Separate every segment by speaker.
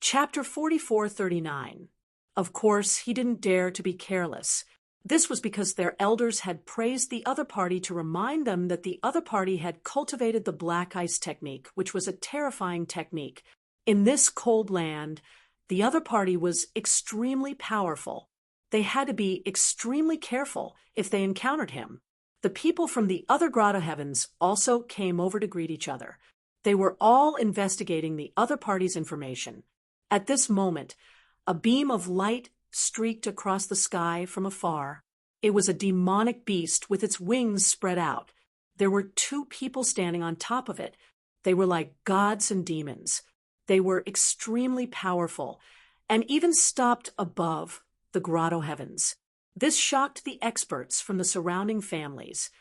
Speaker 1: Chapter 44:39. Of course, he didn't dare to be careless. This was because their elders had praised the other party to remind them that the other party had cultivated the black ice technique, which was a terrifying technique. In this cold land, the other party was extremely powerful. They had to be extremely careful if they encountered him. The people from the other grotto heavens also came over to greet each other. They were all investigating the other party's information. At this moment, a beam of light streaked across the sky from afar. It was a demonic beast with its wings spread out. There were two people standing on top of it. They were like gods and demons. They were extremely powerful and even stopped above the grotto heavens. This shocked the experts from the surrounding families.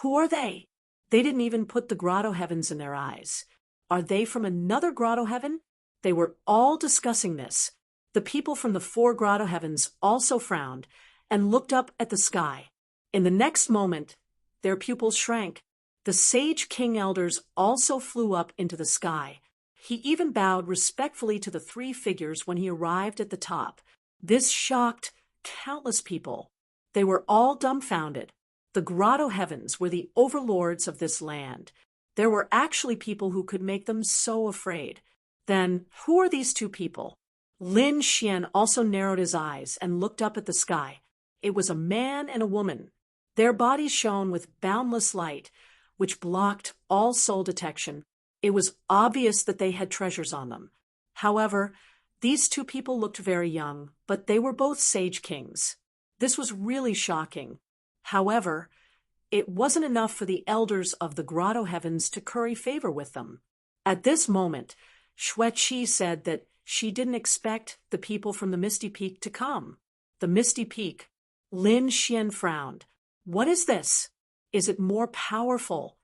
Speaker 1: Who are they? They didn't even put the grotto heavens in their eyes. Are they from another grotto heaven? They were all discussing this. The people from the four grotto heavens also frowned and looked up at the sky. In the next moment, their pupils shrank. The sage king elders also flew up into the sky. He even bowed respectfully to the three figures when he arrived at the top. This shocked countless people. They were all dumbfounded. The grotto heavens were the overlords of this land. There were actually people who could make them so afraid. Then, who are these two people? Lin Xian also narrowed his eyes and looked up at the sky. It was a man and a woman. Their bodies shone with boundless light, which blocked all soul detection. It was obvious that they had treasures on them. However, these two people looked very young, but they were both sage kings. This was really shocking. However, it wasn't enough for the elders of the grotto heavens to curry favor with them. At this moment, Xueqi said that she didn't expect the people from the Misty Peak to come. The Misty Peak. Lin Xian frowned. What is this? Is it more powerful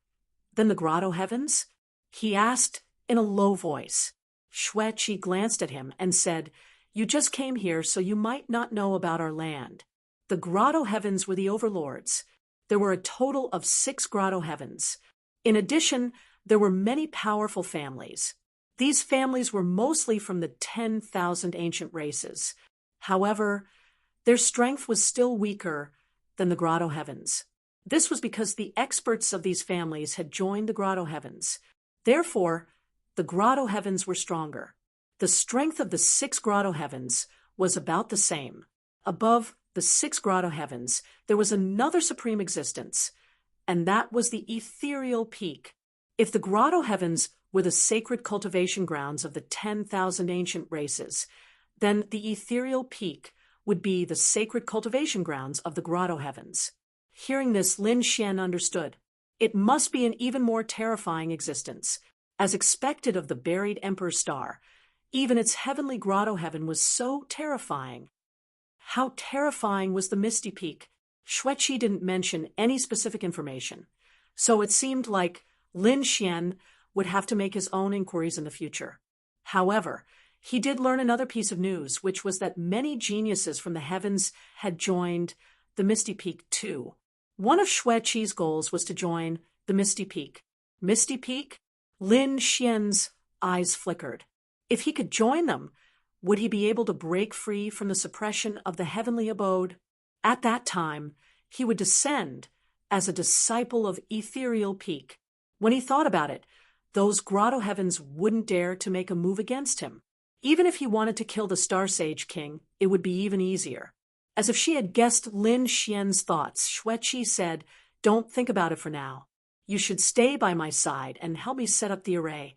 Speaker 1: than the grotto heavens? He asked in a low voice. Xueqi glanced at him and said, You just came here, so you might not know about our land. The grotto heavens were the overlords. There were a total of 6 grotto heavens. In addition, there were many powerful families. These families were mostly from the 10,000 ancient races. However, their strength was still weaker than the grotto heavens. This was because the experts of these families had joined the grotto heavens. Therefore, the grotto heavens were stronger. The strength of the 6 grotto heavens was about the same. Above the 6 grotto heavens, there was another supreme existence, and that was the ethereal peak. If the grotto heavens were the sacred cultivation grounds of the 10,000 ancient races, then the ethereal peak would be the sacred cultivation grounds of the grotto heavens. Hearing this, Lin Xian understood. It must be an even more terrifying existence. As expected of the buried Emperor Star, even its heavenly grotto heaven was so terrifying. How terrifying was the Misty Peak? Xueqi didn't mention any specific information, so it seemed like Lin Xian would have to make his own inquiries in the future. However, he did learn another piece of news, which was that many geniuses from the heavens had joined the Misty Peak too. One of Xueqi's goals was to join the Misty Peak. Misty Peak? Lin Xian's eyes flickered. If he could join them, would he be able to break free from the suppression of the heavenly abode? At that time, he would descend as a disciple of Ethereal Peak. When he thought about it, those grotto heavens wouldn't dare to make a move against him. Even if he wanted to kill the Star Sage King, it would be even easier. As if she had guessed Lin Xian's thoughts, Xueqi said, Don't think about it for now. You should stay by my side and help me set up the array.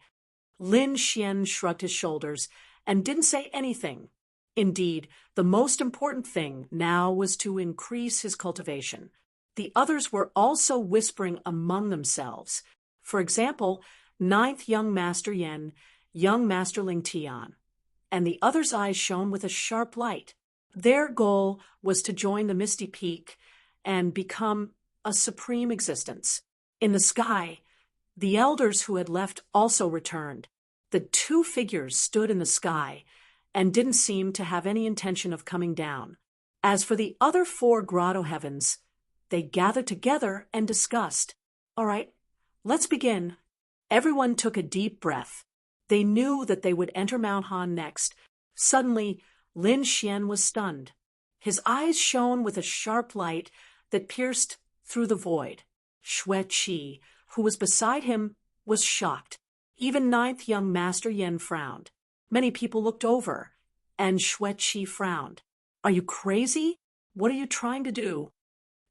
Speaker 1: Lin Xian shrugged his shoulders and didn't say anything. Indeed, the most important thing now was to increase his cultivation. The others were also whispering among themselves. For example, 9th Young Master Yen, Young Master Ling Tian, and the others' eyes shone with a sharp light. Their goal was to join the Misty Peak and become a supreme existence. In the sky, the elders who had left also returned. The 2 figures stood in the sky and didn't seem to have any intention of coming down. As for the other 4 grotto heavens, they gathered together and discussed. All right, let's begin. Everyone took a deep breath. They knew that they would enter Mount Han next, Suddenly, Lin Xian was stunned. His eyes shone with a sharp light that pierced through the void. Xue Qi, who was beside him, was shocked. Even ninth young Master Yen frowned. Many people looked over, and Xue Qi frowned. "Are you crazy? What are you trying to do?"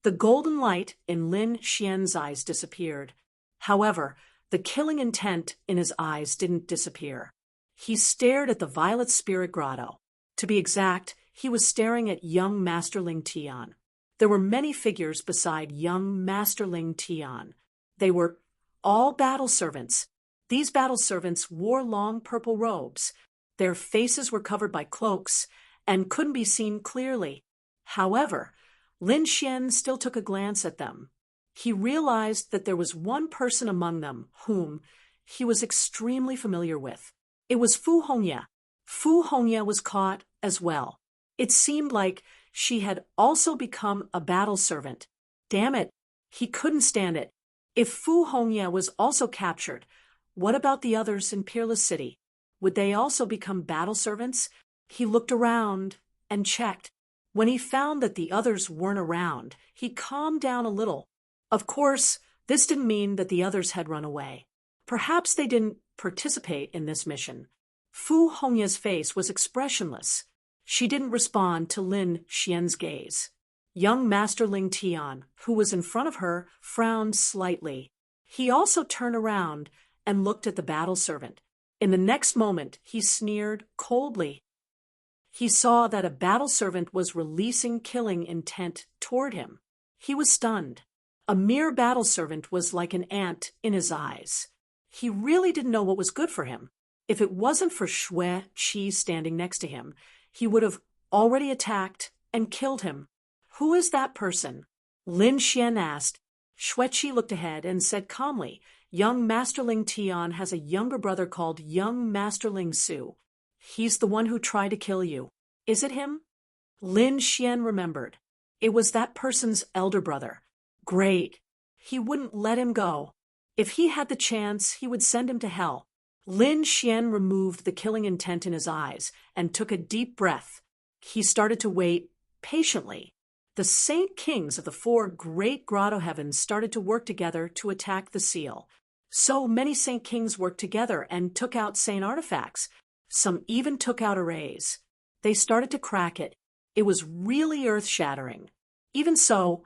Speaker 1: The golden light in Lin Xian's eyes disappeared. However, the killing intent in his eyes didn't disappear. He stared at the Violet Spirit Grotto. To be exact, he was staring at young Master Ling Tian. There were many figures beside young Master Ling Tian. They were all battle servants. These battle servants wore long purple robes. Their faces were covered by cloaks and couldn't be seen clearly. However, Lin Xian still took a glance at them. He realized that there was one person among them whom he was extremely familiar with. It was Fu Hongya. Fu Hongya was caught as well. It seemed like she had also become a battle servant. Damn it, he couldn't stand it. If Fu Hongya was also captured, what about the others in Peerless City? Would they also become battle servants? He looked around and checked. When he found that the others weren't around, he calmed down a little. Of course, this didn't mean that the others had run away. Perhaps they didn't participate in this mission. Fu Hongya's face was expressionless. She didn't respond to Lin Xian's gaze. Young Master Ling Tian, who was in front of her, frowned slightly. He also turned around and looked at the battle servant. In the next moment, he sneered coldly. He saw that a battle servant was releasing killing intent toward him. He was stunned. A mere battle servant was like an ant in his eyes. He really didn't know what was good for him. If it wasn't for Xue Qi standing next to him, he would have already attacked and killed him. "Who is that person?" Lin Xian asked. Xue Qi looked ahead and said calmly, "Young Master Ling Tian has a younger brother called Young Master Ling Su. He's the one who tried to kill you. Is it him?" Lin Xian remembered. It was that person's elder brother. Great. He wouldn't let him go. If he had the chance, he would send him to hell. Lin Xian removed the killing intent in his eyes and took a deep breath. He started to wait patiently. The Saint Kings of the 4 great grotto heavens started to work together to attack the seal. So many Saint Kings worked together and took out Saint artifacts. Some even took out arrays. They started to crack it. It was really earth-shattering. Even so,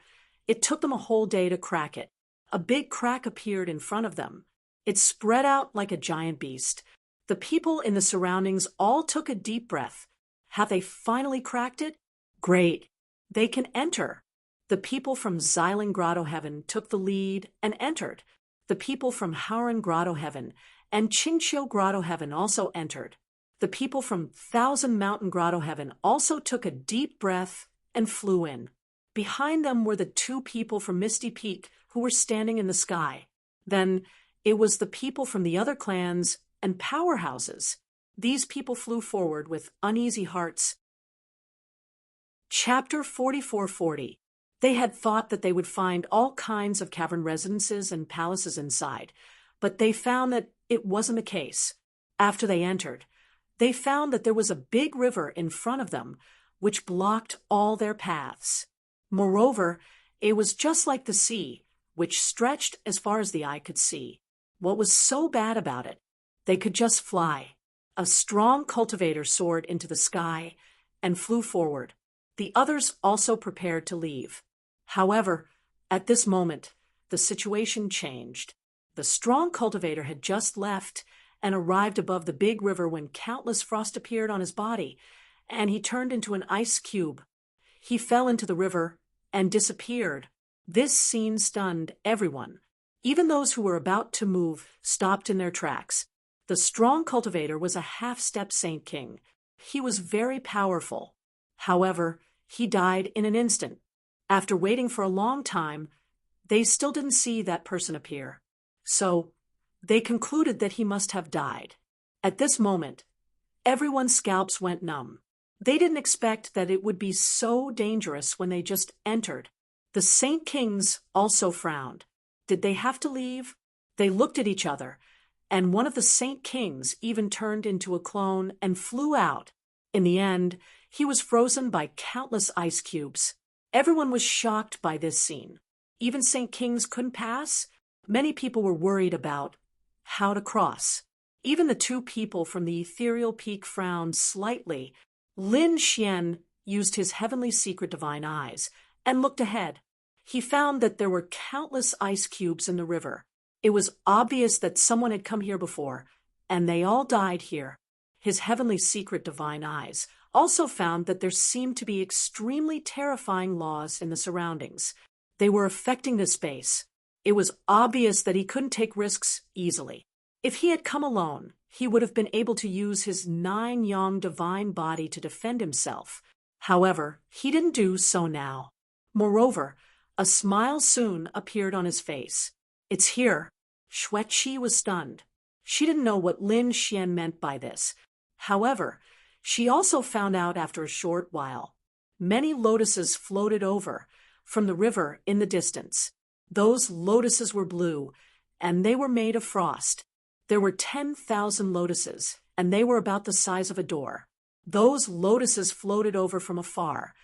Speaker 1: it took them a whole day to crack it. A big crack appeared in front of them. It spread out like a giant beast. The people in the surroundings all took a deep breath. Have they finally cracked it? Great. They can enter. The people from Xiling Grotto Heaven took the lead and entered. The people from Hauran Grotto Heaven and Qingqiu Grotto Heaven also entered. The people from Thousand Mountain Grotto Heaven also took a deep breath and flew in. Behind them were the 2 people from Misty Peak who were standing in the sky. Then it was the people from the other clans and powerhouses. These people flew forward with uneasy hearts. Chapter 4440. They had thought that they would find all kinds of cavern residences and palaces inside, but they found that it wasn't the case. After they entered, they found that there was a big river in front of them, which blocked all their paths. Moreover, it was just like the sea, which stretched as far as the eye could see. What was so bad about it? They could just fly. A strong cultivator soared into the sky and flew forward. The others also prepared to leave. However, at this moment, the situation changed. The strong cultivator had just left and arrived above the big river when countless frost appeared on his body, and he turned into an ice cube. He fell into the river and disappeared. This scene stunned everyone. Even those who were about to move stopped in their tracks. The strong cultivator was a half-step Saint King. He was very powerful. However, he died in an instant. After waiting for a long time, they still didn't see that person appear. So, they concluded that he must have died. At this moment, everyone's scalps went numb. They didn't expect that it would be so dangerous when they just entered. The Saint Kings also frowned. Did they have to leave? They looked at each other, and one of the Saint Kings even turned into a clone and flew out. In the end, he was frozen by countless ice cubes. Everyone was shocked by this scene. Even St. Kings couldn't pass. Many people were worried about how to cross. Even the two people from the ethereal peak frowned slightly. Lin Xian used his heavenly secret divine eyes and looked ahead. He found that there were countless ice cubes in the river. It was obvious that someone had come here before, and they all died here. His heavenly secret divine eyes also found that there seemed to be extremely terrifying laws in the surroundings. They were affecting the space. It was obvious that he couldn't take risks easily. If he had come alone, he would have been able to use his 9-yang divine body to defend himself. However, he didn't do so now. Moreover, a smile soon appeared on his face. "It's here." Xueqi was stunned. She didn't know what Lin Xian meant by this. However, she also found out after a short while. Many lotuses floated over from the river in the distance. Those lotuses were blue, and they were made of frost. There were 10,000 lotuses, and they were about the size of a door. Those lotuses floated over from afar,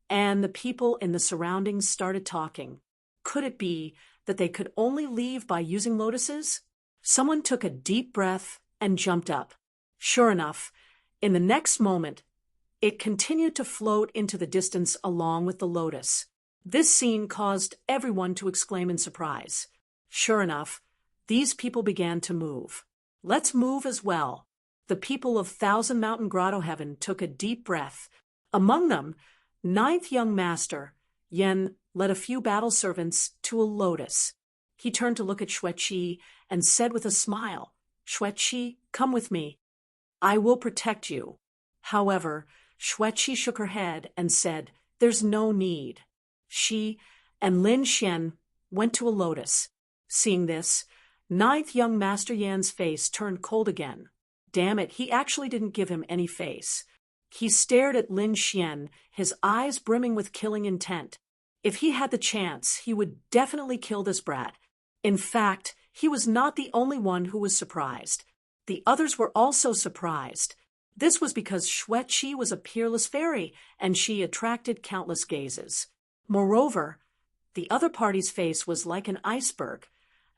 Speaker 1: and the people in the surroundings started talking. Could it be that they could only leave by using lotuses? Someone took a deep breath and jumped up. Sure enough, in the next moment, it continued to float into the distance along with the lotus. This scene caused everyone to exclaim in surprise. Sure enough, these people began to move. Let's move as well. The people of Thousand Mountain Grotto Heaven took a deep breath. Among them, 9th young master, Yen, led a few battle servants to a lotus. He turned to look at Xueqi and said with a smile, "Xueqi, come with me. I will protect you." However, Xueqi shook her head and said, "There's no need." She and Lin Xian went to a lotus. Seeing this, 9th young Master Yan's face turned cold again. Damn it, he actually didn't give him any face. He stared at Lin Xian, his eyes brimming with killing intent. If he had the chance, he would definitely kill this brat. In fact, he was not the only one who was surprised. The others were also surprised. This was because Xueqi was a peerless fairy, and she attracted countless gazes. Moreover, the other party's face was like an iceberg,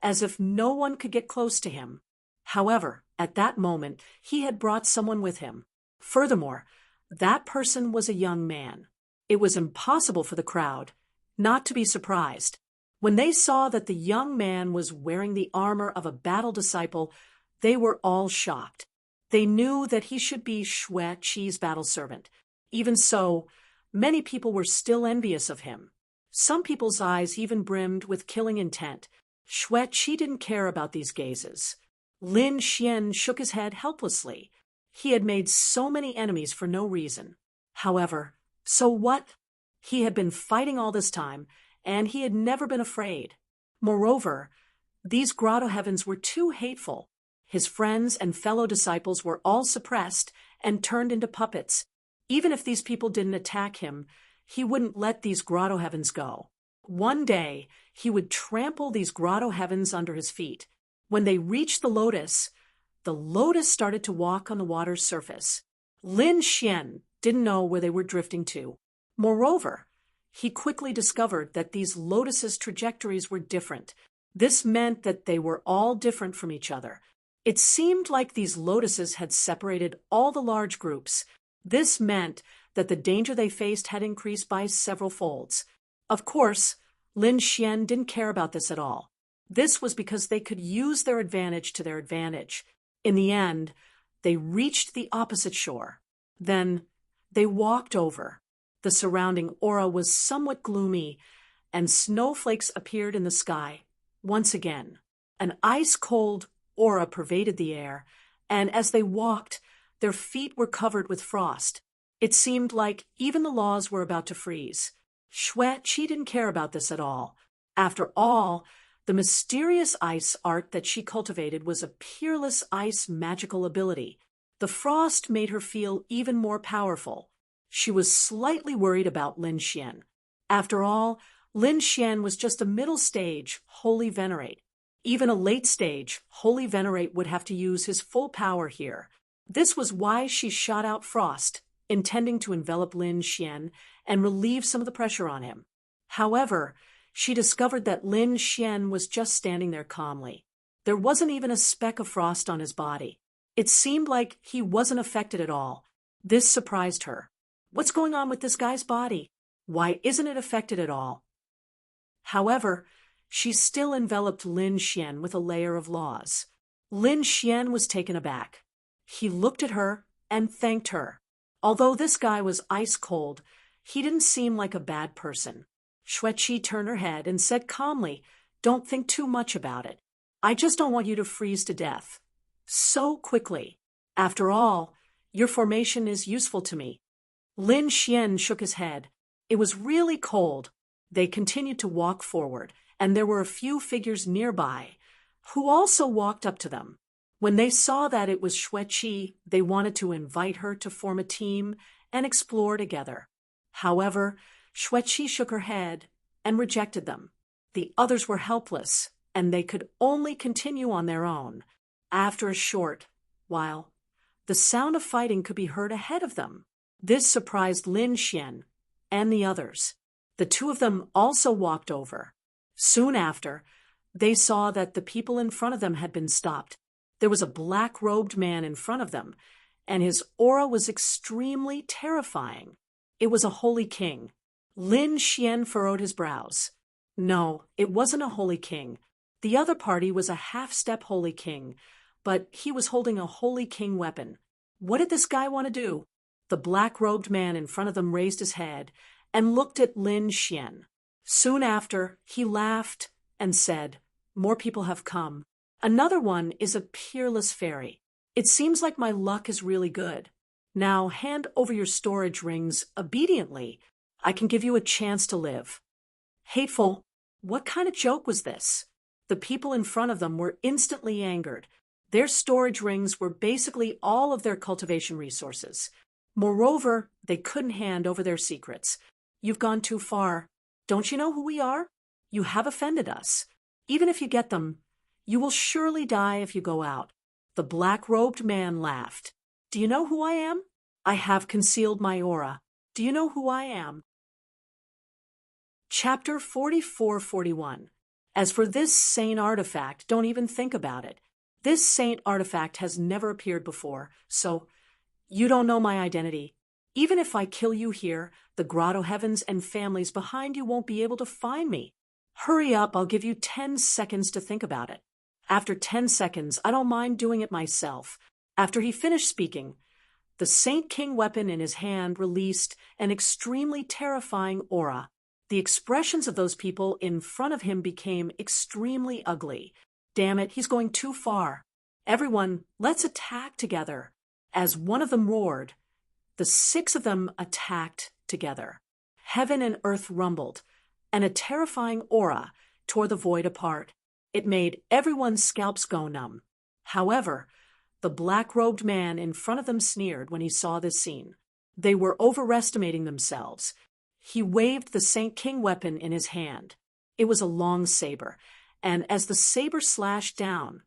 Speaker 1: as if no one could get close to him. However, at that moment, he had brought someone with him. Furthermore, that person was a young man. It was impossible for the crowd not to be surprised. When they saw that the young man was wearing the armor of a battle disciple, they were all shocked. They knew that he should be Xueqi's battle servant. Even so, many people were still envious of him. Some people's eyes even brimmed with killing intent. Xueqi didn't care about these gazes. Lin Xian shook his head helplessly. He had made so many enemies for no reason. However, so what? He had been fighting all this time, and he had never been afraid. Moreover, these grotto heavens were too hateful. His friends and fellow disciples were all suppressed and turned into puppets. Even if these people didn't attack him, he wouldn't let these grotto heavens go. One day, he would trample these grotto heavens under his feet. When they reached the lotus started to walk on the water's surface. Lin Xian didn't know where they were drifting to. Moreover, he quickly discovered that these lotuses' trajectories were different. This meant that they were all different from each other. It seemed like these lotuses had separated all the large groups. This meant that the danger they faced had increased by several folds. Of course, Lin Xian didn't care about this at all. This was because they could use their advantage to their advantage. In the end, they reached the opposite shore. Then they walked over. The surrounding aura was somewhat gloomy, and snowflakes appeared in the sky. Once again, an ice-cold aura pervaded the air, and as they walked, their feet were covered with frost. It seemed like even the laws were about to freeze. Xueqi didn't care about this at all. After all, the mysterious ice art that she cultivated was a peerless ice magical ability. The frost made her feel even more powerful. She was slightly worried about Lin Xian. After all, Lin Xian was just a middle stage Holy Venerate. Even a late stage Holy Venerate would have to use his full power here. This was why she shot out frost intending to envelop Lin Xian and relieve some of the pressure on him. However, she discovered that Lin Xian was just standing there calmly. There wasn't even a speck of frost on his body. It seemed like he wasn't affected at all. This surprised her. What's going on with this guy's body? Why isn't it affected at all? However, she still enveloped Lin Xian with a layer of laws. Lin Xian was taken aback. He looked at her and thanked her. Although this guy was ice cold, he didn't seem like a bad person. Xueqi turned her head and said calmly, "Don't think too much about it. I just don't want you to freeze to death so quickly. After all, your formation is useful to me." Lin Xian shook his head. It was really cold. They continued to walk forward, and there were a few figures nearby who also walked up to them. When they saw that it was Xueqi, they wanted to invite her to form a team and explore together. However, Xueqi shook her head and rejected them. The others were helpless, and they could only continue on their own. After a short while, the sound of fighting could be heard ahead of them. This surprised Lin Xian and the others. The two of them also walked over. Soon after, they saw that the people in front of them had been stopped. There was a black-robed man in front of them, and his aura was extremely terrifying. It was a holy king. Lin Xian furrowed his brows. No, it wasn't a holy king. The other party was a half-step holy king, but he was holding a holy king weapon. What did this guy want to do? The black-robed man in front of them raised his head and looked at Lin Xian. Soon after, he laughed and said, "More people have come. Another one is a peerless fairy. It seems like my luck is really good. Now hand over your storage rings obediently. I can give you a chance to live." Hateful. What kind of joke was this? The people in front of them were instantly angered. Their storage rings were basically all of their cultivation resources. Moreover, they couldn't hand over their secrets. "You've gone too far. Don't you know who we are? You have offended us. Even if you get them, you will surely die if you go out." The black-robed man laughed. "Do you know who I am? I have concealed my aura. Do you know who I am?" Chapter 44-41. As for this saint artifact, don't even think about it. This saint artifact has never appeared before, so you don't know my identity. Even if I kill you here, the grotto heavens and families behind you won't be able to find me. Hurry up, I'll give you 10 seconds to think about it. After 10 seconds, I don't mind doing it myself. After he finished speaking, the Saint King weapon in his hand released an extremely terrifying aura. The expressions of those people in front of him became extremely ugly. Damn it, he's going too far. Everyone, let's attack together. As one of them roared, the 6 of them attacked together. Heaven and earth rumbled, and a terrifying aura tore the void apart. It made everyone's scalps go numb. However, the black-robed man in front of them sneered when he saw this scene. They were overestimating themselves. He waved the Saint King weapon in his hand. It was a long saber, and as the saber slashed down,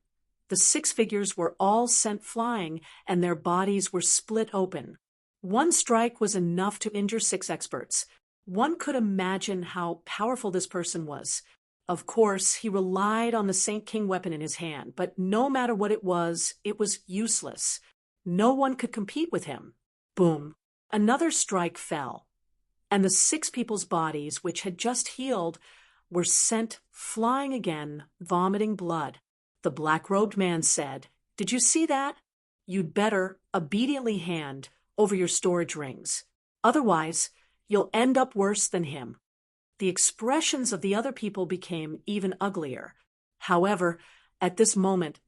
Speaker 1: the 6 figures were all sent flying, and their bodies were split open. One strike was enough to injure 6 experts. One could imagine how powerful this person was. Of course, he relied on the Saint King weapon in his hand, but no matter what it was useless. No one could compete with him. Boom. Another strike fell, and the 6 people's bodies, which had just healed, were sent flying again, vomiting blood. The black-robed man said, "Did you see that? You'd better obediently hand over your storage rings. Otherwise, you'll end up worse than him." The expressions of the other people became even uglier. However, at this moment,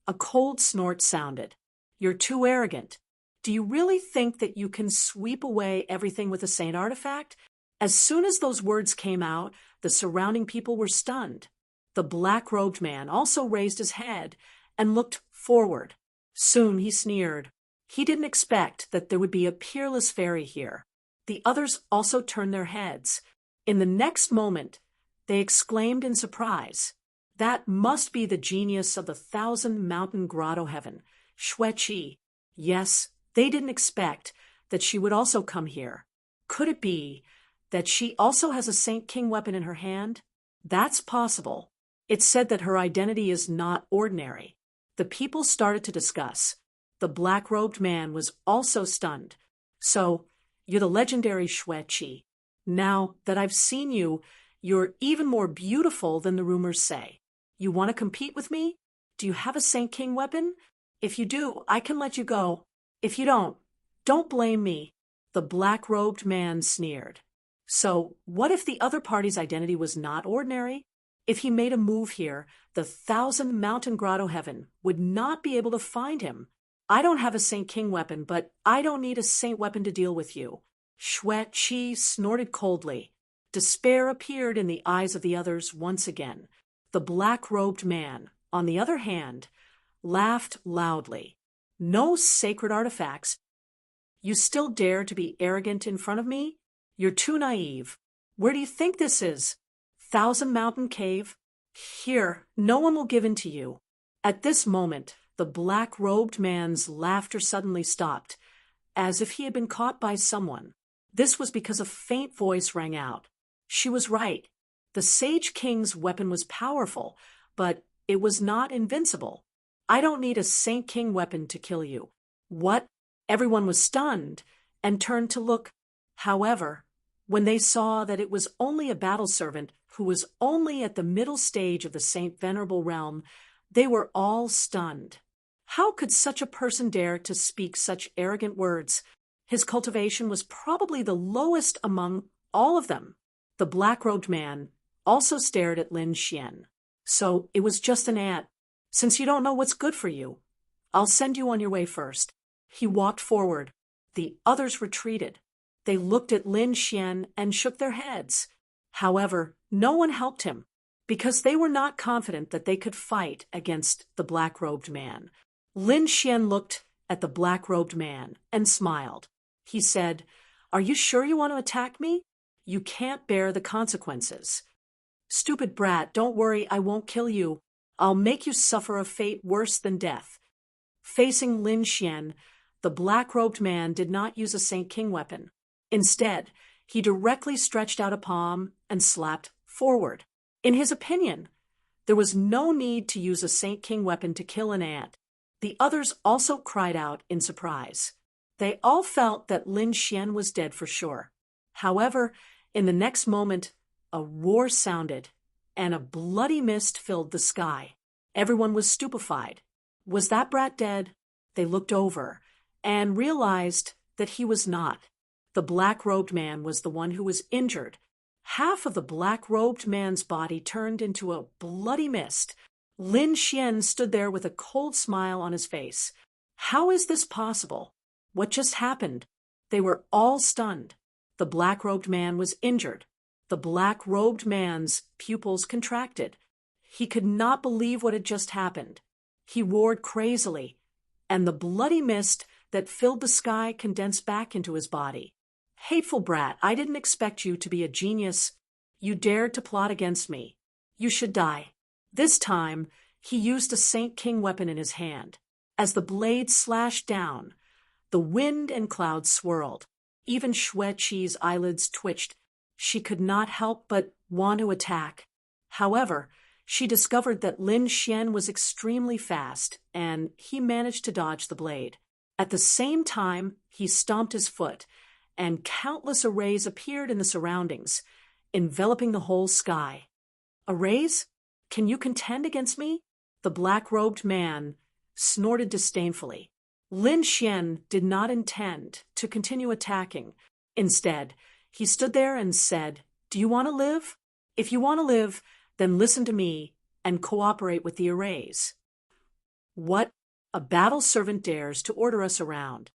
Speaker 1: a cold snort sounded. "You're too arrogant. Do you really think that you can sweep away everything with a saint artifact?" As soon as those words came out, the surrounding people were stunned. The black-robed man also raised his head and looked forward. Soon he sneered. He didn't expect that there would be a peerless fairy here. The others also turned their heads. In the next moment, they exclaimed in surprise, "That must be the genius of the 1,000-mountain grotto heaven, Xueqi." Yes, they didn't expect that she would also come here. Could it be that she also has a Saint King weapon in her hand? That's possible. It's said that her identity is not ordinary. The people started to discuss. The black-robed man was also stunned. So, you're the legendary Xueqi. Now that I've seen you, you're even more beautiful than the rumors say. You want to compete with me? Do you have a Saint King weapon? If you do, I can let you go. If you don't blame me. The black-robed man sneered. So, what if the other party's identity was not ordinary? If he made a move here, the 1,000 Mountain Grotto Heaven would not be able to find him. I don't have a Saint King weapon, but I don't need a saint weapon to deal with you. Xueqi snorted coldly. Despair appeared in the eyes of the others once again. The black-robed man, on the other hand, laughed loudly. No sacred artifacts. You still dare to be arrogant in front of me? You're too naive. Where do you think this is? 1,000 Mountain Cave? Here, no one will give in to you. At this moment, the black-robed man's laughter suddenly stopped, as if he had been caught by someone. This was because a faint voice rang out. She was right. The Sage King's weapon was powerful, but it was not invincible. I don't need a Saint King weapon to kill you. What? Everyone was stunned and turned to look. However, when they saw that it was only a battle servant who was only at the middle stage of the Saint Venerable realm, they were all stunned. How could such a person dare to speak such arrogant words? His cultivation was probably the lowest among all of them. The black-robed man also stared at Lin Xian. So it was just an ant. Since you don't know what's good for you, I'll send you on your way first. He walked forward. The others retreated. They looked at Lin Xian and shook their heads. However, no one helped him, because they were not confident that they could fight against the black-robed man. Lin Xian looked at the black-robed man and smiled. He said, "Are you sure you want to attack me? You can't bear the consequences." "Stupid brat, don't worry, I won't kill you. I'll make you suffer a fate worse than death." Facing Lin Xian, the black-robed man did not use a Saint King weapon. Instead, he directly stretched out a palm and slapped forward. In his opinion, there was no need to use a Saint King weapon to kill an ant. The others also cried out in surprise. They all felt that Lin Xian was dead for sure. However, in the next moment, a roar sounded, and a bloody mist filled the sky. Everyone was stupefied. Was that brat dead? They looked over and realized that he was not. The black-robed man was the one who was injured. Half of the black-robed man's body turned into a bloody mist. Lin Xian stood there with a cold smile on his face. How is this possible? What just happened? They were all stunned. The black-robed man was injured. The black-robed man's pupils contracted. He could not believe what had just happened. He roared crazily, and the bloody mist that filled the sky condensed back into his body. "Hateful brat, I didn't expect you to be a genius. You dared to plot against me. You should die." This time, he used a Saint King weapon in his hand. As the blade slashed down, the wind and clouds swirled. Even Xueqi's eyelids twitched. She could not help but want to attack. However, she discovered that Lin Xian was extremely fast, and he managed to dodge the blade. At the same time, he stomped his foot, and countless arrays appeared in the surroundings, enveloping the whole sky. "Arrays? Can you contend against me?" The black-robed man snorted disdainfully. Lin Xian did not intend to continue attacking. Instead, he stood there and said, "Do you want to live? If you want to live, then listen to me and cooperate with the arrays." What? A battle servant dares to order us around.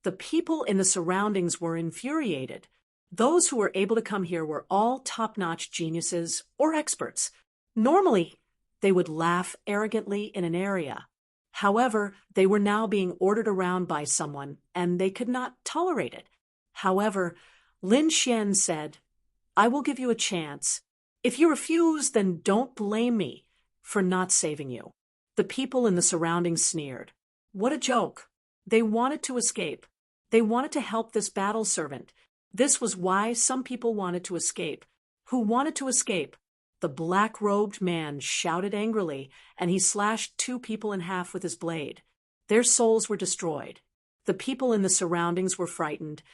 Speaker 1: The people in the surroundings were infuriated. Those who were able to come here were all top-notch geniuses or experts. Normally, they would laugh arrogantly in an area. However, they were now being ordered around by someone, and they could not tolerate it. However, Lin Xian said, "I will give you a chance. If you refuse, then don't blame me for not saving you." The people in the surroundings sneered. What a joke. They wanted to escape. They wanted to help this battle servant. This was why some people wanted to escape. Who wanted to escape? The black-robed man shouted angrily, and he slashed 2 people in half with his blade. Their souls were destroyed. The people in the surroundings were frightened,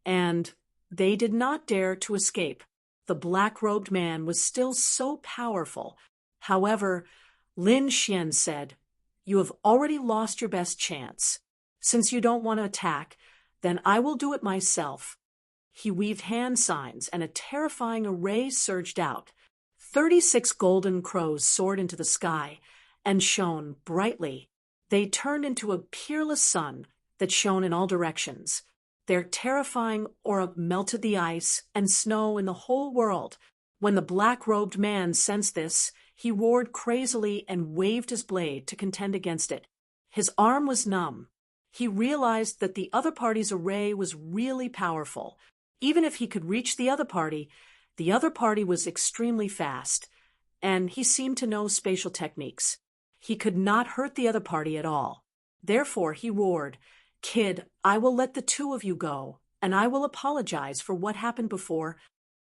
Speaker 1: and they did not dare to escape. The black-robed man was still so powerful. However, Lin Xian said, "You have already lost your best chance. Since you don't want to attack, then I will do it myself." He weaved hand signs, and a terrifying array surged out. 36 golden crows soared into the sky and shone brightly. They turned into a peerless sun that shone in all directions. Their terrifying aura melted the ice and snow in the whole world. When the black-robed man sensed this, he roared crazily and waved his blade to contend against it. His arm was numb. He realized that the other party's array was really powerful. Even if he could reach the other party was extremely fast, and he seemed to know spatial techniques. He could not hurt the other party at all. Therefore, he roared, "Kid, I will let the 2 of you go, and I will apologize for what happened before.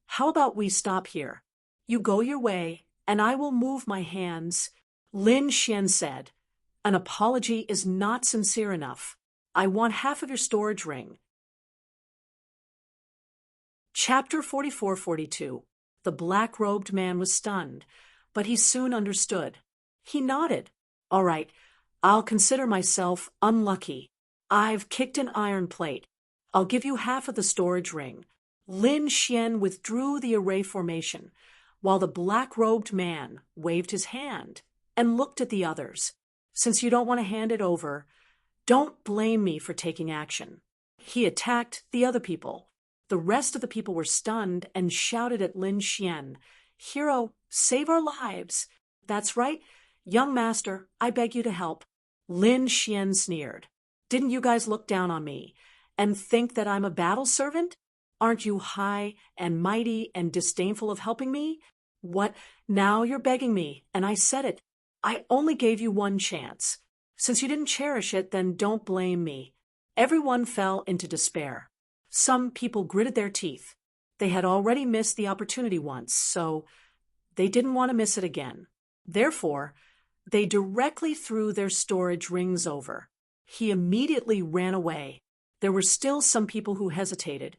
Speaker 1: How about we stop here? You go your way, and I will move my hands." Lin Xian said, "An apology is not sincere enough. I want half of your storage ring." Chapter 44-42. The black-robed man was stunned, but he soon understood. He nodded. "All right, I'll consider myself unlucky. I've kicked an iron plate. I'll give you half of the storage ring." Lin Xian withdrew the array formation, while the black-robed man waved his hand and looked at the others. "Since you don't want to hand it over, don't blame me for taking action." He attacked the other people. The rest of the people were stunned and shouted at Lin Xian, "Hero, save our lives." "That's right, young master, I beg you to help." Lin Xian sneered. "Didn't you guys look down on me and think that I'm a battle servant? Aren't you high and mighty and disdainful of helping me? What, now you're begging me, and I said it. I only gave you 1 chance. Since you didn't cherish it, then don't blame me." Everyone fell into despair. Some people gritted their teeth. They had already missed the opportunity once, so they didn't want to miss it again. Therefore, they directly threw their storage rings over. He immediately ran away. There were still some people who hesitated,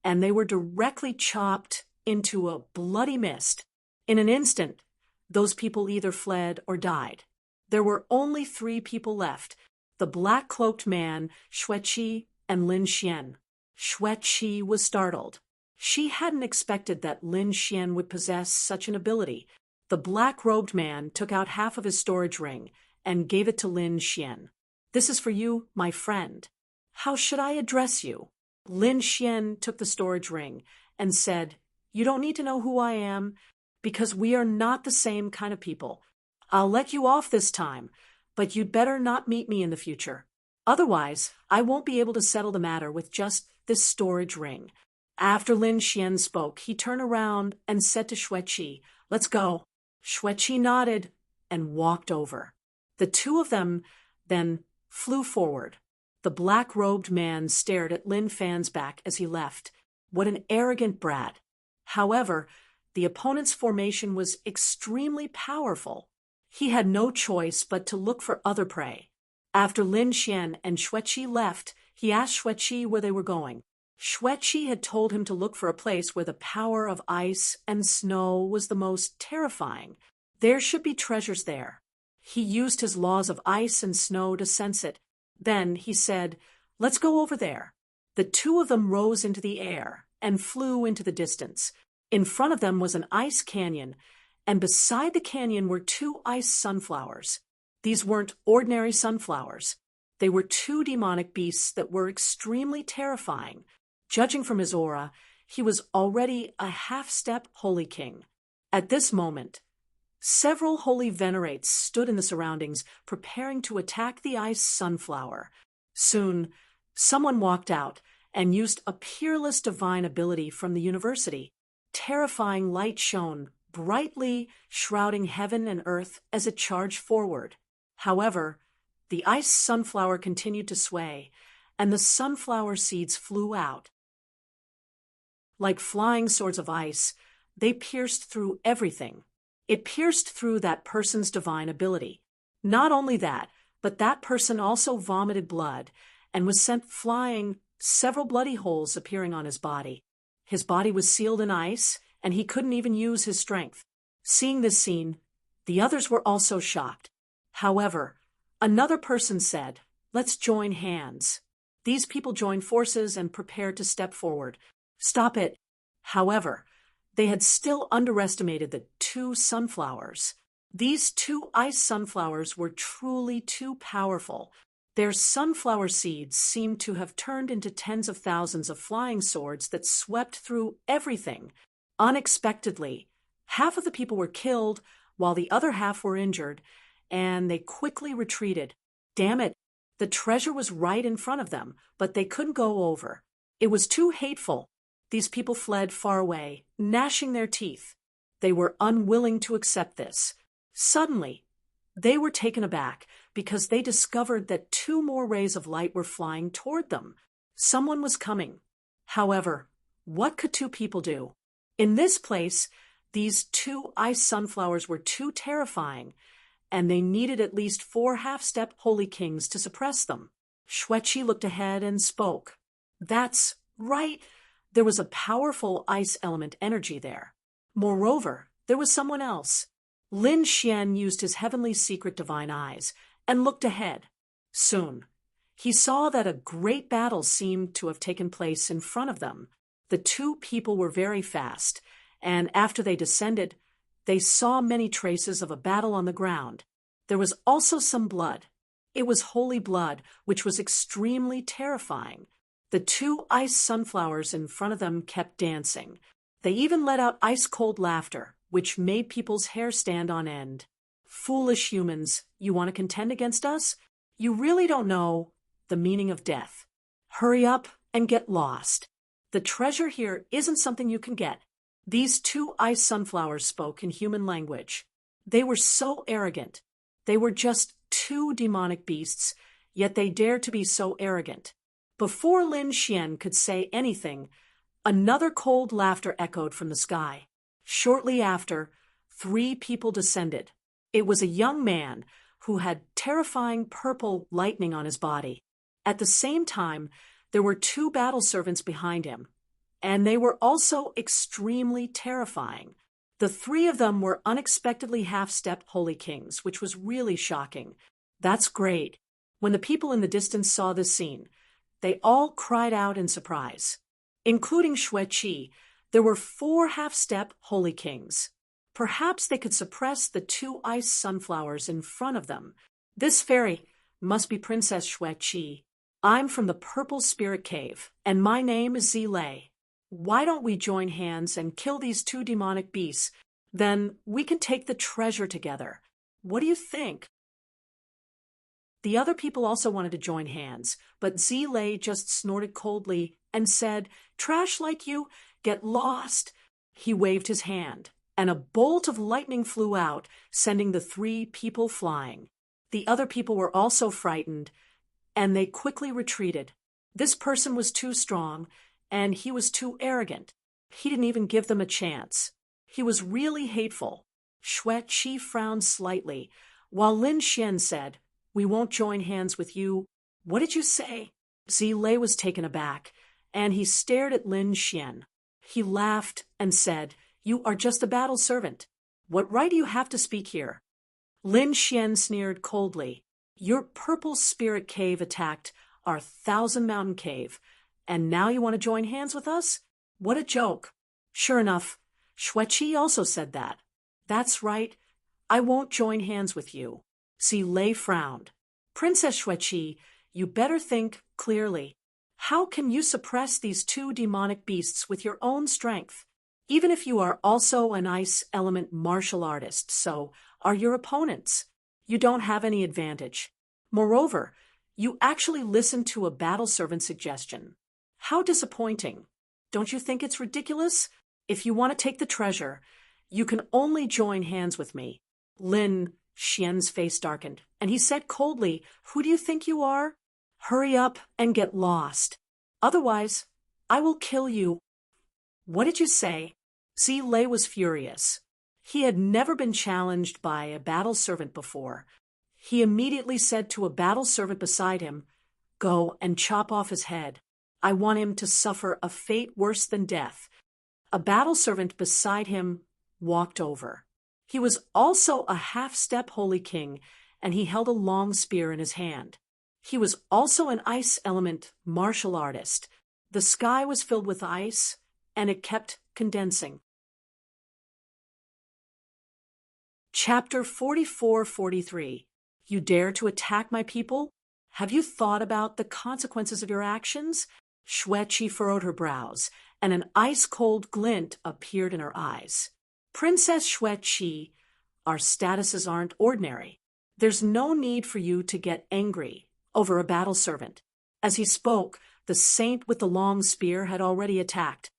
Speaker 1: and they were directly chopped into a bloody mist. In an instant, those people either fled or died. There were only 3 people left: the black-cloaked man, Xueqi, and Lin Xian. Xueqi was startled. She hadn't expected that Lin Xian would possess such an ability. The black-robed man took out half of his storage ring and gave it to Lin Xian. "This is for you, my friend. How should I address you?" Lin Xian took the storage ring and said, "You don't need to know who I am, because we are not the same kind of people. I'll let you off this time, but you'd better not meet me in the future. Otherwise, I won't be able to settle the matter with just this storage ring." After Lin Xian spoke, he turned around and said to Xueqi, "Let's go." Xueqi nodded and walked over. The 2 of them then flew forward. The black-robed man stared at Lin Fan's back as he left. What an arrogant brat. However, the opponent's formation was extremely powerful. He had no choice but to look for other prey. After Lin Xian and Xueqi left, he asked Xueqi where they were going. Xueqi had told him to look for a place where the power of ice and snow was the most terrifying. There should be treasures there. He used his laws of ice and snow to sense it. Then he said, "Let's go over there." The 2 of them rose into the air and flew into the distance. In front of them was an ice canyon, and beside the canyon were 2 ice sunflowers. These weren't ordinary sunflowers. They were 2 demonic beasts that were extremely terrifying. Judging from his aura, he was already a half-step holy king. At this moment, several holy venerates stood in the surroundings, preparing to attack the ice sunflower. Soon, someone walked out and used a peerless divine ability from the university. Terrifying light shone, brightly shrouding heaven and earth as it charged forward. However, the ice sunflower continued to sway, and the sunflower seeds flew out. Like flying swords of ice, they pierced through everything. It pierced through that person's divine ability. Not only that, but that person also vomited blood and was sent flying, several bloody holes appearing on his body. His body was sealed in ice, and he couldn't even use his strength. Seeing this scene, the others were also shocked. However, another person said, "Let's join hands." These people joined forces and prepared to step forward. Stop it. However, they had still underestimated the two sunflowers. These two ice sunflowers were truly too powerful. Their sunflower seeds seemed to have turned into tens of thousands of flying swords that swept through everything. Unexpectedly, half of the people were killed, while the other half were injured, and they quickly retreated. Damn it, the treasure was right in front of them, but they couldn't go over. It was too hateful. These people fled far away, gnashing their teeth. They were unwilling to accept this. Suddenly, they were taken aback because they discovered that two more rays of light were flying toward them. Someone was coming. However, what could two people do? In this place, these two ice sunflowers were too terrifying, and they needed at least 4 half-step holy kings to suppress them. Xueqi looked ahead and spoke. That's right. There was a powerful ice element energy there. Moreover, there was someone else. Lin Xian used his heavenly secret divine eyes and looked ahead. Soon, he saw that a great battle seemed to have taken place in front of them. The two people were very fast, and after they descended, they saw many traces of a battle on the ground. There was also some blood. It was holy blood, which was extremely terrifying. The two ice sunflowers in front of them kept dancing. They even let out ice-cold laughter, which made people's hair stand on end. Foolish humans, you want to contend against us? You really don't know the meaning of death. Hurry up and get lost. The treasure here isn't something you can get. These two ice sunflowers spoke in human language. They were so arrogant. They were just two demonic beasts, yet they dared to be so arrogant. Before Lin Xian could say anything, another cold laughter echoed from the sky. Shortly after, 3 people descended. It was a young man who had terrifying purple lightning on his body. At the same time, there were 2 battle servants behind him, and they were also extremely terrifying. The 3 of them were unexpectedly half-step holy kings, which was really shocking. That's great. When the people in the distance saw this scene, they all cried out in surprise. Including Xueqi, there were 4 half-step holy kings. Perhaps they could suppress the 2 ice sunflowers in front of them. This fairy must be Princess Xueqi. I'm from the Purple Spirit Cave, and my name is Zilei. Why don't we join hands and kill these 2 demonic beasts? Then we can take the treasure together. What do you think? The other people also wanted to join hands, but Zilei just snorted coldly and said, "Trash like you, get lost." He waved his hand, and a bolt of lightning flew out, sending the 3 people flying. The other people were also frightened, and they quickly retreated. This person was too strong, and he was too arrogant. He didn't even give them a chance. He was really hateful. Xueqi frowned slightly, while Lin Xian said, "We won't join hands with you." "What did you say?" Zilei was taken aback, and he stared at Lin Xian. He laughed and said, "You are just a battle servant. What right do you have to speak here?" Lin Xian sneered coldly. "Your Purple Spirit Cave attacked our 1,000 Mountain Cave, and now you want to join hands with us? What a joke." Sure enough, Xueqi also said that. "That's right. I won't join hands with you." Zilei frowned. "Princess Xueqi, you better think clearly. How can you suppress these 2 demonic beasts with your own strength? Even if you are also an ice element martial artist, so are your opponents. You don't have any advantage. Moreover, you actually listened to a battle servant suggestion. How disappointing. Don't you think it's ridiculous? If you want to take the treasure, you can only join hands with me." Lin Xian's face darkened, and he said coldly, "Who do you think you are?" Hurry up and get lost. Otherwise, I will kill you. What did you say? Zile was furious. He had never been challenged by a battle servant before. He immediately said to a battle servant beside him, "Go and chop off his head. I want him to suffer a fate worse than death." A battle servant beside him walked over. He was also a half-step holy king, and he held a long spear in his hand. He was also an ice element martial artist. The sky was filled with ice, and it kept condensing. Chapter 44-43. You dare to attack my people? Have you thought about the consequences of your actions? Shue-Chi furrowed her brows, and an ice-cold glint appeared in her eyes. Princess Shue-Chi, our statuses aren't ordinary. There's no need for you to get angry over a battle servant. As he spoke, the saint with the long spear had already attacked.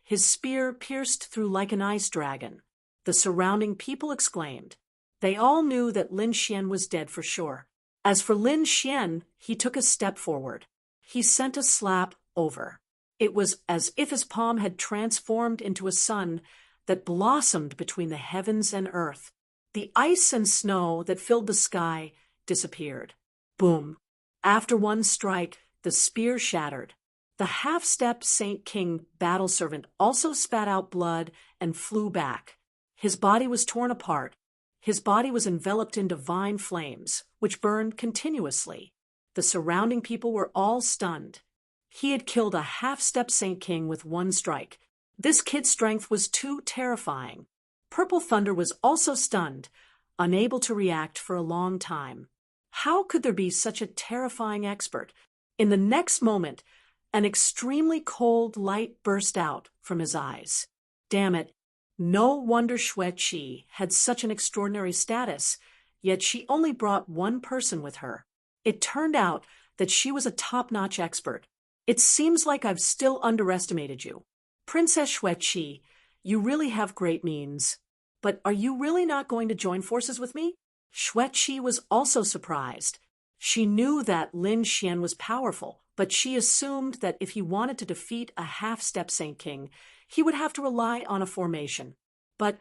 Speaker 1: His spear pierced through like an ice dragon. The surrounding people exclaimed. They all knew that Lin Xian was dead for sure. As for Lin Xian, he took a step forward. He sent a slap over. It was as if his palm had transformed into a sun that blossomed between the heavens and earth. The ice and snow that filled the sky disappeared. Boom! After one strike, the spear shattered. The half-step Saint King battle servant also spat out blood and flew back. His body was torn apart. His body was enveloped in divine flames, which burned continuously. The surrounding people were all stunned. He had killed a half-step Saint King with one strike. This kid's strength was too terrifying. Purple Thunder was also stunned, unable to react for a long time. How could there be such a terrifying expert? In the next moment, an extremely cold light burst out from his eyes. Damn it. No wonder Shue-Chi had such an extraordinary status, yet she only brought one person with her. It turned out that she was a top-notch expert. It seems like I've still underestimated you. Princess Shue-Chi, you really have great means. But are you really not going to join forces with me? Shue-Chi was also surprised. She knew that Lin Xian was powerful, but she assumed that if he wanted to defeat a half-step Saint King, he would have to rely on a formation. But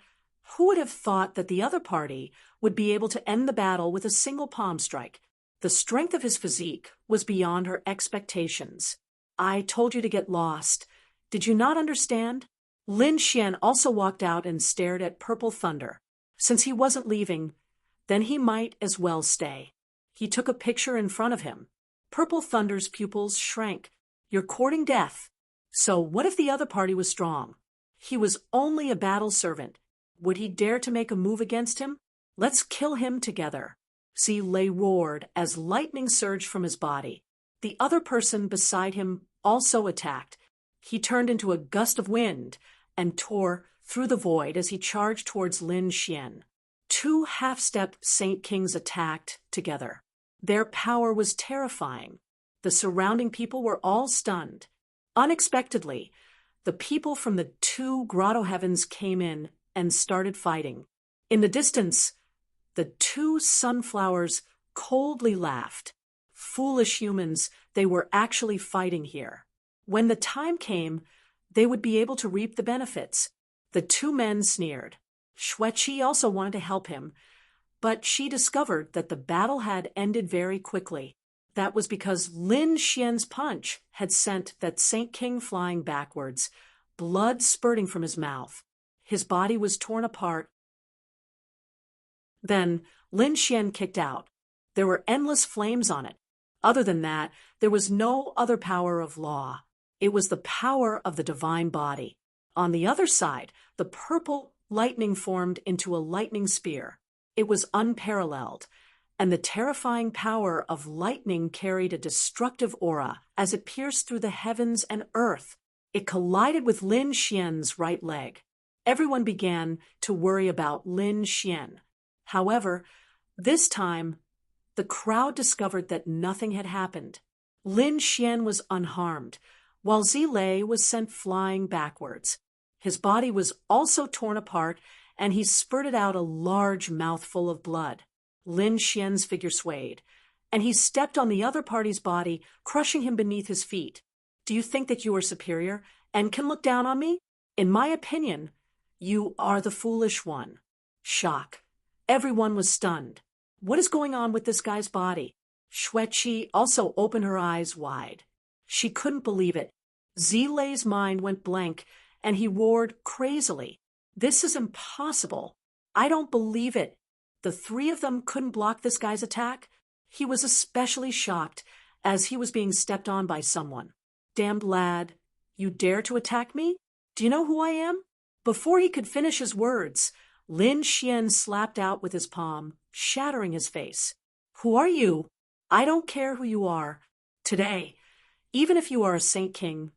Speaker 1: who would have thought that the other party would be able to end the battle with a single palm strike? The strength of his physique was beyond her expectations. I told you to get lost. Did you not understand? Lin Xian also walked out and stared at Purple Thunder. Since he wasn't leaving, then he might as well stay. He took a picture in front of him. Purple Thunder's pupils shrank. You're courting death. So what if the other party was strong? He was only a battle servant. Would he dare to make a move against him? Let's kill him together. Zile roared as lightning surged from his body. The other person beside him also attacked. He turned into a gust of wind and tore through the void as he charged towards Lin Xian. Two half-step Saint Kings attacked together. Their power was terrifying. The surrounding people were all stunned. Unexpectedly, the people from the two grotto heavens came in and started fighting. In the distance, the two sunflowers coldly laughed. Foolish humans, they were actually fighting here. When the time came, they would be able to reap the benefits. The two men sneered. Shue-Chi also wanted to help him, but she discovered that the battle had ended very quickly. That was because Lin Xian's punch had sent that Saint King flying backwards, blood spurting from his mouth. His body was torn apart. Then Lin Xian kicked out. There were endless flames on it. Other than that, there was no other power of law. It was the power of the divine body. On the other side, the purple lightning formed into a lightning spear. It was unparalleled, and the terrifying power of lightning carried a destructive aura as it pierced through the heavens and earth. It collided with Lin Xian's right leg. Everyone began to worry about Lin Xian. However, this time, the crowd discovered that nothing had happened. Lin Xian was unharmed, while Zile was sent flying backwards. His body was also torn apart, and he spurted out a large mouthful of blood. Lin Xian's figure swayed, and he stepped on the other party's body, crushing him beneath his feet. Do you think that you are superior and can look down on me? In my opinion, you are the foolish one. Shock. Everyone was stunned. What is going on with this guy's body? Xueqi also opened her eyes wide. She couldn't believe it. Zilei's mind went blank, and he roared crazily. This is impossible. I don't believe it. The three of them couldn't block this guy's attack. He was especially shocked as he was being stepped on by someone. Damned lad, you dare to attack me? Do you know who I am? Before he could finish his words, Lin Xian slapped out with his palm, shattering his face. Who are you? I don't care who you are. Today, even if you are a Saint King,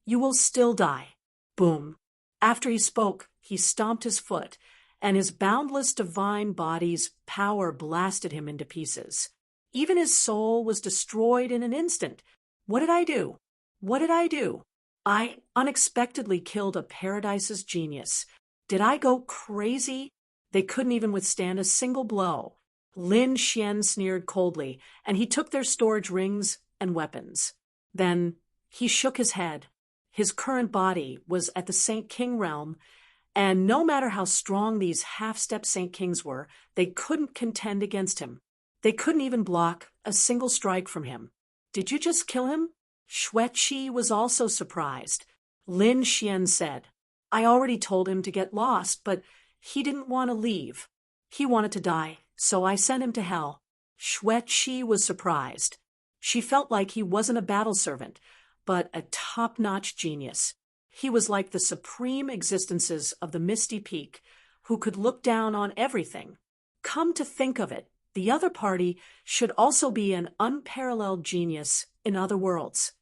Speaker 1: you will still die. Boom. After he spoke, he stomped his foot, and his boundless divine body's power blasted him into pieces. Even his soul was destroyed in an instant. What did I do? What did I do? I unexpectedly killed a paradise's genius. Did I go crazy? They couldn't even withstand a single blow. Lin Xian sneered coldly, and he took their storage rings and weapons. Then he shook his head. His current body was at the Saint King realm, and no matter how strong these half-step Saint Kings were, they couldn't contend against him. They couldn't even block a single strike from him. Did you just kill him? Xueqi was also surprised. Lin Xian said, I already told him to get lost, but he didn't want to leave. He wanted to die, so I sent him to hell. Xueqi was surprised. She felt like he wasn't a battle servant, but a top-notch genius. He was like the supreme existences of the Misty Peak, who could look down on everything. Come to think of it, the other party should also be an unparalleled genius in other worlds.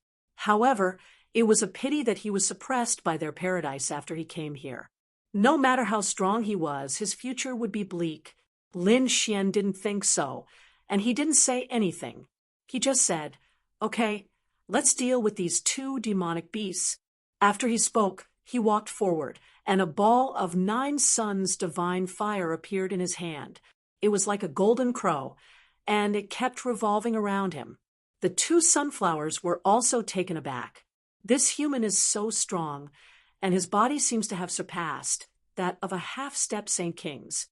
Speaker 1: However, it was a pity that he was suppressed by their paradise after he came here. No matter how strong he was, his future would be bleak. Lin Xian didn't think so, and he didn't say anything. He just said, Okay, let's deal with these two demonic beasts. After he spoke, he walked forward, and a ball of 9 suns' divine fire appeared in his hand. It was like a golden crow, and it kept revolving around him. The 2 sunflowers were also taken aback. This human is so strong, and his body seems to have surpassed that of a half-step Saint King's.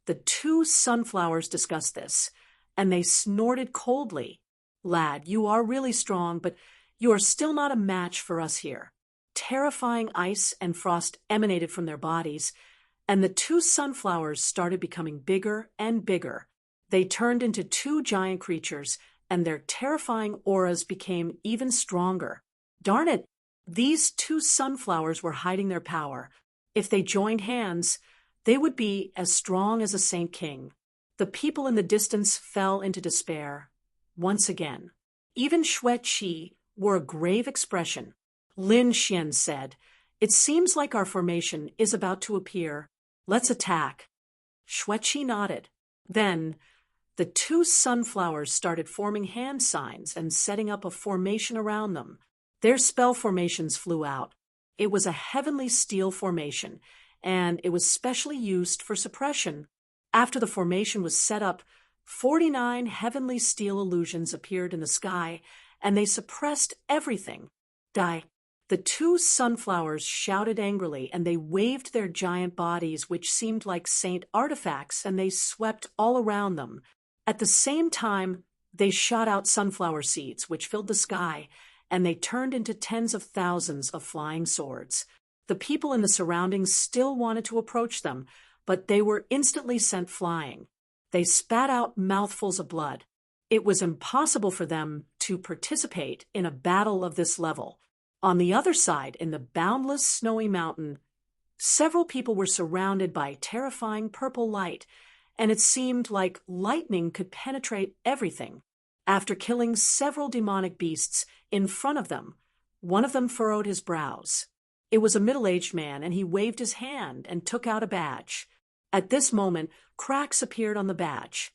Speaker 1: The 2 sunflowers discussed this, and they snorted coldly. Lad, you are really strong, but you are still not a match for us here. Terrifying ice and frost emanated from their bodies, and the 2 sunflowers started becoming bigger and bigger. They turned into 2 giant creatures, and their terrifying auras became even stronger. Darn it! These 2 sunflowers were hiding their power. If they joined hands, they would be as strong as a Saint King. The people in the distance fell into despair. Once again, even Xueqi wore a grave expression. Lin Xian said, It seems like our formation is about to appear. Let's attack. Xueqi nodded. Then, the 2 sunflowers started forming hand signs and setting up a formation around them. Their spell formations flew out. It was a heavenly steel formation, and it was specially used for suppression. After the formation was set up, 49 heavenly steel illusions appeared in the sky, and they suppressed everything. The 2 sunflowers shouted angrily, and they waved their giant bodies, which seemed like saint artifacts, and they swept all around them. At the same time, they shot out sunflower seeds, which filled the sky, and they turned into tens of thousands of flying swords. The people in the surroundings still wanted to approach them, but they were instantly sent flying. They spat out mouthfuls of blood. It was impossible for them to participate in a battle of this level. On the other side, in the boundless snowy mountain, several people were surrounded by terrifying purple light, and it seemed like lightning could penetrate everything. After killing several demonic beasts in front of them, one of them furrowed his brows. It was a middle-aged man, and he waved his hand and took out a badge. At this moment, cracks appeared on the badge.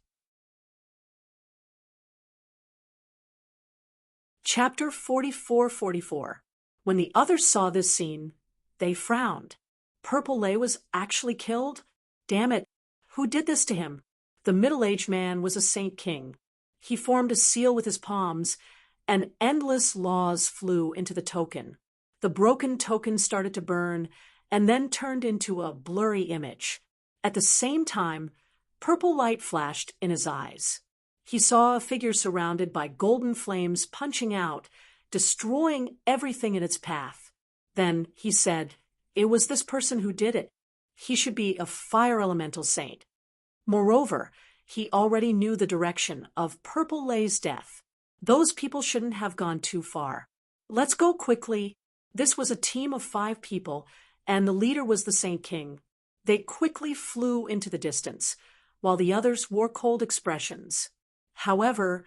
Speaker 1: Chapter 44:44. When the others saw this scene, they frowned. Purple Lay was actually killed? Damn it, who did this to him? The middle-aged man was a saint king. He formed a seal with his palms, and endless laws flew into the token. The broken token started to burn, and then turned into a blurry image. At the same time, purple light flashed in his eyes. He saw a figure surrounded by golden flames punching out, destroying everything in its path. Then he said, it was this person who did it. He should be a fire elemental saint. Moreover, he already knew the direction of Purple Lay's death. Those people shouldn't have gone too far. Let's go quickly. This was a team of 5 people, and the leader was the Saint King. They quickly flew into the distance, while the others wore cold expressions. However,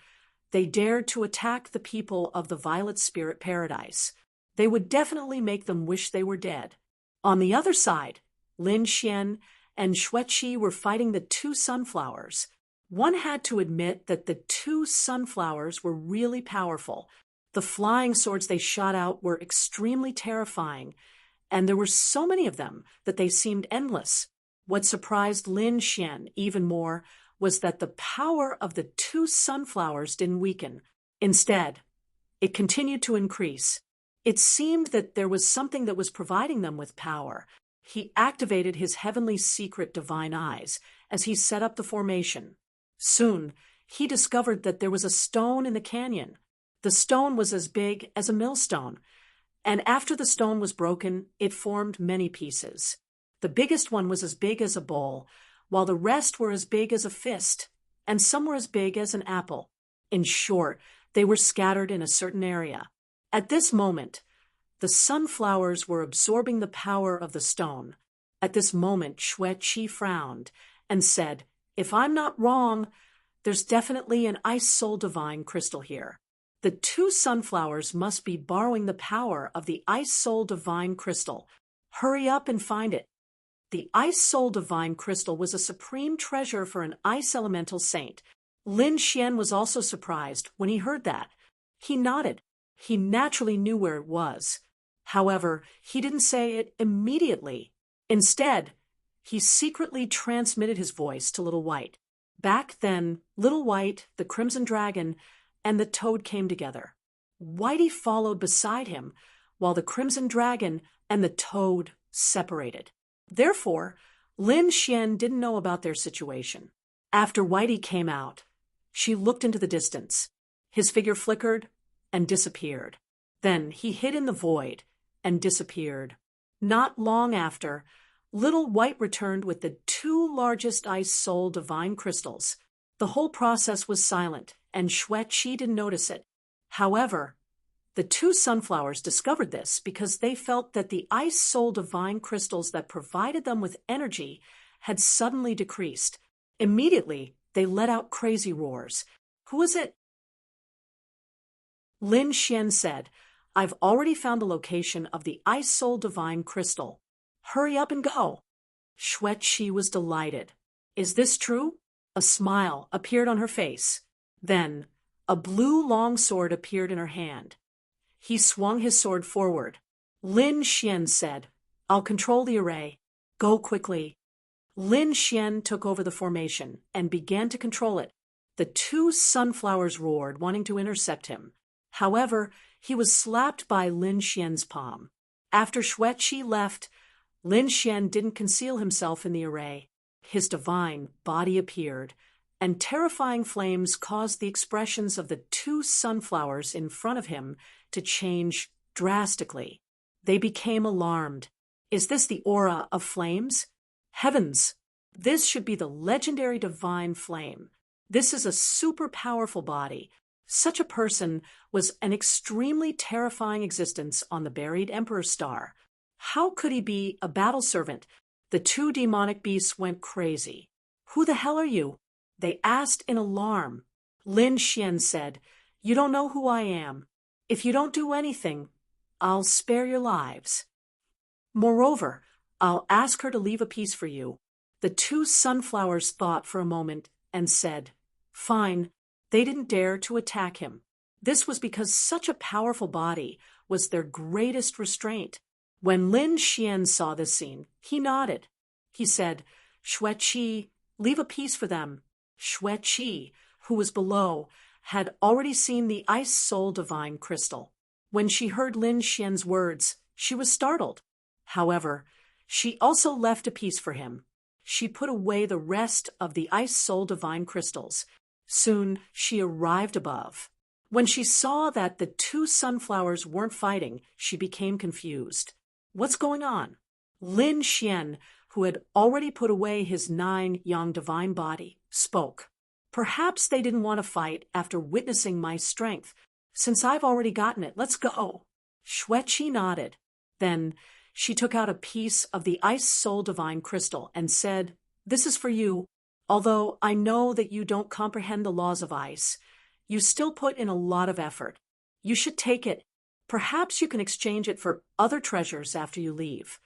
Speaker 1: they dared to attack the people of the Violet Spirit Paradise. They would definitely make them wish they were dead. On the other side, Lin Xian and Xueqi were fighting the 2 sunflowers. One had to admit that the 2 sunflowers were really powerful. The flying swords they shot out were extremely terrifying, and there were so many of them that they seemed endless. What surprised Lin Xian even more was that the power of the 2 sunflowers didn't weaken. Instead, it continued to increase. It seemed that there was something that was providing them with power. He activated his heavenly secret divine eyes as he set up the formation. Soon, he discovered that there was a stone in the canyon. The stone was as big as a millstone, and after the stone was broken, it formed many pieces. The biggest one was as big as a bowl, while the rest were as big as a fist, and some were as big as an apple. In short, they were scattered in a certain area. At this moment, the sunflowers were absorbing the power of the stone. At this moment, Xueqi frowned and said, if I'm not wrong, there's definitely an Ice Soul Divine crystal here. The 2 sunflowers must be borrowing the power of the Ice Soul Divine crystal. Hurry up and find it. The Ice Soul Divine crystal was a supreme treasure for an ice elemental saint. Lin Xian was also surprised when he heard that. He nodded. He naturally knew where it was. However, he didn't say it immediately. Instead, he secretly transmitted his voice to Little White. Back then, Little White, the Crimson Dragon, and the Toad came together. Whitey followed beside him, while the Crimson Dragon and the Toad separated. Therefore, Lin Xian didn't know about their situation. After Whitey came out, she looked into the distance. His figure flickered and disappeared. Then he hid in the void and disappeared. Not long after, Little White returned with the 2 largest Ice Soul Divine crystals. The whole process was silent, and Xueqi didn't notice it. However, the 2 sunflowers discovered this because they felt that the Ice Soul Divine crystals that provided them with energy had suddenly decreased. Immediately, they let out crazy roars. Who is it? Lin Xian said, I've already found the location of the Ice Soul Divine crystal. Hurry up and go. Xueqi was delighted. Is this true? A smile appeared on her face. Then, a blue long sword appeared in her hand. He swung his sword forward. Lin Xian said, I'll control the array. Go quickly. Lin Xian took over the formation and began to control it. The 2 sunflowers roared, wanting to intercept him. However, he was slapped by Lin Xian's palm. After Xueqi left, Lin Xian didn't conceal himself in the array. His divine body appeared, and terrifying flames caused the expressions of the 2 sunflowers in front of him to change drastically. They became alarmed. Is this the aura of flames? Heavens! This should be the legendary divine flame. This is a super powerful body. Such a person was an extremely terrifying existence on the buried Emperor Star. How could he be a battle servant? The 2 demonic beasts went crazy. Who the hell are you? They asked in alarm. Lin Xian said, You don't know who I am. If you don't do anything, I'll spare your lives. Moreover, I'll ask her to leave a piece for you. The 2 sunflowers thought for a moment and said, Fine. They didn't dare to attack him. This was because such a powerful body was their greatest restraint. When Lin Xian saw this scene, he nodded. He said, Xueqi, leave a piece for them. Shue-Chi, who was below, had already seen the Ice Soul Divine Crystal. When she heard Lin Xian's words, she was startled. However, she also left a piece for him. She put away the rest of the Ice Soul Divine Crystals. Soon she arrived above. When she saw that the two sunflowers weren't fighting, she became confused. What's going on? Lin Xian, who had already put away his 9 yang divine body, spoke. Perhaps they didn't want to fight after witnessing my strength. Since I've already gotten it, let's go. Shue-Chi nodded. Then she took out a piece of the Ice Soul Divine Crystal and said, "This is for you. Although I know that you don't comprehend the laws of ice, you still put in a lot of effort. You should take it. Perhaps you can exchange it for other treasures after you leave."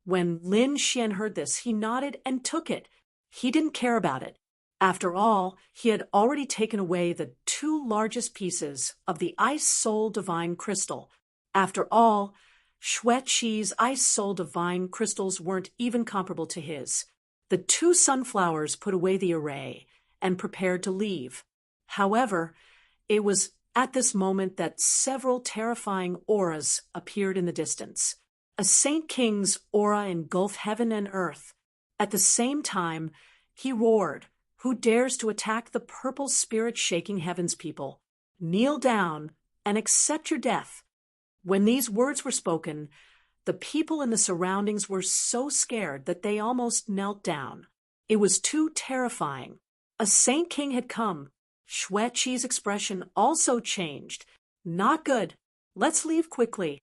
Speaker 1: When Lin Xian heard this, he nodded and took it. He didn't care about it. After all, he had already taken away the 2 largest pieces of the Ice Soul Divine Crystal. After all, Shue-Chi's Ice Soul Divine Crystals weren't even comparable to his. The 2 sunflowers put away the array and prepared to leave. However, it was at this moment that several terrifying auras appeared in the distance. A Saint King's aura engulfed heaven and earth. At the same time, he roared, "Who dares to attack the purple spirit shaking heaven's people? Kneel down and accept your death." When these words were spoken, the people in the surroundings were so scared that they almost knelt down. It was too terrifying. A Saint King had come. Shue-Chi's expression also changed. "Not good. Let's leave quickly."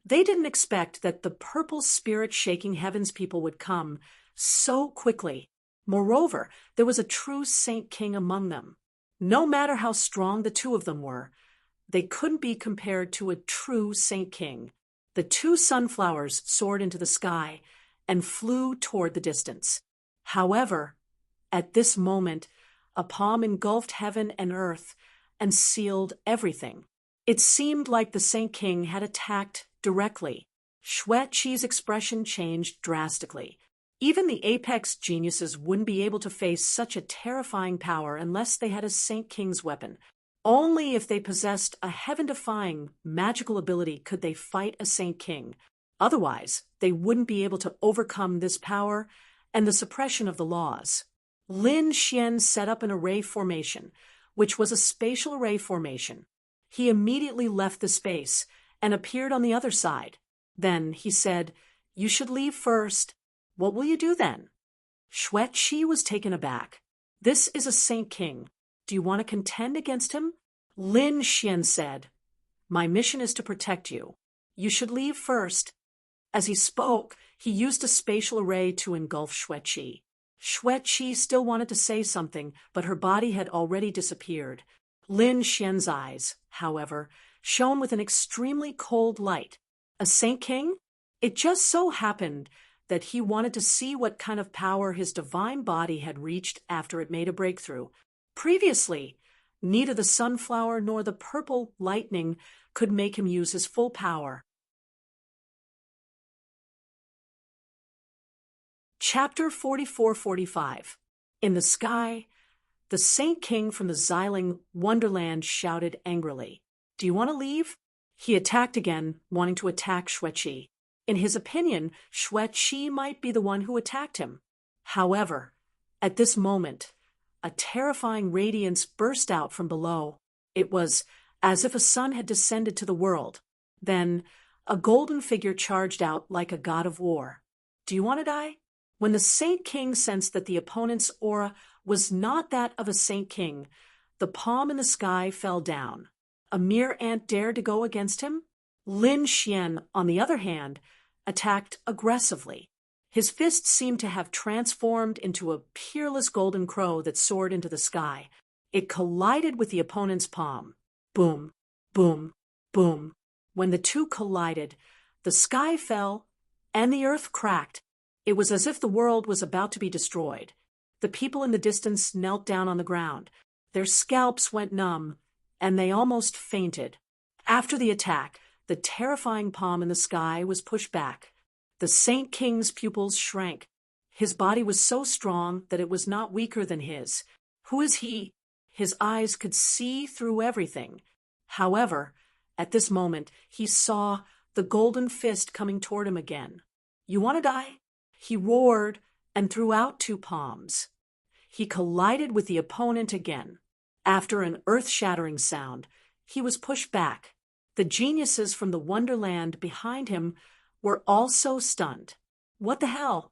Speaker 1: They didn't expect that the purple spirit shaking heaven's people would come so quickly. Moreover, there was a true Saint King among them. No matter how strong the 2 of them were, they couldn't be compared to a true Saint King. The 2 sunflowers soared into the sky and flew toward the distance. However, at this moment, a palm engulfed heaven and earth and sealed everything. It seemed like the Saint King had attacked directly. Shue-Chi's expression changed drastically. Even the apex geniuses wouldn't be able to face such a terrifying power unless they had a Saint King's weapon. Only if they possessed a heaven-defying magical ability could they fight a Saint King. Otherwise, they wouldn't be able to overcome this power and the suppression of the laws. Lin Xian set up an array formation, which was a spatial array formation. He immediately left the space and appeared on the other side. Then he said, "You should leave first." "What will you do then?" Shue-Chi was taken aback. "This is a Saint King. Do you want to contend against him?" Lin Xian said, "My mission is to protect you. You should leave first." As he spoke, he used a spatial array to engulf Shue-Chi. Shue-Chi still wanted to say something, but her body had already disappeared. Lin Xian's eyes, however, shone with an extremely cold light. A Saint King? It just so happened that he wanted to see what kind of power his divine body had reached after it made a breakthrough. Previously, neither the sunflower nor the purple lightning could make him use his full power. Chapter 44-45. In the sky, the Saint King from the Xiling Wonderland shouted angrily, "Do you want to leave?" He attacked again, wanting to attack Shue-Chi. In his opinion, Shue-Chi might be the one who attacked him. However, at this moment, a terrifying radiance burst out from below. It was as if a sun had descended to the world. Then, a golden figure charged out like a god of war. "Do you want to die?" When the Saint King sensed that the opponent's aura was not that of a Saint King, the palm in the sky fell down. A mere ant dared to go against him? Lin Xian, on the other hand, attacked aggressively. His fist seemed to have transformed into a peerless golden crow that soared into the sky. It collided with the opponent's palm. Boom, boom, boom. When the two collided, the sky fell and the earth cracked. It was as if the world was about to be destroyed. The people in the distance knelt down on the ground. Their scalps went numb, and they almost fainted. After the attack, the terrifying palm in the sky was pushed back. The Saint King's pupils shrank. His body was so strong that it was not weaker than his. Who is he? His eyes could see through everything. However, at this moment, he saw the golden fist coming toward him again. "You want to die?" He roared and threw out two palms. He collided with the opponent again. After an earth-shattering sound, he was pushed back. The geniuses from the Wonderland behind him were also stunned. What the hell?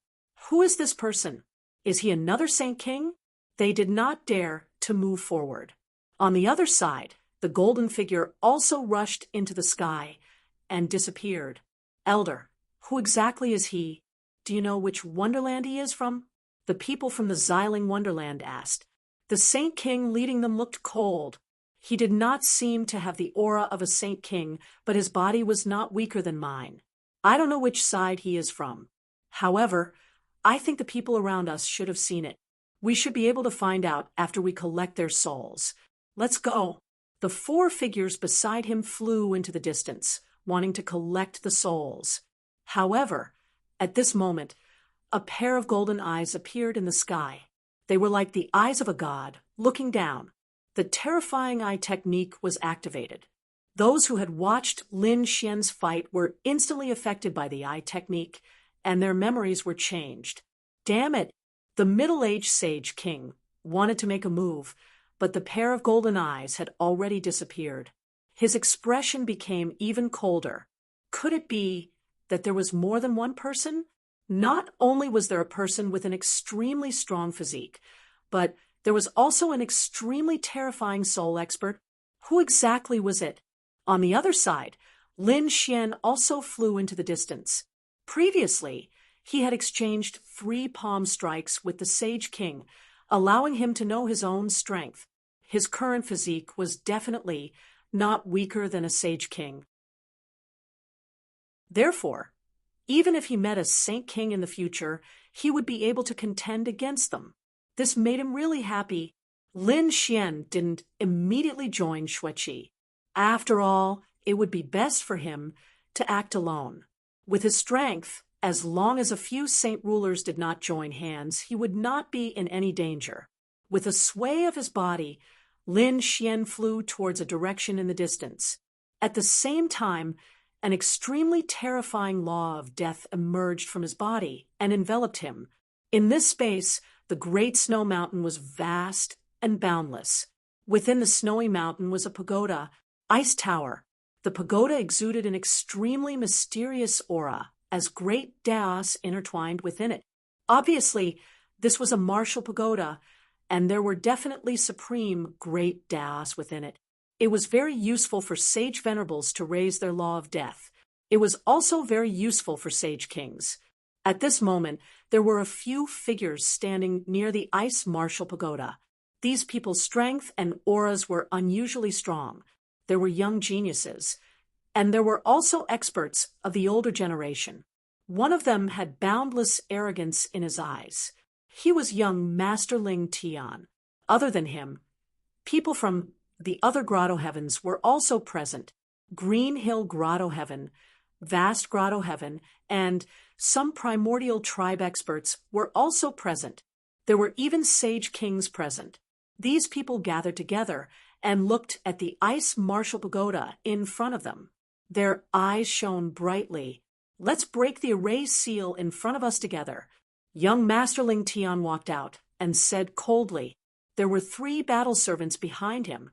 Speaker 1: Who is this person? Is he another Saint King? They did not dare to move forward. On the other side, the golden figure also rushed into the sky and disappeared. "Elder, who exactly is he? Do you know which Wonderland he is from?" The people from the Xiling Wonderland asked. The Saint King leading them looked cold. He did not seem to have the aura of a Saint King, but his body was not weaker than mine. I don't know which side he is from. However, I think the people around us should have seen it. We should be able to find out after we collect their souls. Let's go. The four figures beside him flew into the distance, wanting to collect the souls. However, at this moment, a pair of golden eyes appeared in the sky. They were like the eyes of a god, looking down. The terrifying eye technique was activated. Those who had watched Lin Xian's fight were instantly affected by the eye technique, and their memories were changed. Damn it! The middle-aged Sage King wanted to make a move, but the pair of golden eyes had already disappeared. His expression became even colder. Could it be that there was more than one person? Not only was there a person with an extremely strong physique, but there was also an extremely terrifying soul expert. Who exactly was it? On the other side, Lin Xian also flew into the distance. Previously, he had exchanged 3 palm strikes with the Sage King, allowing him to know his own strength. His current physique was definitely not weaker than a Sage King. Therefore, even if he met a Saint King in the future, he would be able to contend against them. This made him really happy. Lin Xian didn't immediately join Xueqi. After all, it would be best for him to act alone. With his strength, as long as a few saint rulers did not join hands, he would not be in any danger. With a sway of his body, Lin Xian flew towards a direction in the distance. At the same time, an extremely terrifying law of death emerged from his body and enveloped him. In this space, the great snow mountain was vast and boundless. Within the snowy mountain was a pagoda, ice tower. The pagoda exuded an extremely mysterious aura, as great Daos intertwined within it. Obviously, this was a martial pagoda, and there were definitely supreme great Daos within it. It was very useful for sage venerables to raise their law of death. It was also very useful for Sage Kings. At this moment, there were a few figures standing near the ice martial pagoda. These people's strength and auras were unusually strong. There were young geniuses, and there were also experts of the older generation. One of them had boundless arrogance in his eyes. He was young Master Ling Tian. Other than him, people from the other grotto heavens were also present. Green Hill Grotto Heaven, Vast Grotto Heaven, and some primordial tribe experts were also present. There were even Sage Kings present. These people gathered together and looked at the ice martial pagoda in front of them. Their eyes shone brightly. "Let's break the erase seal in front of us together." Young Master Ling Tian walked out and said coldly. There were 3 battle servants behind him,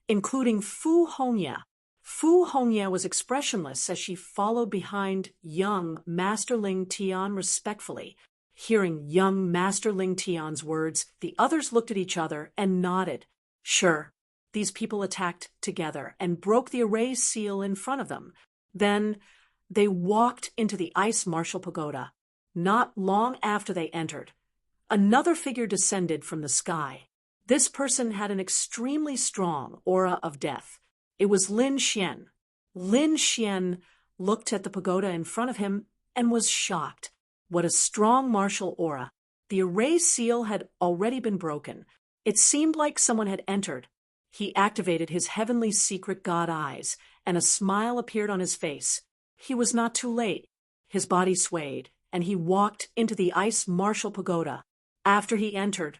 Speaker 1: including Fu Hongya. Fu Hongya was expressionless as she followed behind young Master Ling Tian respectfully. Hearing young Master Ling Tian's words, the others looked at each other and nodded. Sure, these people attacked together and broke the erase seal in front of them. Then they walked into the ice martial pagoda. Not long after they entered, another figure descended from the sky. This person had an extremely strong aura of death. It was Lin Xian. Lin Xian looked at the pagoda in front of him and was shocked. What a strong martial aura. The erase seal had already been broken. It seemed like someone had entered. He activated his heavenly secret god eyes, and a smile appeared on his face. He was not too late. His body swayed, and he walked into the ice martial pagoda. After he entered,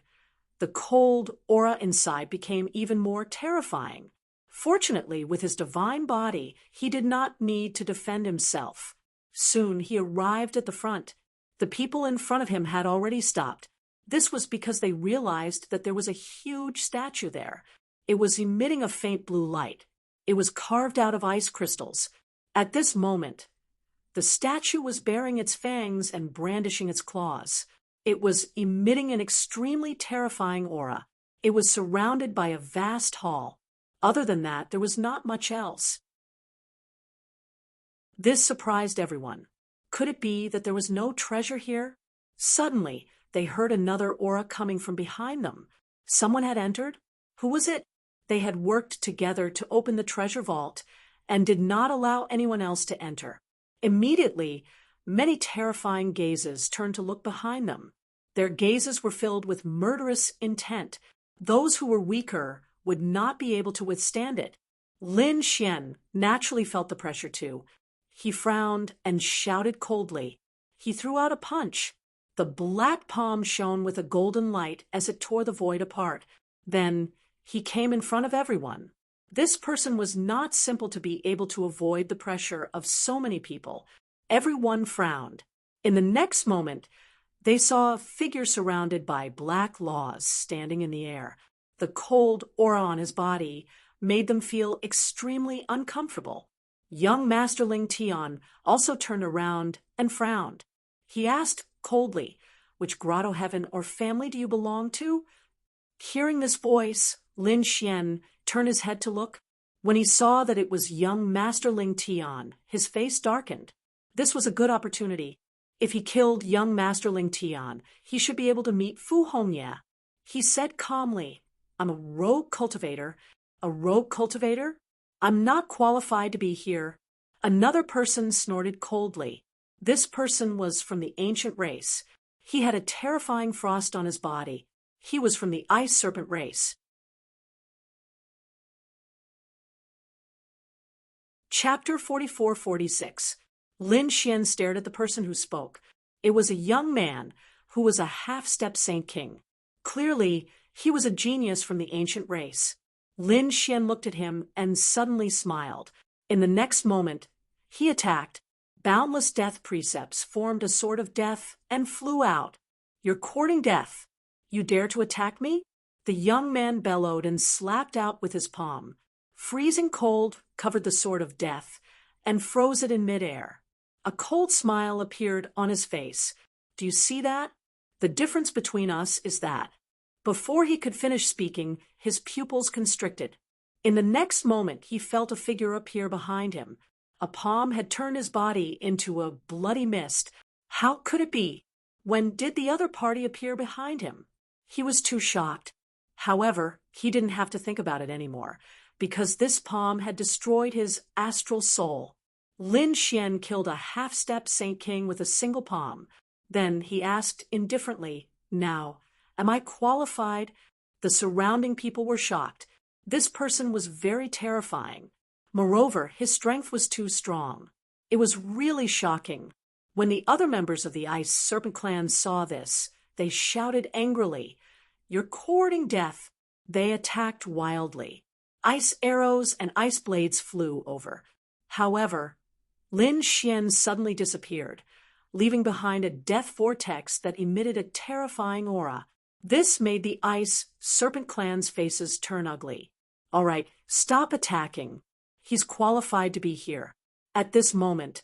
Speaker 1: the cold aura inside became even more terrifying. Fortunately, with his divine body, he did not need to defend himself. Soon he arrived at the front. The people in front of him had already stopped. This was because they realized that there was a huge statue there. It was emitting a faint blue light. It was carved out of ice crystals. At this moment, the statue was baring its fangs and brandishing its claws. It was emitting an extremely terrifying aura. It was surrounded by a vast hall. Other than that, there was not much else. This surprised everyone. Could it be that there was no treasure here? Suddenly, they heard another aura coming from behind them. Someone had entered? Who was it? They had worked together to open the treasure vault and did not allow anyone else to enter. Immediately, many terrifying gazes turned to look behind them. Their gazes were filled with murderous intent. Those who were weaker would not be able to withstand it. Lin Xian naturally felt the pressure too. He frowned and shouted coldly. He threw out a punch. The black palm shone with a golden light as it tore the void apart. Then he came in front of everyone. This person was not simple to be able to avoid the pressure of so many people. Everyone frowned. In the next moment, they saw a figure surrounded by black laws standing in the air. The cold aura on his body made them feel extremely uncomfortable. Young Master Ling Tian also turned around and frowned. He asked coldly, "Which grotto heaven or family do you belong to?" Hearing this voice, Lin Xian turned his head to look. When he saw that it was young Master Ling Tian, his face darkened. This was a good opportunity. If he killed young Master Ling Tian, he should be able to meet Fu Hongye. He said calmly, "I'm a rogue cultivator." "A rogue cultivator? I'm not qualified to be here." Another person snorted coldly. This person was from the ancient race. He had a terrifying frost on his body. He was from the ice serpent race. Chapter 44-46. Lin Xian stared at the person who spoke. It was a young man who was a half-step Saint King. Clearly, he was a genius from the ancient race. Lin Xian looked at him and suddenly smiled. In the next moment, he attacked. Boundless death precepts formed a sword of death and flew out. "You're courting death. You dare to attack me?" The young man bellowed and slapped out with his palm. Freezing cold covered the sword of death and froze it in midair. A cold smile appeared on his face. "Do you see that? The difference between us is that." Before he could finish speaking, his pupils constricted. In the next moment, he felt a figure appear behind him. A palm had turned his body into a bloody mist. How could it be? When did the other party appear behind him? He was too shocked. However, he didn't have to think about it anymore, because this palm had destroyed his astral soul. Lin Xian killed a half-step Saint King with a single palm. Then he asked indifferently, "Now, am I qualified?" The surrounding people were shocked. This person was very terrifying. Moreover, his strength was too strong. It was really shocking. When the other members of the Ice Serpent clan saw this, they shouted angrily, "You're courting death!" They attacked wildly. Ice arrows and ice blades flew over. However, Lin Xian suddenly disappeared, leaving behind a death vortex that emitted a terrifying aura. This made the Ice Serpent clan's faces turn ugly. "All right, stop attacking. He's qualified to be here." At this moment,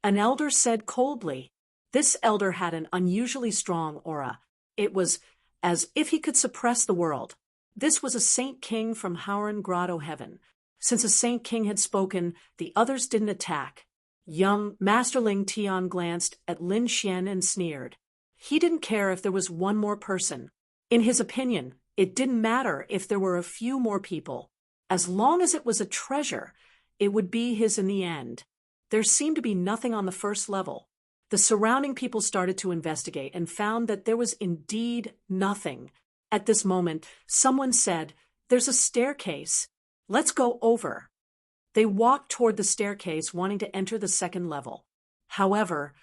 Speaker 1: an elder said coldly. This elder had an unusually strong aura. It was as if he could suppress the world. This was a Saint King from Howren Grotto Heaven. Since a Saint King had spoken, the others didn't attack. Young Master Ling Tian glanced at Lin Xian and sneered. He didn't care if there was one more person. In his opinion, it didn't matter if there were a few more people. As long as it was a treasure, it would be his in the end. There seemed to be nothing on the first level. The surrounding people started to investigate and found that there was indeed nothing. At this moment, someone said, "There's a staircase. Let's go over." They walked toward the staircase, wanting to enter the second level. However,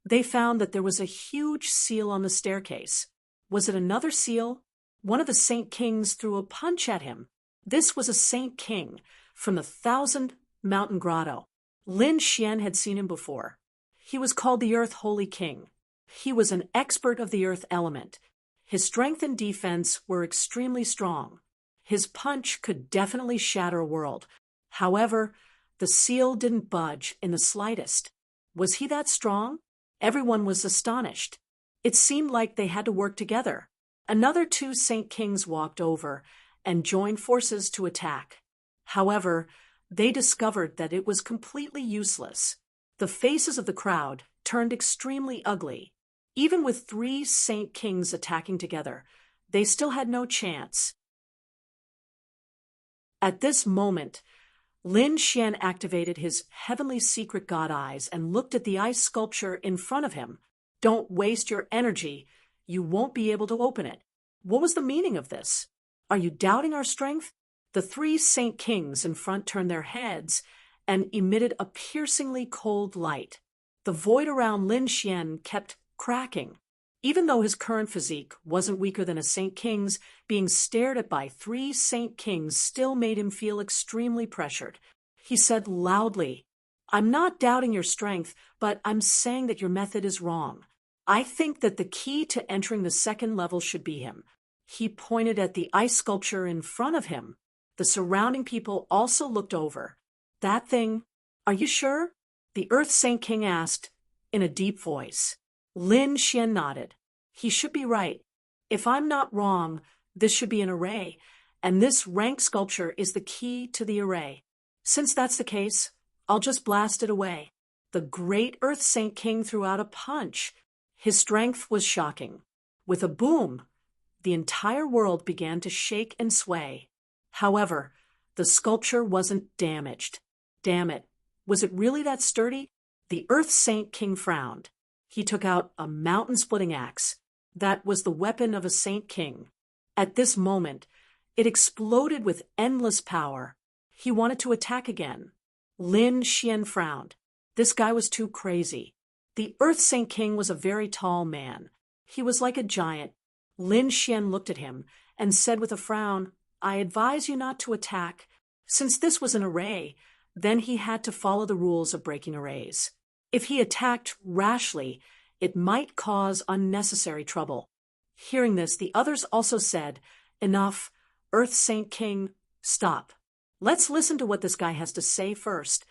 Speaker 1: They found that there was a huge seal on the staircase. Was it another seal? One of the Saint Kings threw a punch at him. This was a Saint King from the Thousand Mountain Grotto. Lin Xian had seen him before. He was called the Earth Holy King. He was an expert of the earth element. His strength and defense were extremely strong. His punch could definitely shatter a world. However, the seal didn't budge in the slightest. Was he that strong? Everyone was astonished. It seemed like they had to work together. Another two Saint Kings walked over and joined forces to attack. However, they discovered that it was completely useless. The faces of the crowd turned extremely ugly. Even with three Saint Kings attacking together, they still had no chance. At this moment, Lin Xian activated his heavenly secret god eyes and looked at the ice sculpture in front of him. Don't waste your energy. You won't be able to open it. What was the meaning of this? Are you doubting our strength? The three Saint Kings in front turned their heads and emitted a piercingly cold light. The void around Lin Xian kept cracking. Even though his current physique wasn't weaker than a Saint King's, being stared at by three Saint Kings still made him feel extremely pressured. He said loudly, "I'm not doubting your strength, but I'm saying that your method is wrong. I think that the key to entering the second level should be him." He pointed at the ice sculpture in front of him. The surrounding people also looked over. "That thing, are you sure?" the Earth Saint King asked in a deep voice. Lin Xian nodded. "He should be right. If I'm not wrong, this should be an array, and this rank sculpture is the key to the array. Since that's the case, I'll just blast it away." The great Earth Saint King threw out a punch. His strength was shocking. With a boom, the entire world began to shake and sway. However, the sculpture wasn't damaged. Damn it, was it really that sturdy? The Earth Saint King frowned. He took out a mountain-splitting axe. That was the weapon of a Saint King. At this moment, it exploded with endless power. He wanted to attack again. Lin Xian frowned. This guy was too crazy. The Earth Saint King was a very tall man. He was like a giant. Lin Xian looked at him and said with a frown, "I advise you not to attack." Since this was an array, then he had to follow the rules of breaking arrays. If he attacked rashly, it might cause unnecessary trouble. Hearing this, the others also said, "Enough, Earth Saint King, stop. Let's listen to what this guy has to say first."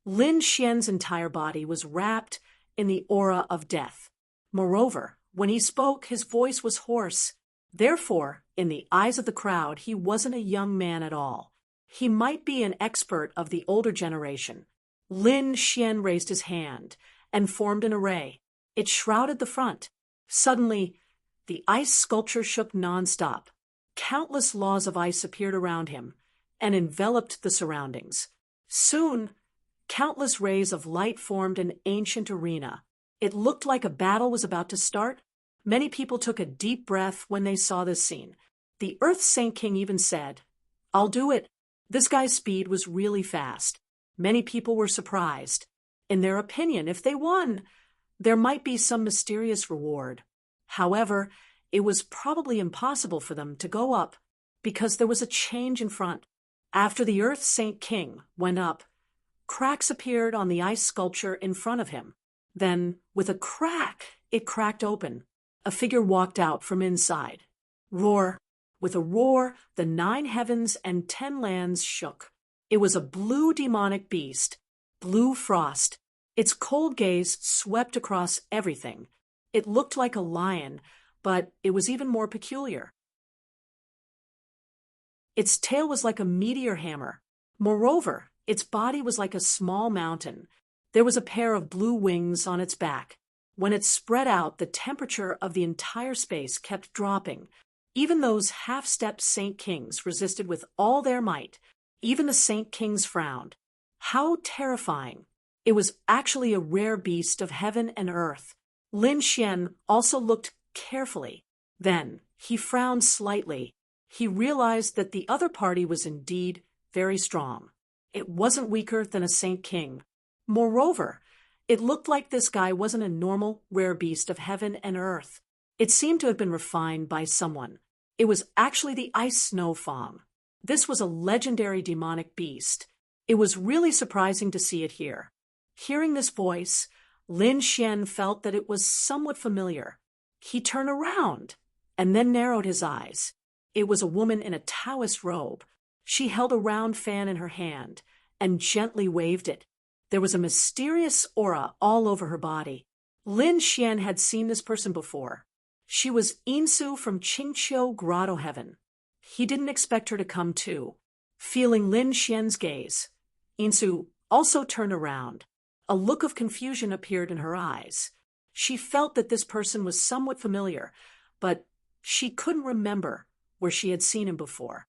Speaker 1: Lin Xian's entire body was wrapped in the aura of death. Moreover, when he spoke, his voice was hoarse. Therefore, in the eyes of the crowd, he wasn't a young man at all. He might be an expert of the older generation. Lin Xian raised his hand and formed an array. It shrouded the front. Suddenly, the ice sculpture shook non-stop. Countless laws of ice appeared around him and enveloped the surroundings. Soon, countless rays of light formed an ancient arena. It looked like a battle was about to start. Many people took a deep breath when they saw this scene. The Earth Saint King even said, "I'll do it." This guy's speed was really fast. Many people were surprised. In their opinion, if they won, there might be some mysterious reward. However, it was probably impossible for them to go up because there was a change in front. After the Earth Saint King went up, cracks appeared on the ice sculpture in front of him. Then, with a crack, it cracked open. A figure walked out from inside. Roar! With a roar, the 9 heavens and 10 lands shook. It was a blue demonic beast, Blue Frost. Its cold gaze swept across everything. It looked like a lion, but it was even more peculiar. Its tail was like a meteor hammer. Moreover, its body was like a small mountain. There was a pair of blue wings on its back. When it spread out, the temperature of the entire space kept dropping. Even those half-stepped Saint Kings resisted with all their might. Even the Saint Kings frowned. How terrifying! It was actually a rare beast of heaven and earth. Lin Xian also looked carefully. Then he frowned slightly. He realized that the other party was indeed very strong. It wasn't weaker than a Saint King. Moreover, It looked like this guy wasn't a normal, rare beast of heaven and earth. It seemed to have been refined by someone. It was actually the ice snow fong. This was a legendary demonic beast. It was really surprising to see it here. Hearing this voice, Lin Xian felt that it was somewhat familiar. He turned around and then narrowed his eyes. It was a woman in a Taoist robe. She held a round fan in her hand and gently waved it. There was a mysterious aura all over her body. Lin Xian had seen this person before. She was Insu from Qingqiu Grotto Heaven. He didn't expect her to come too. Feeling Lin Xian's gaze, Insu also turned around. A look of confusion appeared in her eyes. She felt that this person was somewhat familiar, but she couldn't remember where she had seen him before.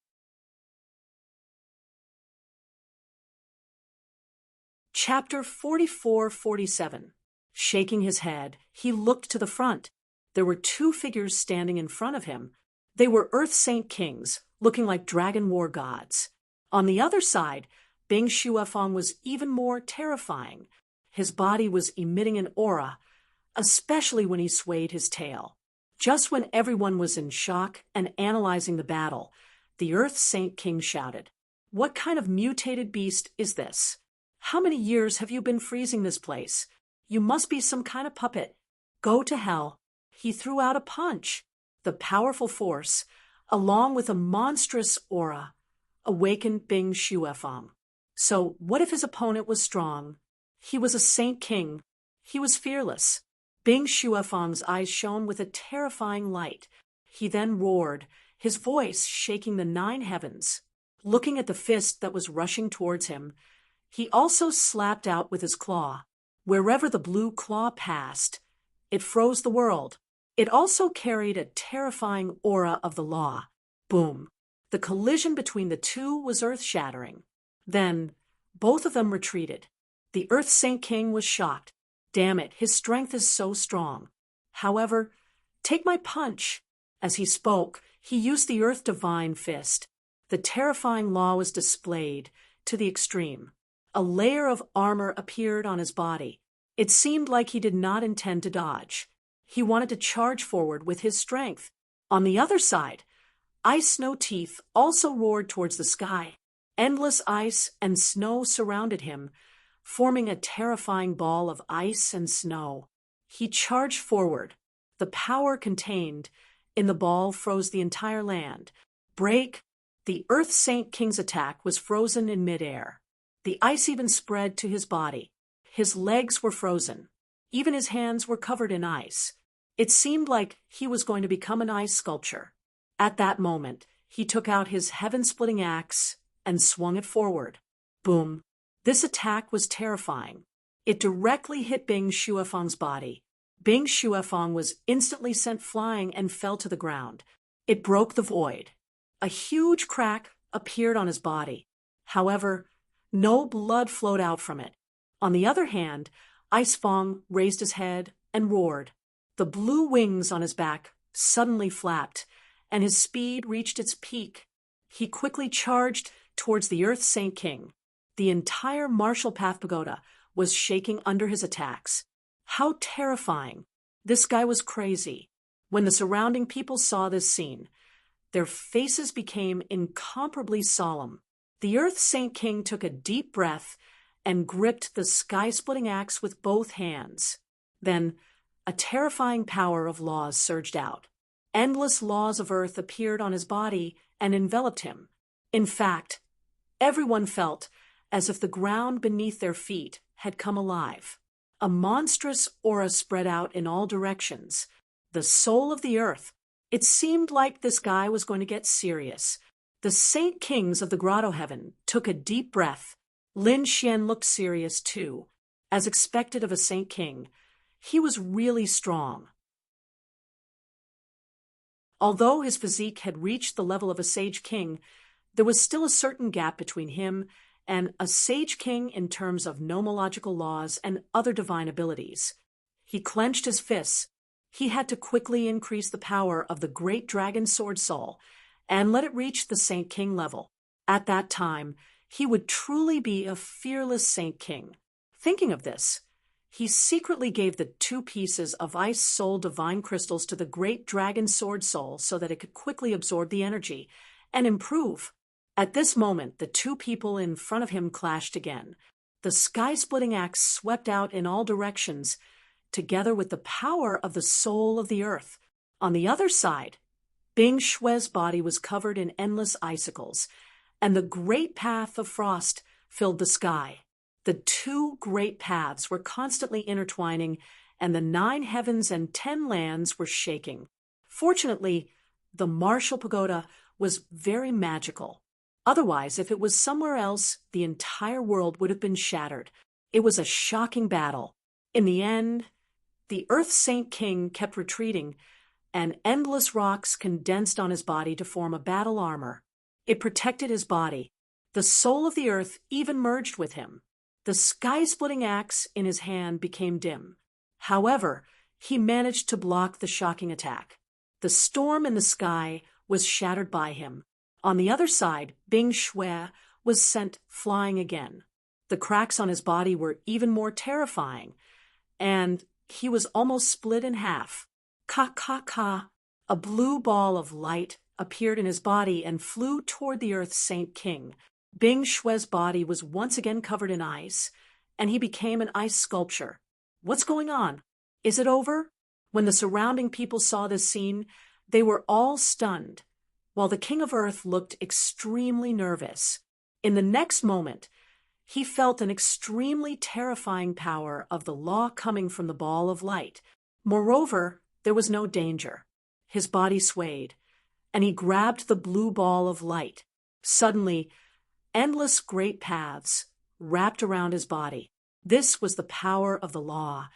Speaker 1: Chapter 44-47. Shaking his head, he looked to the front. There were two figures standing in front of him. They were Earth Saint Kings, looking like dragon war gods. On the other side, Bing Shuefeng was even more terrifying. His body was emitting an aura, especially when he swayed his tail. Just when everyone was in shock and analyzing the battle, the Earth Saint King shouted, "What kind of mutated beast is this? How many years have you been freezing this place? You must be some kind of puppet. Go to hell." He threw out a punch. The powerful force, along with a monstrous aura, awakened Bing Shuefeng. So what if his opponent was strong? He was a Saint King. He was fearless. Bing Shuefeng's eyes shone with a terrifying light. He then roared, his voice shaking the 9 heavens. Looking at the fist that was rushing towards him, he also slapped out with his claw. Wherever the blue claw passed, it froze the world. It also carried a terrifying aura of the law. Boom. The collision between the two was earth-shattering. Then, both of them retreated. The Earth Saint King was shocked. Damn it, his strength is so strong. However, take my punch. As he spoke, he used the Earth Divine Fist. The terrifying law was displayed to the extreme. A layer of armor appeared on his body. It seemed like he did not intend to dodge. He wanted to charge forward with his strength. On the other side, Ice Snow Teeth also roared towards the sky. Endless ice and snow surrounded him, forming a terrifying ball of ice and snow. He charged forward. The power contained in the ball froze the entire land. Break! The Earth Saint King's attack was frozen in midair. The ice even spread to his body. His legs were frozen. Even his hands were covered in ice. It seemed like he was going to become an ice sculpture. At that moment, he took out his heaven-splitting axe and swung it forward. Boom. This attack was terrifying. It directly hit Bing Shuefeng's body. Bing Shuefeng was instantly sent flying and fell to the ground. It broke the void. A huge crack appeared on his body. However, no blood flowed out from it. On the other hand, Ice Fong raised his head and roared. The blue wings on his back suddenly flapped, and his speed reached its peak. He quickly charged towards the Earth Saint King. The entire Martial Path Pagoda was shaking under his attacks. How terrifying! This guy was crazy. When the surrounding people saw this scene, their faces became incomparably solemn. The Earth Saint King took a deep breath and gripped the sky-splitting axe with both hands. Then, a terrifying power of laws surged out. Endless laws of earth appeared on his body and enveloped him. In fact, everyone felt as if the ground beneath their feet had come alive. A monstrous aura spread out in all directions. The soul of the earth. It seemed like this guy was going to get serious. The Saint Kings of the Grotto Heaven took a deep breath. Lin Xian looked serious too. As expected of a Saint King, he was really strong. Although his physique had reached the level of a Sage King, there was still a certain gap between him and a Sage King in terms of nomological laws and other divine abilities. He clenched his fists. He had to quickly increase the power of the great dragon sword soul and let it reach the Saint King level. At that time, he would truly be a fearless Saint King. Thinking of this, he secretly gave the 2 pieces of ice soul divine crystals to the great dragon sword soul so that it could quickly absorb the energy and improve. At this moment, the 2 people in front of him clashed again. The sky-splitting axe swept out in all directions, together with the power of the soul of the earth. On the other side, Bing Shue's body was covered in endless icicles, and the great path of frost filled the sky. The 2 great paths were constantly intertwining, and the 9 heavens and 10 lands were shaking. Fortunately, the martial pagoda was very magical. Otherwise, if it was somewhere else, the entire world would have been shattered. It was a shocking battle. In the end, the Earth Saint King kept retreating, and endless rocks condensed on his body to form a battle armor. It protected his body. The soul of the earth even merged with him. The sky-splitting axe in his hand became dim. However, he managed to block the shocking attack. The storm in the sky was shattered by him. On the other side, Bing Shue was sent flying again. The cracks on his body were even more terrifying, and he was almost split in half. Ka. A blue ball of light appeared in his body and flew toward the Earth Saint King. Bing Shue's body was once again covered in ice, and he became an ice sculpture. What's going on? Is it over? When the surrounding people saw this scene, they were all stunned, while the King of Earth looked extremely nervous. In the next moment, he felt an extremely terrifying power of the law coming from the ball of light. Moreover, there was no danger. His body swayed, and he grabbed the blue ball of light. Suddenly, endless great paths wrapped around his body. This was the power of the law,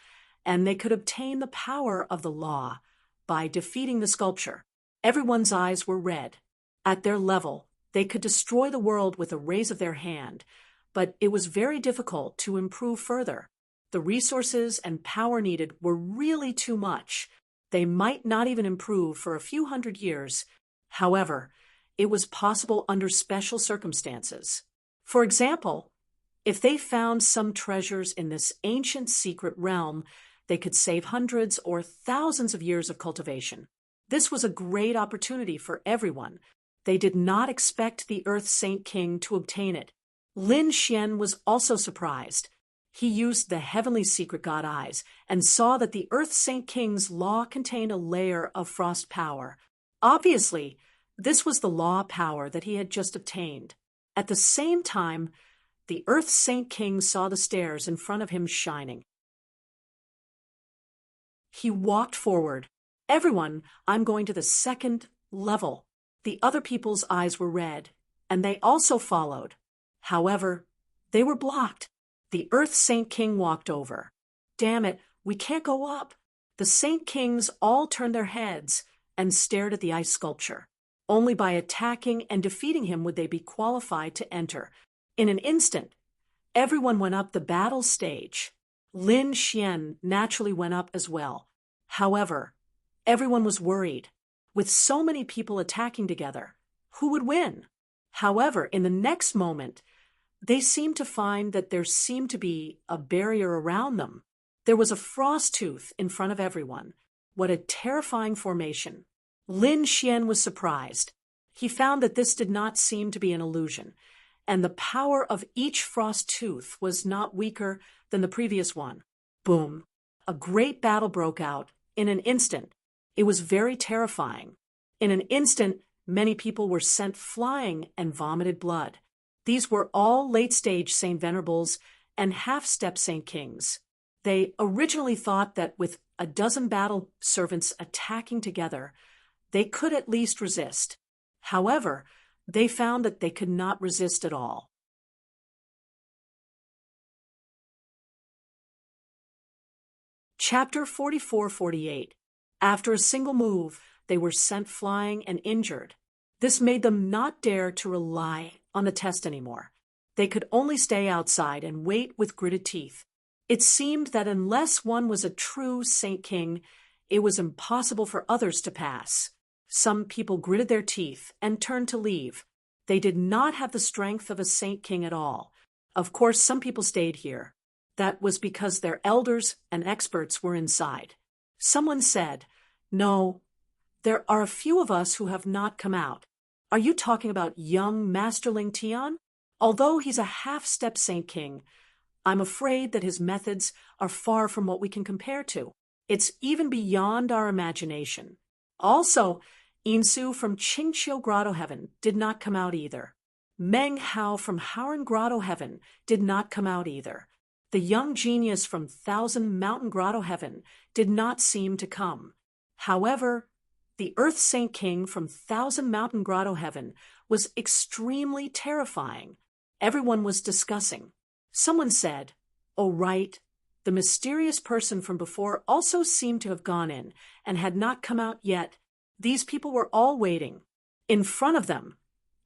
Speaker 1: and they could obtain the power of the law by defeating the sculpture. Everyone's eyes were red. At their level, they could destroy the world with a raise of their hand, but it was very difficult to improve further. The resources and power needed were really too much. They might not even improve for a few hundred years. However, it was possible under special circumstances. For example, if they found some treasures in this ancient secret realm, they could save hundreds or thousands of years of cultivation. This was a great opportunity for everyone. They did not expect the Earth Saint King to obtain it. Lin Xian was also surprised. He used the heavenly secret god eyes and saw that the Earth Saint King's law contained a layer of frost power. Obviously, this was the law power that he had just obtained. At the same time, the Earth Saint King saw the stairs in front of him shining. He walked forward. Everyone, I'm going to the 2nd level. The other people's eyes were red, and they also followed. However, they were blocked. The Earth Saint King walked over. Damn it, we can't go up. The Saint Kings all turned their heads and stared at the ice sculpture. Only by attacking and defeating him would they be qualified to enter. In an instant, everyone went up the battle stage. Lin Xian naturally went up as well. However, everyone was worried. With so many people attacking together, who would win? However, in the next moment, they seemed to find that there seemed to be a barrier around them. There was a frost tooth in front of everyone. What a terrifying formation. Lin Xian was surprised. He found that this did not seem to be an illusion, and the power of each frost tooth was not weaker than the previous one. Boom! A great battle broke out in an instant. It was very terrifying. In an instant, many people were sent flying and vomited blood. These were all late-stage Saint Venerables and half-step Saint Kings. They originally thought that with a dozen battle servants attacking together, they could at least resist. However, they found that they could not resist at all. Chapter 44-48. After a single move, they were sent flying and injured. This made them not dare to rely on the test anymore. They could only stay outside and wait with gritted teeth. It seemed that unless one was a true Saint King, it was impossible for others to pass. Some people gritted their teeth and turned to leave. They did not have the strength of a Saint King at all. Of course, some people stayed here. that was because their elders and experts were inside. Someone said, "No, there are a few of us who have not come out. Are you talking about young Masterling Tion? Although he's a half-step Saint King, I'm afraid that his methods are far from what we can compare to. It's even beyond our imagination. Also, Insu from Qingqiu Grotto Heaven did not come out either. Meng Hao from Howren Grotto Heaven did not come out either. The young genius from Thousand Mountain Grotto Heaven did not seem to come. However, the Earth Saint King from Thousand Mountain Grotto Heaven was extremely terrifying. Everyone was discussing. Someone said, "Oh, right, the mysterious person from before also seemed to have gone in and had not come out yet. These people were all waiting." In front of them,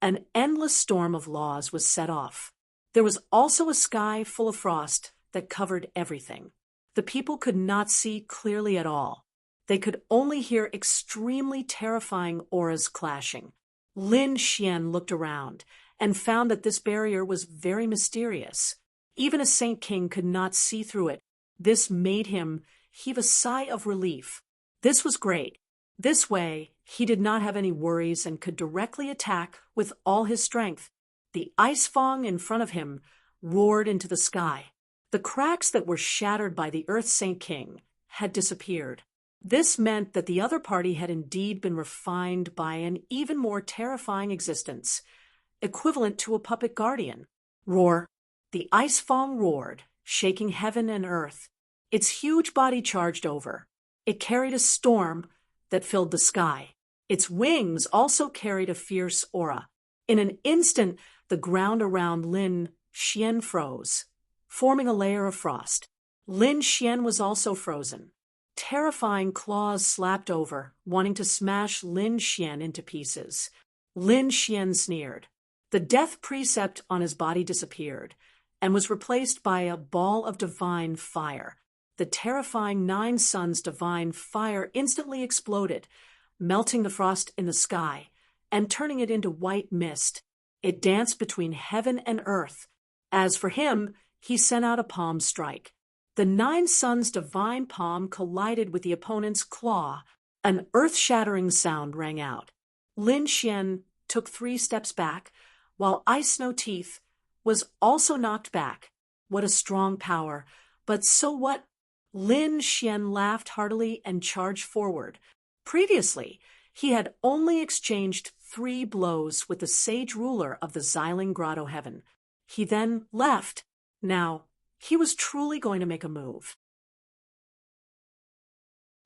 Speaker 1: an endless storm of laws was set off. There was also a sky full of frost that covered everything. The people could not see clearly at all. They could only hear extremely terrifying auras clashing. Lin Xian looked around and found that this barrier was very mysterious. Even a Saint King could not see through it. This made him heave a sigh of relief. This was great. This way, he did not have any worries and could directly attack with all his strength. The ice fong in front of him roared into the sky. The cracks that were shattered by the Earth Saint King had disappeared. This meant that the other party had indeed been refined by an even more terrifying existence, equivalent to a puppet guardian. Roar. The ice fong roared, shaking heaven and earth. Its huge body charged over. It carried a storm that filled the sky. Its wings also carried a fierce aura. In an instant, the ground around Lin Xian froze, forming a layer of frost. Lin Xian was also frozen. Terrifying claws slapped over, wanting to smash Lin Xian into pieces. Lin Xian sneered. The death precept on his body disappeared and was replaced by a ball of divine fire. The terrifying 9 suns divine fire instantly exploded, melting the frost in the sky and turning it into white mist. It danced between heaven and earth. As for him, he sent out a palm strike. The 9 suns divine palm collided with the opponent's claw. An earth-shattering sound rang out. Lin Xian took 3 steps back, while Ice Snow Teeth was also knocked back. What a strong power! But so what? Lin Xian laughed heartily and charged forward. Previously, he had only exchanged 3 blows with the sage ruler of the Xiling Grotto Heaven. He then left. Now, he was truly going to make a move.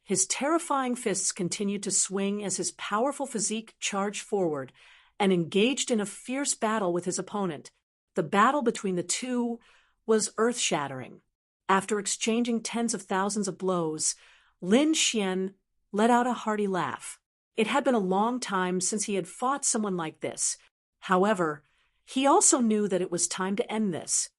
Speaker 1: His terrifying fists continued to swing as his powerful physique charged forward and engaged in a fierce battle with his opponent. The battle between the two was earth-shattering. After exchanging tens of thousands of blows, Lin Xian let out a hearty laugh. It had been a long time since he had fought someone like this. However, he also knew that it was time to end this.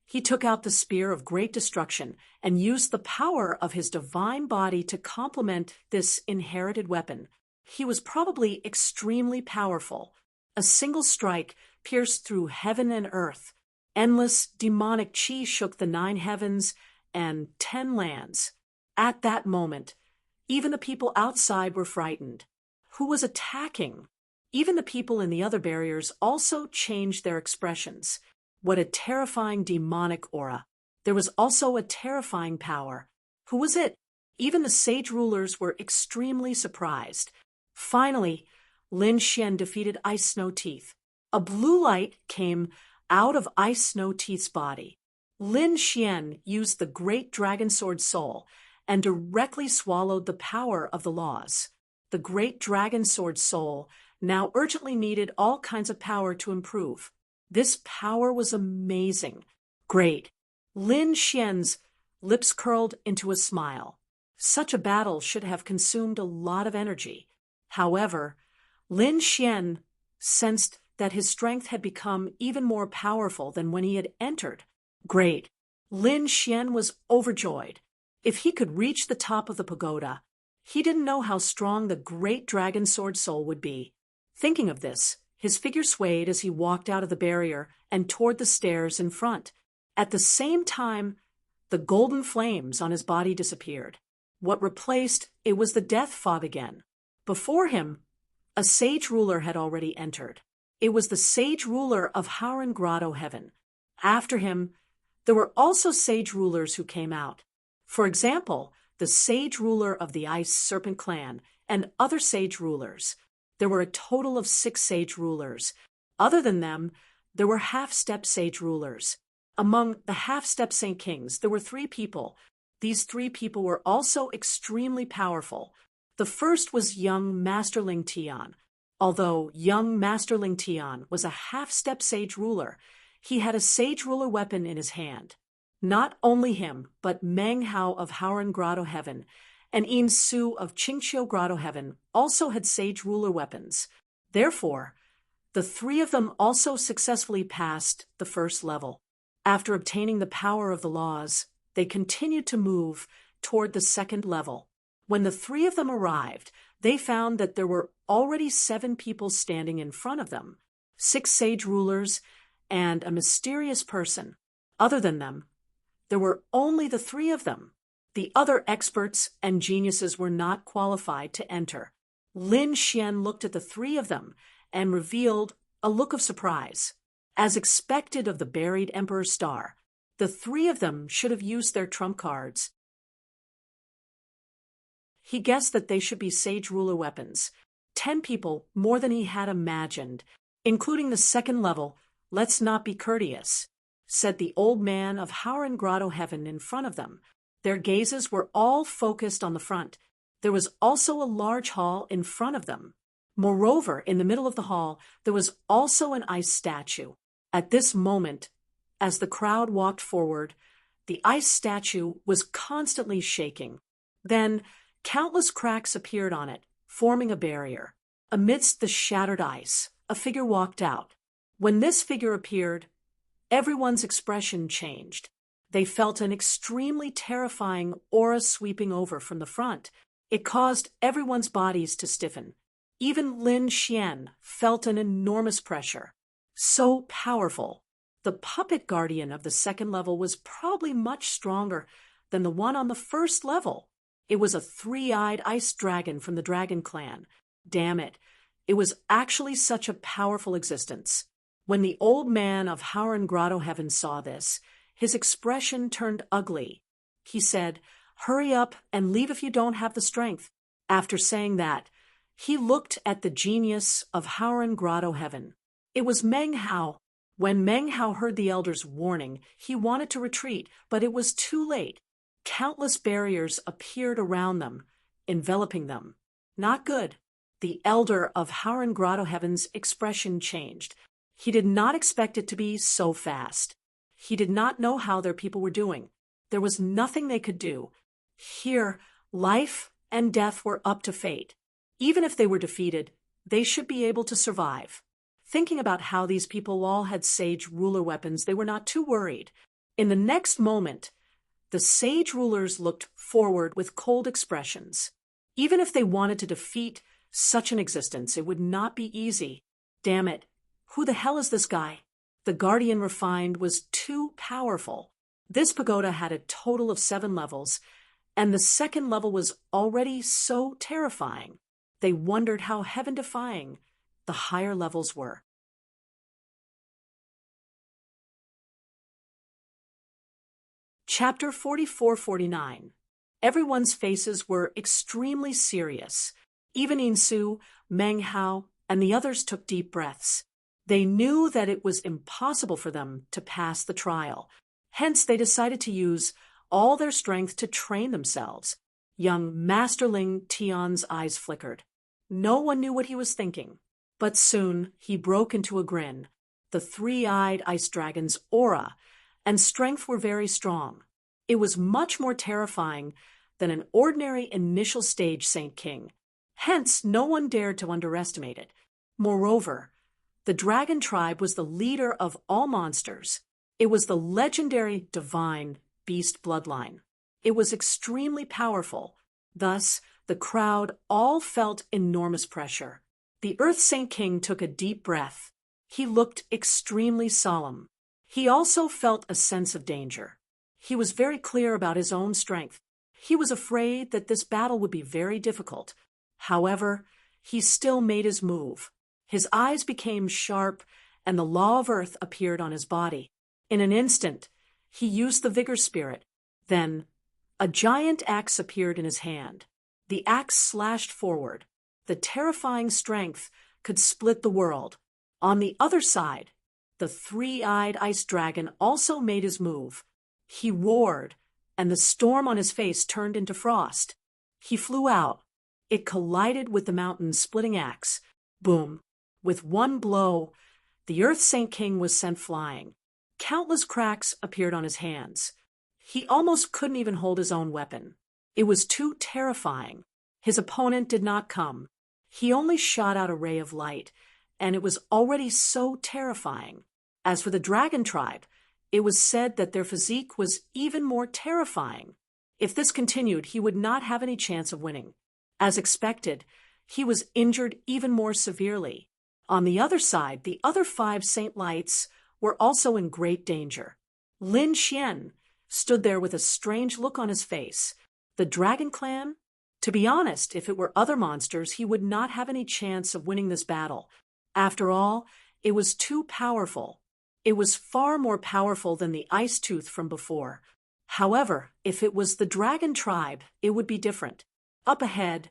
Speaker 1: He took out the spear of great destruction and used the power of his divine body to complement this inherited weapon. He was probably extremely powerful. A single strike pierced through heaven and earth. Endless demonic chi shook the 9 heavens and 10 lands. At that moment, even the people outside were frightened. Who was attacking? Even the people in the other barriers also changed their expressions. What a terrifying demonic aura. There was also a terrifying power. Who was it? Even the sage rulers were extremely surprised. Finally, Lin Xian defeated Ice Snow Teeth. A blue light came out of Ice Snow Teeth's body. Lin Xian used the great dragon sword soul and directly swallowed the power of the laws. The great dragon sword soul now urgently needed all kinds of power to improve. This power was amazing. Great. Lin Xian's lips curled into a smile. Such a battle should have consumed a lot of energy. However, Lin Xian sensed that his strength had become even more powerful than when he had entered. Great. Lin Xian was overjoyed. If he could reach the top of the pagoda, he didn't know how strong the great dragon sword soul would be. Thinking of this, his figure swayed as he walked out of the barrier and toward the stairs in front. At the same time, The golden flames on his body disappeared. What replaced it was the death fog again. Before him, a sage ruler had already entered. It was the sage ruler of Howren Grotto Heaven. After him, there were also sage rulers who came out. For example, the sage ruler of the Ice Serpent clan and other sage rulers. There were a total of 6 sage rulers. Other than them, there were half-step sage rulers. Among the half-step Saint Kings, there were 3 people. These 3 people were also extremely powerful. The first was young Masterling Tion. Although young Masterling Tion was a half-step sage ruler, he had a sage ruler weapon in his hand. Not only him, but Meng Hao of Howren Grotto Heaven and Yin Su of Qingqiu Grotto Heaven also had sage ruler weapons. Therefore, the 3 of them also successfully passed the first level. After obtaining the power of the laws, they continued to move toward the second level. When the 3 of them arrived, they found that there were already 7 people standing in front of them, 6 sage rulers, and a mysterious person. Other than them, there were only the 3 of them. The other experts and geniuses were not qualified to enter. Lin Xian looked at the 3 of them and revealed a look of surprise. As expected of the buried Emperor Star, the 3 of them should have used their trump cards. He guessed that they should be sage ruler weapons. 10 people, more than he had imagined, including the second level. Let's not be courteous, said the old man of Howren Grotto Heaven in front of them. Their gazes were all focused on the front. There was also a large hall in front of them. Moreover, in the middle of the hall, there was also an ice statue. At this moment, as the crowd walked forward, the ice statue was constantly shaking. Then, countless cracks appeared on it, forming a barrier. Amidst the shattered ice, a figure walked out. When this figure appeared, everyone's expression changed. They felt an extremely terrifying aura sweeping over from the front. It caused everyone's bodies to stiffen. Even Lin Xian felt an enormous pressure. So powerful. The puppet guardian of the second level was probably much stronger than the one on the first level. It was a 3-eyed ice dragon from the Dragon Clan. Damn it. It was actually such a powerful existence. When the old man of Howren Grotto Heaven saw this, his expression turned ugly. He said, "Hurry up and leave if you don't have the strength." After saying that, he looked at the genius of Howren Grotto Heaven. It was Meng Hao. When Meng Hao heard the elder's warning, he wanted to retreat, but it was too late. Countless barriers appeared around them, enveloping them. Not good. The elder of Howren Grotto Heaven's expression changed. He did not expect it to be so fast. He did not know how their people were doing. There was nothing they could do. Here, life and death were up to fate. Even if they were defeated, they should be able to survive. Thinking about how these people all had sage ruler weapons, they were not too worried. In the next moment, the sage rulers looked forward with cold expressions. Even if they wanted to defeat such an existence, it would not be easy. Damn it. Who the hell is this guy? The guardian refined was too powerful. This pagoda had a total of 7 levels, and the second level was already so terrifying. They wondered how heaven-defying the higher levels were. Chapter 44-49. Everyone's faces were extremely serious. Even Insu, Meng Hao, and the others took deep breaths. They knew that it was impossible for them to pass the trial. Hence, they decided to use all their strength to train themselves. Young Masterling Tion's eyes flickered. No one knew what he was thinking. But soon, he broke into a grin. The 3-eyed ice dragon's aura and strength were very strong. It was much more terrifying than an ordinary initial stage Saint King. Hence, no one dared to underestimate it. Moreover, the dragon tribe was the leader of all monsters. It was the legendary divine beast bloodline. It was extremely powerful. Thus, the crowd all felt enormous pressure. The Earth Saint King took a deep breath. He looked extremely solemn. He also felt a sense of danger. He was very clear about his own strength. He was afraid that this battle would be very difficult. However, he still made his move. His eyes became sharp, and the law of earth appeared on his body. In an instant, he used the vigor spirit. Then, a giant axe appeared in his hand. The axe slashed forward. The terrifying strength could split the world. On the other side, the three-eyed ice dragon also made his move. He roared, and the storm on his face turned into frost. He flew out. It collided with the mountain's splitting axe. Boom! With one blow, the Earth Saint King was sent flying. Countless cracks appeared on his hands. He almost couldn't even hold his own weapon. It was too terrifying. His opponent did not come. He only shot out a ray of light, and it was already so terrifying. As for the dragon tribe, it was said that their physique was even more terrifying. If this continued, he would not have any chance of winning. As expected, he was injured even more severely. On the other side, the other 5 Saint Lights were also in great danger. Lin Xian stood there with a strange look on his face. The Dragon Clan? To be honest, if it were other monsters, he would not have any chance of winning this battle. After all, it was too powerful. It was far more powerful than the Ice Tooth from before. However, if it was the Dragon Tribe, it would be different. Up ahead,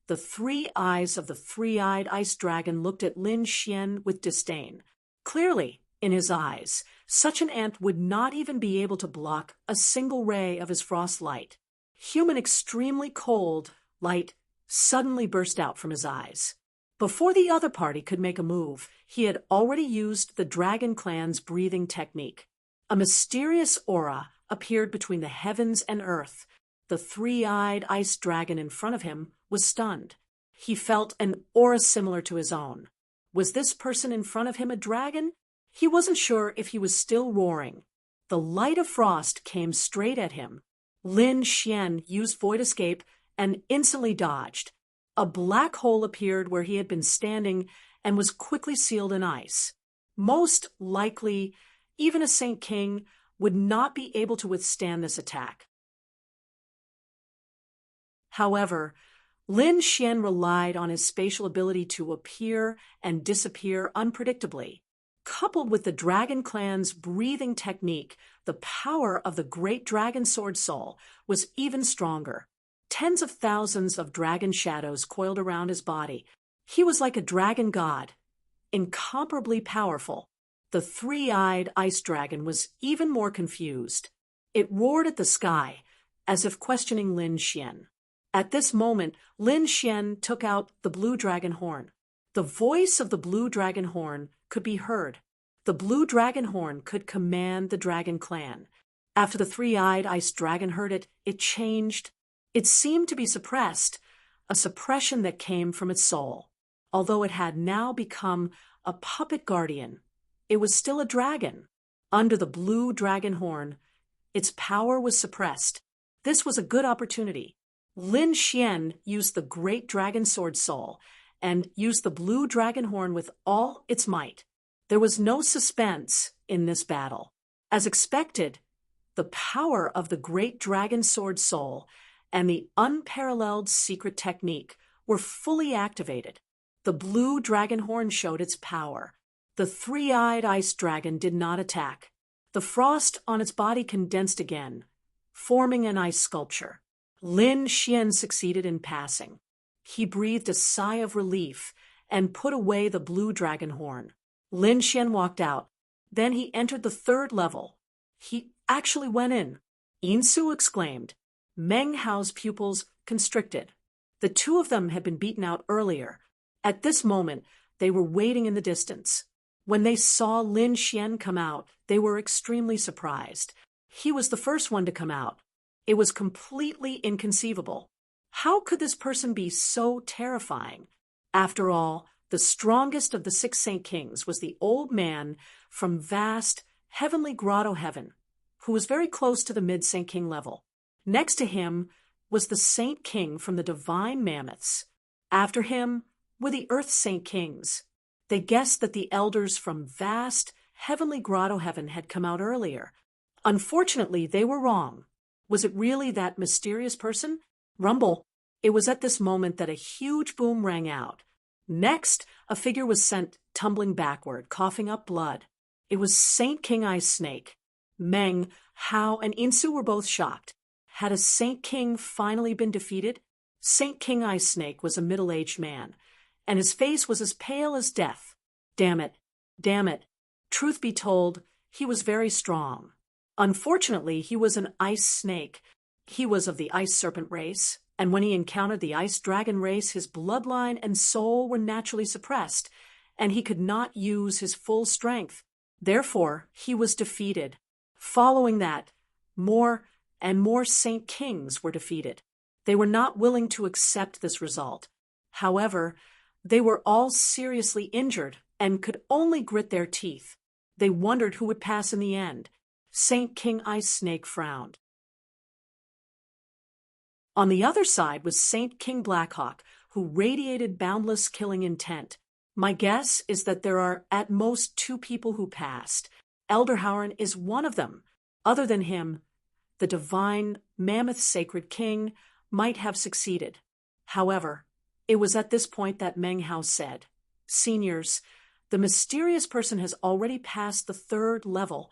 Speaker 1: the 3 eyes of the three-eyed ice dragon looked at Lin Xian with disdain. Clearly, in his eyes, such an ant would not even be able to block a single ray of his frost light. Human extremely cold light suddenly burst out from his eyes. Before the other party could make a move, he had already used the Dragon Clan's breathing technique. A mysterious aura appeared between the heavens and earth. The three-eyed ice dragon in front of him was stunned. He felt an aura similar to his own. Was this person in front of him a dragon? He wasn't sure if he was still roaring. The light of frost came straight at him. Lin Xian used Void Escape and instantly dodged. A black hole appeared where he had been standing and was quickly sealed in ice. Most likely, even a Saint King would not be able to withstand this attack. However, Lin Xian relied on his spatial ability to appear and disappear unpredictably. Coupled with the Dragon Clan's breathing technique, the power of the Great Dragon Sword Soul was even stronger. Tens of thousands of dragon shadows coiled around his body. He was like a dragon god, incomparably powerful. The three-eyed ice dragon was even more confused. It roared at the sky, as if questioning Lin Xian. At this moment, Lin Xian took out the blue dragon horn. The voice of the blue dragon horn could be heard. The blue dragon horn could command the Dragon Clan. After the three-eyed ice dragon heard it, it changed. It seemed to be suppressed, a suppression that came from its soul. Although it had now become a puppet guardian, it was still a dragon. Under the blue dragon horn, its power was suppressed. This was a good opportunity. Lin Xian used the Great Dragon Sword Soul and used the blue dragon horn with all its might. There was no suspense in this battle. As expected, the power of the Great Dragon Sword Soul and the unparalleled secret technique were fully activated. The blue dragon horn showed its power. The three-eyed ice dragon did not attack. The frost on its body condensed again, forming an ice sculpture. Lin Xian succeeded in passing. He breathed a sigh of relief and put away the blue dragon horn. Lin Xian walked out. Then he entered the 3rd level. He actually went in. Yin Su exclaimed. Meng Hao's pupils constricted. The 2 of them had been beaten out earlier. At this moment, they were waiting in the distance. When they saw Lin Xian come out, they were extremely surprised. He was the first one to come out. It was completely inconceivable. How could this person be so terrifying? After all, the strongest of the 6 Saint Kings was the old man from vast, heavenly grotto heaven, who was very close to the mid-Saint King level. Next to him was the Saint King from the Divine Mammoths. After him were the Earth Saint Kings. They guessed that the elders from vast, heavenly grotto heaven had come out earlier. Unfortunately, they were wrong. Was it really that mysterious person? Rumble. It was at this moment that a huge boom rang out. Next, a figure was sent tumbling backward, coughing up blood. It was Saint King Ice Snake. Meng, Hao, and Insu were both shocked. Had a Saint King finally been defeated? Saint King Ice Snake was a middle-aged man, and his face was as pale as death. Damn it. Damn it. Truth be told, he was very strong. Unfortunately, he was an ice snake. He was of the ice serpent race, and when he encountered the ice dragon race, his bloodline and soul were naturally suppressed, and he could not use his full strength. Therefore, he was defeated. Following that, more and more Saint Kings were defeated. They were not willing to accept this result. However, they were all seriously injured and could only grit their teeth. They wondered who would pass in the end. Saint King Ice Snake frowned. On the other side was Saint King Blackhawk, who radiated boundless killing intent. My guess is that there are at most 2 people who passed. Elder Howren is one of them. Other than him, the divine Mammoth Sacred King might have succeeded. However, it was at this point that Meng Hao said, "Seniors, the mysterious person has already passed the 3rd level."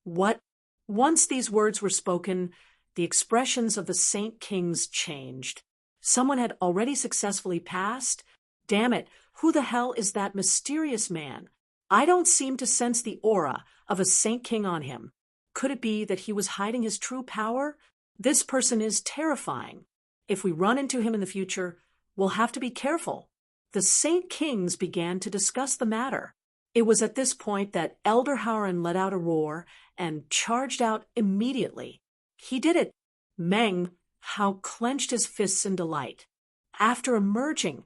Speaker 1: What? Once these words were spoken, the expressions of the Saint Kings changed. Someone had already successfully passed? Damn it, who the hell is that mysterious man? I don't seem to sense the aura of a Saint King on him. Could it be that he was hiding his true power? This person is terrifying. If we run into him in the future, we'll have to be careful. The Saint Kings began to discuss the matter. It was at this point that Elder Howren let out a roar and charged out immediately. He did it. Meng Hao clenched his fists in delight. After emerging,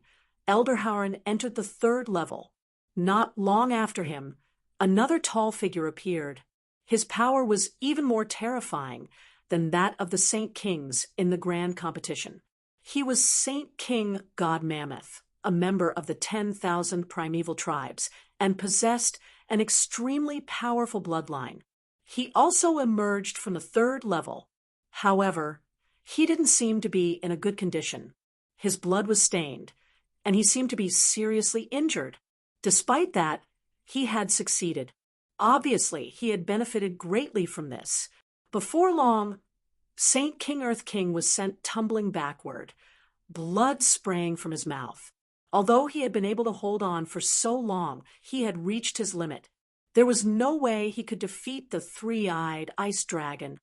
Speaker 1: Elder Howren entered the 3rd level. Not long after him, another tall figure appeared. His power was even more terrifying than that of the Saint Kings in the grand competition. He was Saint King God Mammoth, a member of the 10,000 primeval tribes, and possessed an extremely powerful bloodline. He also emerged from the 3rd level. However, he didn't seem to be in a good condition. His blood was stained, and he seemed to be seriously injured. Despite that, he had succeeded. Obviously, he had benefited greatly from this. Before long, Saint King Earth King was sent tumbling backward, blood spraying from his mouth. Although he had been able to hold on for so long, he had reached his limit. There was no way he could defeat the 3-eyed ice dragon.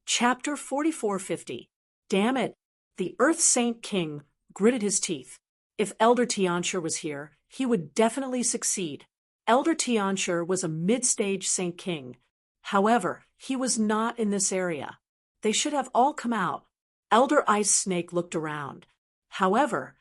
Speaker 1: Chapter 4450. Damn it! The Earth Saint King gritted his teeth. If Elder Tianshur was here, he would definitely succeed. Elder Tianshur was a mid-stage Saint King. However, he was not in this area. They should have all come out. Elder Ice Snake looked around. However,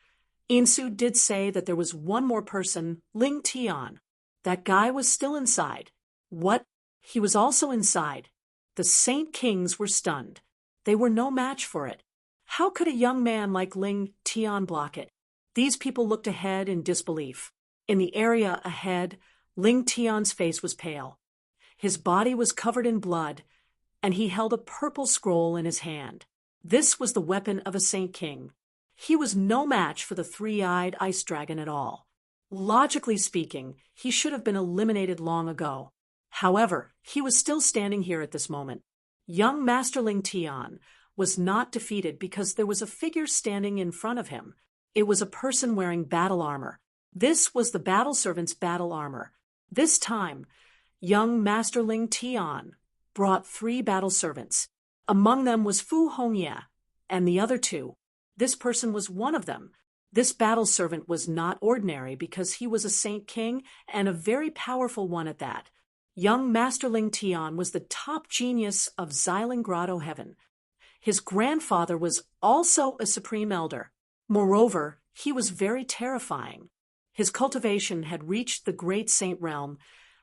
Speaker 1: Insu did say that there was one more person, Ling Tian. That guy was still inside. What? He was also inside. The Saint Kings were stunned. They were no match for it. How could a young man like Ling Tian block it? These people looked ahead in disbelief. In the area ahead, Ling Tian's face was pale. His body was covered in blood, and he held a purple scroll in his hand. This was the weapon of a Saint King. He was no match for the 3-eyed ice dragon at all. Logically speaking, he should have been eliminated long ago. However, he was still standing here at this moment. Young Master Ling Tian was not defeated because there was a figure standing in front of him. It was a person wearing battle armor. This was the battle servant's battle armor. This time, young Master Ling Tian brought 3 battle servants. Among them was Fu Hongye and the other 2. This person was one of them. This battle servant was not ordinary because he was a Saint King and a very powerful one at that. Young Master Ling Tian was the top genius of Xiling Grotto Heaven. His grandfather was also a Supreme Elder. Moreover, he was very terrifying. His cultivation had reached the Great Saint Realm,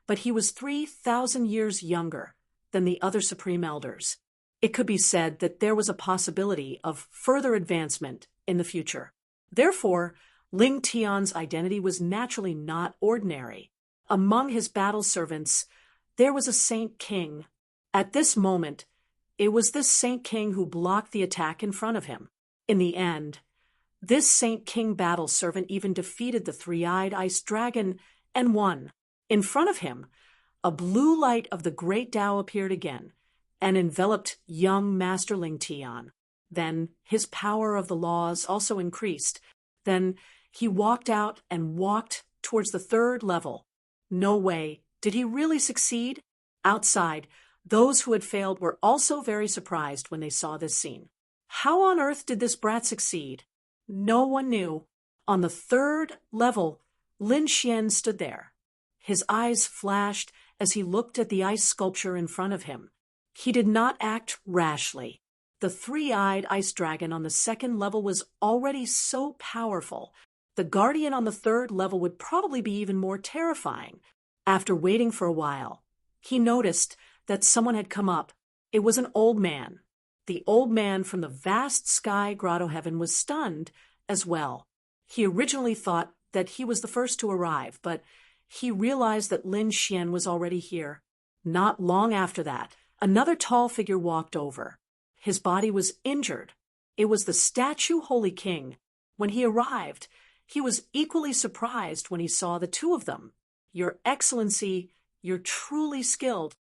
Speaker 1: but he was 3,000 years younger than the other Supreme Elders. It could be said that there was a possibility of further advancement in the future. Therefore, Ling Tian's identity was naturally not ordinary. Among his battle servants, there was a Saint King. At this moment, it was this Saint King who blocked the attack in front of him. In the end, this Saint King battle servant even defeated the three-eyed ice dragon and won. In front of him, a blue light of the great Tao appeared again and enveloped young Master Ling Tian. Then his power of the laws also increased. Then he walked out and walked towards the third level. No way. Did he really succeed? Outside, those who had failed were also very surprised when they saw this scene. How on earth did this brat succeed? No one knew. On the third level, Lin Xian stood there. His eyes flashed as he looked at the ice sculpture in front of him. He did not act rashly. The three-eyed ice dragon on the second level was already so powerful. The guardian on the third level would probably be even more terrifying. After waiting for a while, he noticed that someone had come up. It was an old man. The old man from the vast sky grotto heaven was stunned as well. He originally thought that he was the first to arrive, but he realized that Lin Xian was already here. Not long after that, another tall figure walked over. His body was injured. It was the statue Holy King. When he arrived, he was equally surprised when he saw the two of them. Your Excellency, you're truly skilled.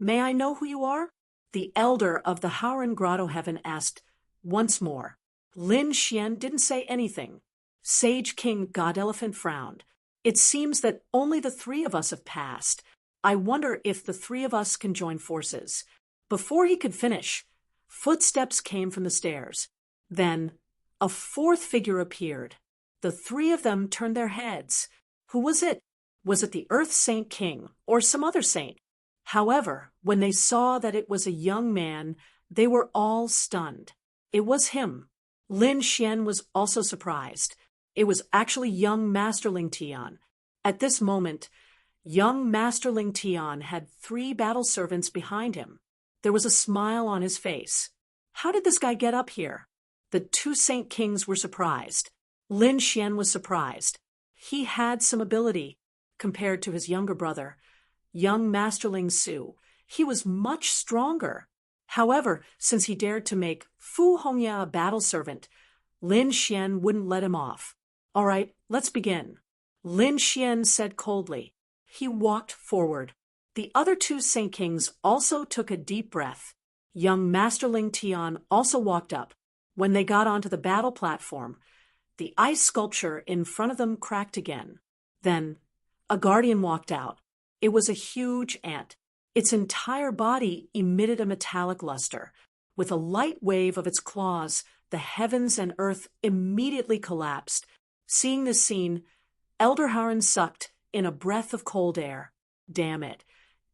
Speaker 1: May I know who you are? The elder of the Howren Grotto Heaven asked once more. Lin Xian didn't say anything. Sage King God Elephant frowned. It seems that only the three of us have passed. I wonder if the three of us can join forces. Before he could finish, footsteps came from the stairs. Then a fourth figure appeared. The three of them turned their heads. Who was it? Was it the Earth Saint King or some other saint? However, when they saw that it was a young man, they were all stunned. It was him. Lin Xian was also surprised. It was actually young Master Ling Tian. At this moment, young Master Ling Tian had 3 battle servants behind him. There was a smile on his face. How did this guy get up here? The 2 Saint Kings were surprised. Lin Xian was surprised. He had some ability compared to his younger brother, young Master Ling Su. He was much stronger. However, since he dared to make Fu Hongya a battle servant, Lin Xian wouldn't let him off. All right, let's begin. Lin Xian said coldly. He walked forward. The other 2 Saint Kings also took a deep breath. Young Master Ling Tian also walked up. When they got onto the battle platform, the ice sculpture in front of them cracked again. Then a guardian walked out. It was a huge ant. Its entire body emitted a metallic luster. With a light wave of its claws, the heavens and earth immediately collapsed. Seeing this scene, Elder Haren sucked in a breath of cold air. Damn it.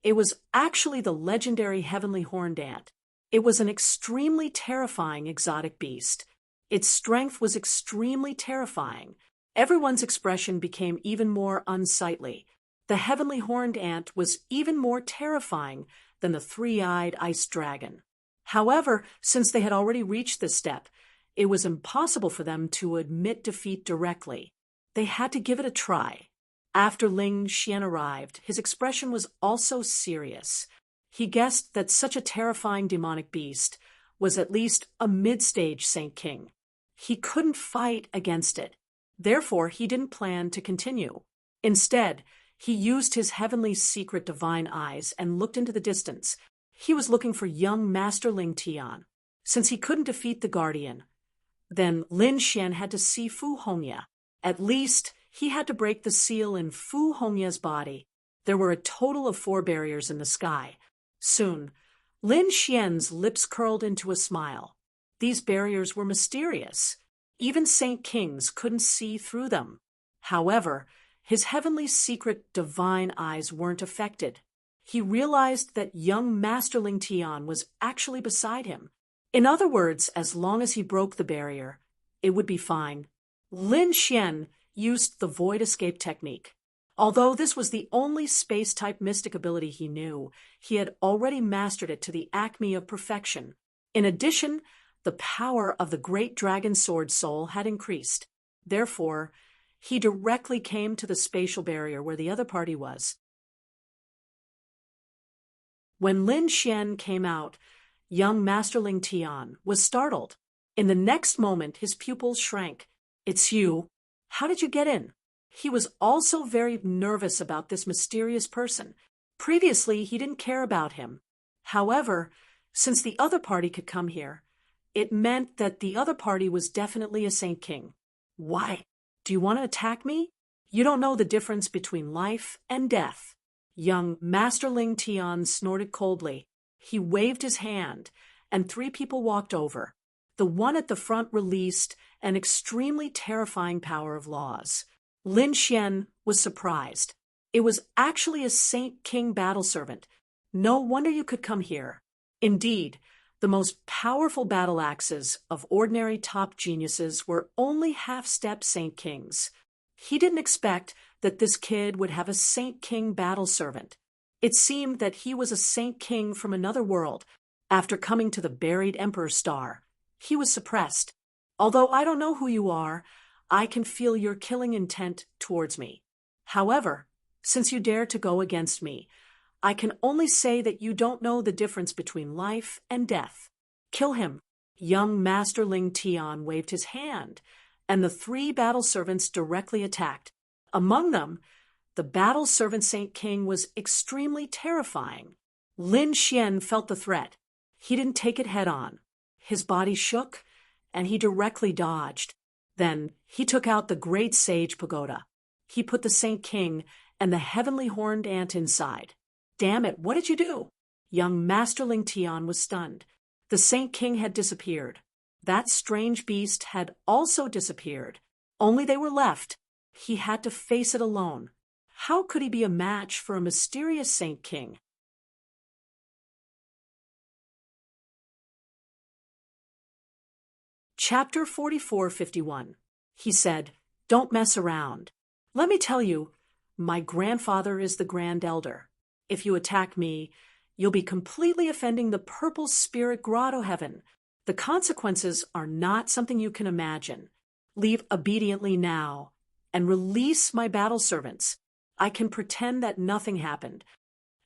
Speaker 1: It was actually the legendary heavenly horned ant. It was an extremely terrifying exotic beast. Its strength was extremely terrifying. Everyone's expression became even more unsightly. The heavenly horned ant was even more terrifying than the 3-eyed ice dragon. However, since they had already reached this step, it was impossible for them to admit defeat directly. They had to give it a try. After Ling Xian arrived, his expression was also serious. He guessed that such a terrifying demonic beast was at least a mid-stage Saint King. He couldn't fight against it. Therefore, he didn't plan to continue. Instead, he used his heavenly secret divine eyes and looked into the distance. He was looking for young Master Ling Tian. Since he couldn't defeat the guardian, then Lin Xian had to see Fu Hongya. At least, he had to break the seal in Fu Hongya's body. There were a total of 4 barriers in the sky. Soon, Lin Xian's lips curled into a smile. These barriers were mysterious. Even Saint Kings couldn't see through them. However, his heavenly secret divine eyes weren't affected. He realized that young Master Ling Tian was actually beside him. In other words, as long as he broke the barrier, it would be fine. Lin Xian used the void escape technique. Although this was the only space-type mystic ability he knew, he had already mastered it to the acme of perfection. In addition, The power of the great dragon sword soul had increased. Therefore, he directly came to the spatial barrier where the other party was. When Lin Xian came out, young Masterling Tian was startled. In the next moment, his pupils shrank. "It's you. How did you get in?" He was also very nervous about this mysterious person. Previously, he didn't care about him. However, since the other party could come here, it meant that the other party was definitely a Saint King. "Why? Do you want to attack me? You don't know the difference between life and death." Young Masterling Tian snorted coldly. He waved his hand, and 3 people walked over. The one at the front released an extremely terrifying power of laws. Lin Xian was surprised. It was actually a Saint King battle servant. No wonder you could come here. Indeed, the most powerful battle axes of ordinary top geniuses were only half-step Saint Kings. He didn't expect that this kid would have a Saint King battle servant. It seemed that he was a Saint King from another world. After coming to the buried Emperor's star, he was suppressed. "Although I don't know who you are, I can feel your killing intent towards me. However, since you dare to go against me, I can only say that you don't know the difference between life and death. Kill him." Young Masterling Tian waved his hand, and the 3 battle servants directly attacked. Among them, the battle servant Saint King was extremely terrifying. Lin Xian felt the threat. He didn't take it head on. His body shook, and he directly dodged. Then he took out the great sage pagoda. He put the Saint King and the heavenly horned ant inside. "Damn it, what did you do?" Young Masterling Tian was stunned. The Saint King had disappeared. That strange beast had also disappeared. Only they were left. He had to face it alone. How could he be a match for a mysterious Saint King? Chapter 4451. He said, "Don't mess around. Let me tell you, my grandfather is the Grand Elder. If you attack me, you'll be completely offending the Purple Spirit Grotto Heaven. The consequences are not something you can imagine. Leave obediently now, and release my battle servants. I can pretend that nothing happened."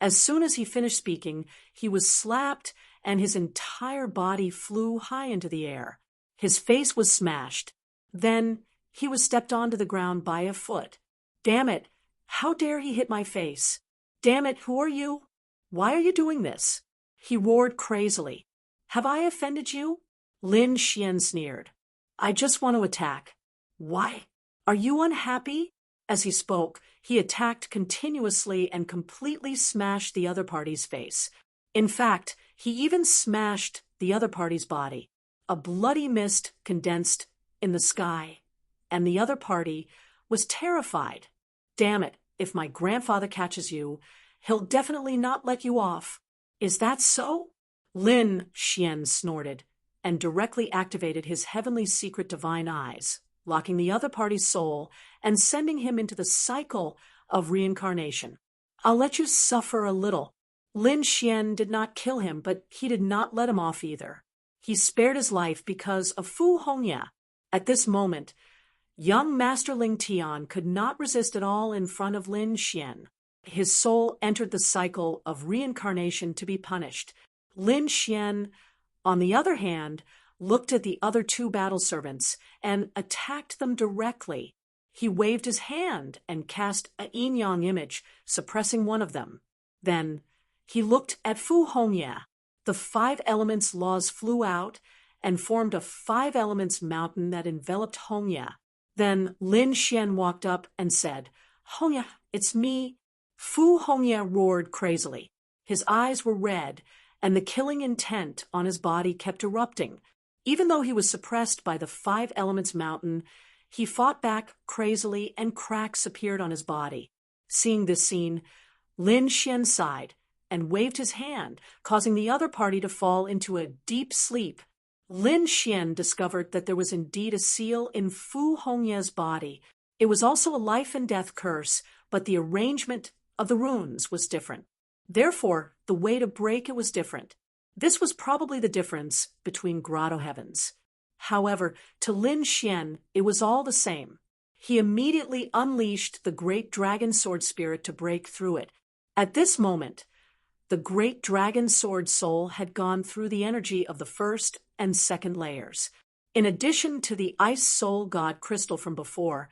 Speaker 1: As soon as he finished speaking, he was slapped, and his entire body flew high into the air. His face was smashed. Then he was stepped onto the ground by a foot. "Damn it! How dare he hit my face? Damn it, who are you? Why are you doing this?" He roared crazily. "Have I offended you?" Lin Xian sneered. "I just want to attack." "Why? Are you unhappy?" As he spoke, he attacked continuously and completely smashed the other party's face. In fact, he even smashed the other party's body. A bloody mist condensed in the sky, and the other party was terrified. "Damn it, if my grandfather catches you, he'll definitely not let you off. Is that so?" Lin Xian snorted and directly activated his heavenly secret divine eyes, locking the other party's soul and sending him into the cycle of reincarnation. "I'll let you suffer a little." Lin Xian did not kill him, but he did not let him off either. He spared his life because of Fu Hongya. At this moment, young Masterling Tian could not resist at all in front of Lin Xian. His soul entered the cycle of reincarnation to be punished. Lin Xian, on the other hand, looked at the other 2 battle servants and attacked them directly. He waved his hand and cast a yin-yang image, suppressing one of them. Then he looked at Fu Hongya. The 5 elements laws flew out and formed a 5 elements mountain that enveloped Hongya. Then Lin Xian walked up and said, "Hongya, it's me." Fu Hongya roared crazily. His eyes were red, and the killing intent on his body kept erupting. Even though he was suppressed by the 5 elements mountain, he fought back crazily and cracks appeared on his body. Seeing this scene, Lin Xian sighed and waved his hand, causing the other party to fall into a deep sleep. Lin Xian discovered that there was indeed a seal in Fu Hongya's body. It was also a life and death curse, but the arrangement of the runes was different. Therefore, the way to break it was different. This was probably the difference between grotto heavens. However, to Lin Xian, it was all the same. He immediately unleashed the great dragon sword spirit to break through it. At this moment, the great dragon sword soul had gone through the energy of the first and second layers. In addition to the ice soul god crystal from before,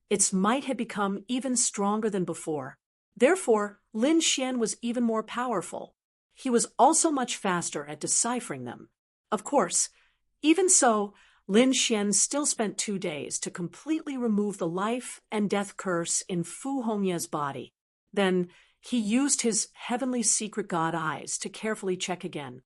Speaker 1: its might had become even stronger than before. Therefore, Lin Xian was even more powerful. He was also much faster at deciphering them. Of course, even so, Lin Xian still spent 2 days to completely remove the life and death curse in Fu Hongye's body. Then, he used his heavenly secret god eyes to carefully check again.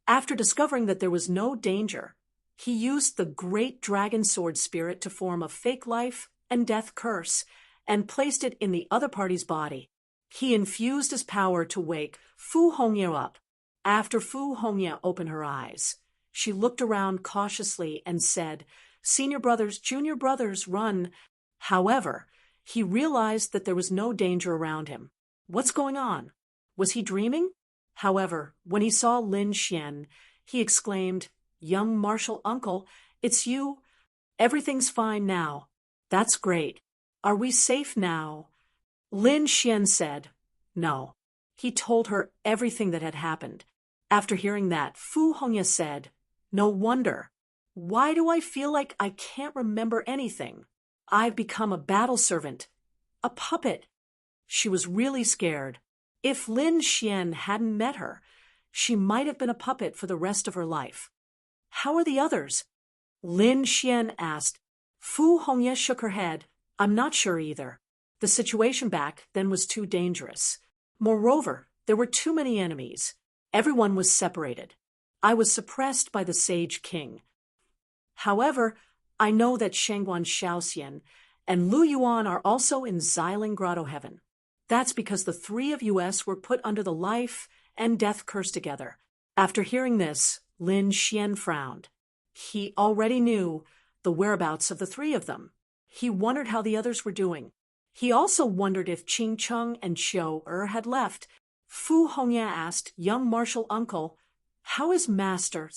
Speaker 1: After discovering that there was no danger, he used the great dragon sword spirit to form a fake life and death curse and placed it in the other party's body. He infused his power to wake Fu Hongye up. After Fu Hongye opened her eyes, she looked around cautiously and said, "Senior brothers, junior brothers, run." However, he realized that there was no danger around him. What's going on? Was he dreaming? However, when he saw Lin Xian, he exclaimed, "Young martial uncle, it's you. Everything's fine now. That's great. Are we safe now?" Lin Xian said, "No." He told her everything that had happened. After hearing that, Fu Hongye said, "No wonder. Why do I feel like I can't remember anything? I've become a battle servant, a puppet." She was really scared. If Lin Xian hadn't met her, she might have been a puppet for the rest of her life. "How are the others?" Lin Xian asked. Fu Hongye shook her head. "I'm not sure either. The situation back then was too dangerous. Moreover, there were too many enemies. Everyone was separated. I was suppressed by the Sage King. However, I know that Shangguan Shaoxian and Lu Yuan are also in Xiling Grotto Heaven. That's because the 3 of us were put under the life and death curse together." After hearing this, Lin Xian frowned. He already knew the whereabouts of the 3 of them. He wondered how the others were doing. He also wondered if Qing Cheng and Xiao Er had left. Fu Hongye asked, "Young martial uncle, how is Master?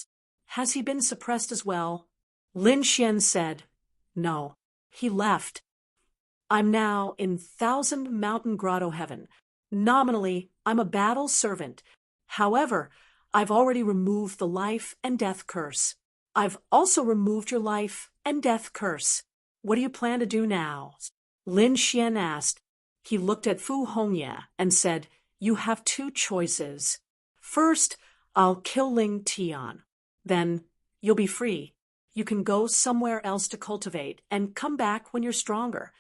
Speaker 1: Has he been suppressed as well?" Lin Xian said, "No, he left. I'm now in 1,000 Mountain Grotto Heaven. Nominally, I'm a battle servant. However, I've already removed the life and death curse. I've also removed your life and death curse. What do you plan to do now?" Lin Xian asked. He looked at Fu Hongye and said, "You have 2 choices. First, I'll kill Ling Tian. Then, you'll be free. You can go somewhere else to cultivate and come back when you're stronger.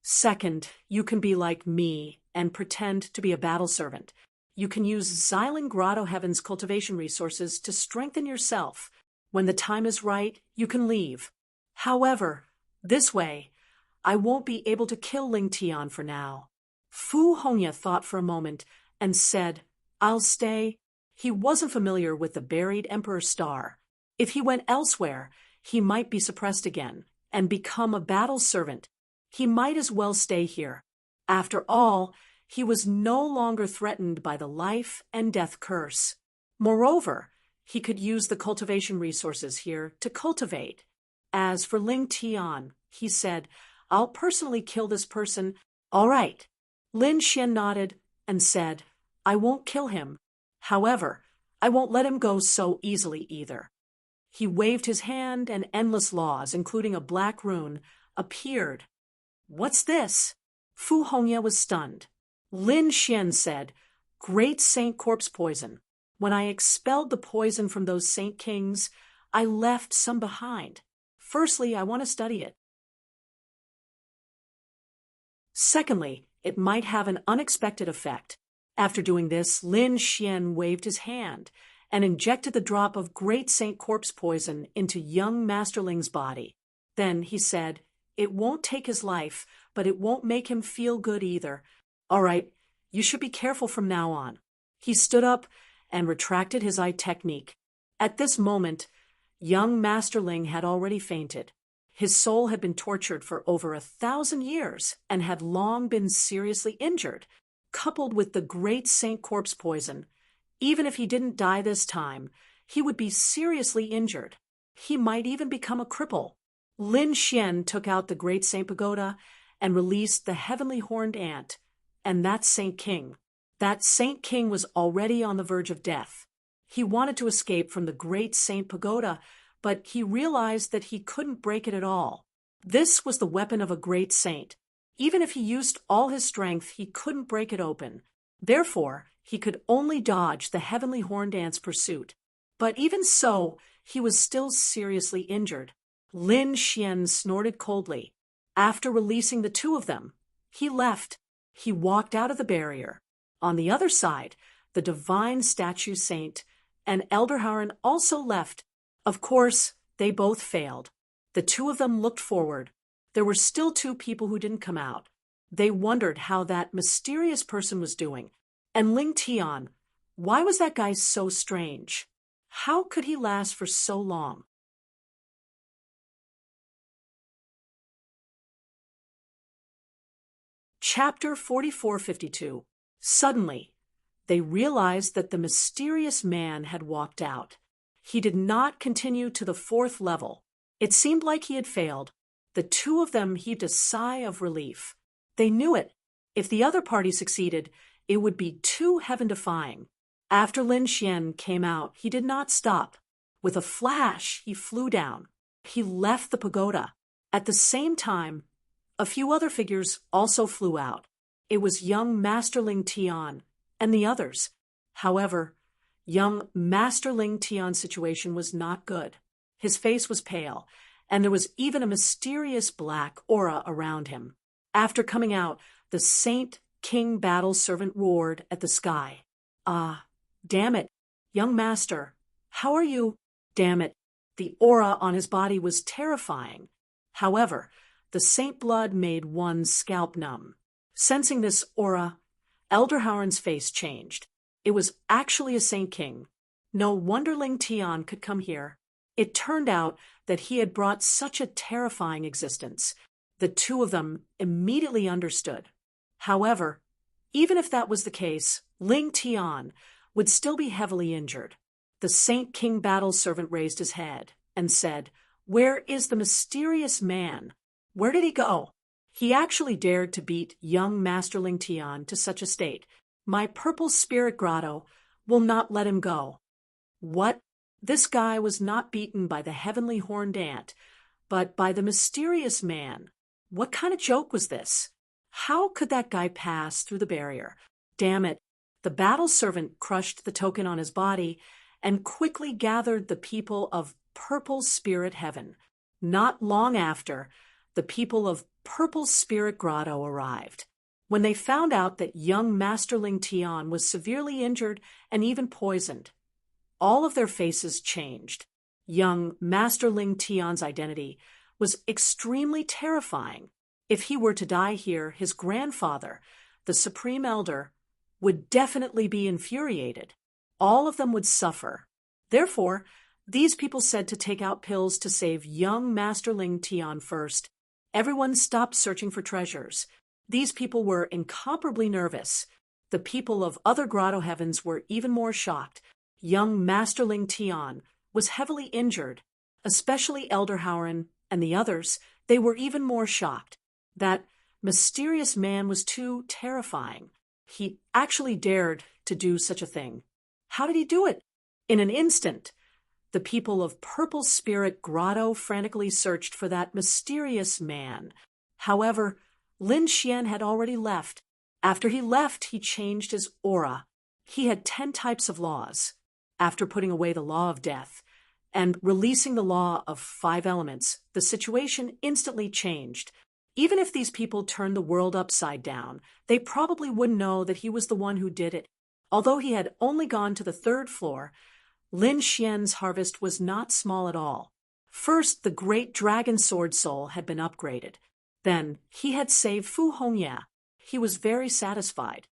Speaker 1: Second, you can be like me and pretend to be a battle servant. You can use Xiling Grotto Heaven's cultivation resources to strengthen yourself. When the time is right, you can leave. However, this way, I won't be able to kill Ling Tian for now." Fu Hongye thought for a moment and said, "I'll stay." He wasn't familiar with the buried Emperor's star. If he went elsewhere, he might be suppressed again and become a battle servant. He might as well stay here. After all, he was no longer threatened by the life and death curse. Moreover, he could use the cultivation resources here to cultivate. As for Ling Tian, he said, "I'll personally kill this person." "All right." Lin Xian nodded and said, "I won't kill him. However, I won't let him go so easily either." He waved his hand and endless laws, including a black rune, appeared. "What's this?" Fu Hongye was stunned. Lin Xian said, "Great Saint Corpse Poison. When I expelled the poison from those Saint Kings, I left some behind. Firstly, I want to study it. Secondly, it might have an unexpected effect." After doing this, Lin Xian waved his hand and injected the drop of Great Saint Corpse Poison into young Master Ling's body. Then he said, "It won't take his life, but it won't make him feel good either. All right, you should be careful from now on." He stood up and retracted his eye technique. At this moment, young Master Ling had already fainted. His soul had been tortured for over 1,000 years and had long been seriously injured. coupled with the great Saint corpse poison, even if he didn't die this time, he would be seriously injured. He might even become a cripple. Lin Xian took out the great Saint Pagoda and released the heavenly horned ant, and that Saint King. That Saint King was already on the verge of death. He wanted to escape from the great Saint Pagoda, but he realized that he couldn't break it at all. This was the weapon of a great saint. Even if he used all his strength, he couldn't break it open. Therefore, he could only dodge the heavenly horned ant's pursuit. But even so, he was still seriously injured. Lin Xian snorted coldly. After releasing the two of them, he left. He walked out of the barrier. On the other side, the divine statue saint and Elderhauern also left. Of course, they both failed. The two of them looked forward. There were still two people who didn't come out. They wondered how that mysterious person was doing. And Ling Tian, why was that guy so strange? How could he last for so long? Chapter 4452. Suddenly, they realized that the mysterious man had walked out. He did not continue to the fourth level. It seemed like he had failed. The two of them heaved a sigh of relief. They knew it. If the other party succeeded, it would be too heaven-defying. After Lin Xian came out, he did not stop. With a flash, he flew down. He left the pagoda. At the same time, a few other figures also flew out. It was young Master Ling Tian and the others. However, young Master Ling Tian's situation was not good. His face was pale, and there was even a mysterious black aura around him. After coming out, the Saint King battle servant roared at the sky. "Ah, damn it, young master, how are you?" Damn it. The aura on his body was terrifying. However, the saint blood made one's scalp numb. Sensing this aura, Elderhauern's face changed. It was actually a Saint King. No wonder Ling Tian could come here. It turned out that he had brought such a terrifying existence. The two of them immediately understood. However, even if that was the case, Ling Tian would still be heavily injured. The Saint King battle servant raised his head and said, "Where is the mysterious man? Where did he go?" He actually dared to beat young Master Ling Tian to such a state. "My purple spirit grotto will not let him go." What? This guy was not beaten by the heavenly horned ant, but by the mysterious man. What kind of joke was this? How could that guy pass through the barrier? Damn it. The battle servant crushed the token on his body and quickly gathered the people of Purple Spirit Heaven. Not long after, the people of Purple Spirit Grotto arrived. When they found out that young Master Ling Tian was severely injured and even poisoned, all of their faces changed. Young Master Ling Tian's identity was extremely terrifying. If he were to die here, his grandfather, the Supreme Elder, would definitely be infuriated. All of them would suffer. Therefore, these people said to take out pills to save young Master Ling Tian first. Everyone stopped searching for treasures. These people were incomparably nervous. The people of other grotto heavens were even more shocked. Young Master Ling Tian was heavily injured, especially Elderhauern and the others. They were even more shocked. That mysterious man was too terrifying. He actually dared to do such a thing. How did he do it? In an instant, the people of Purple Spirit Grotto frantically searched for that mysterious man. However, Lin Xian had already left. After he left, he changed his aura. He had 10 types of laws. After putting away the law of death and releasing the law of 5 elements, the situation instantly changed. Even if these people turned the world upside down, they probably wouldn't know that he was the one who did it. Although he had only gone to the 3rd floor, Lin Xian's harvest was not small at all. First, the great dragon sword soul had been upgraded. Then, he had saved Fu Hongya. He was very satisfied.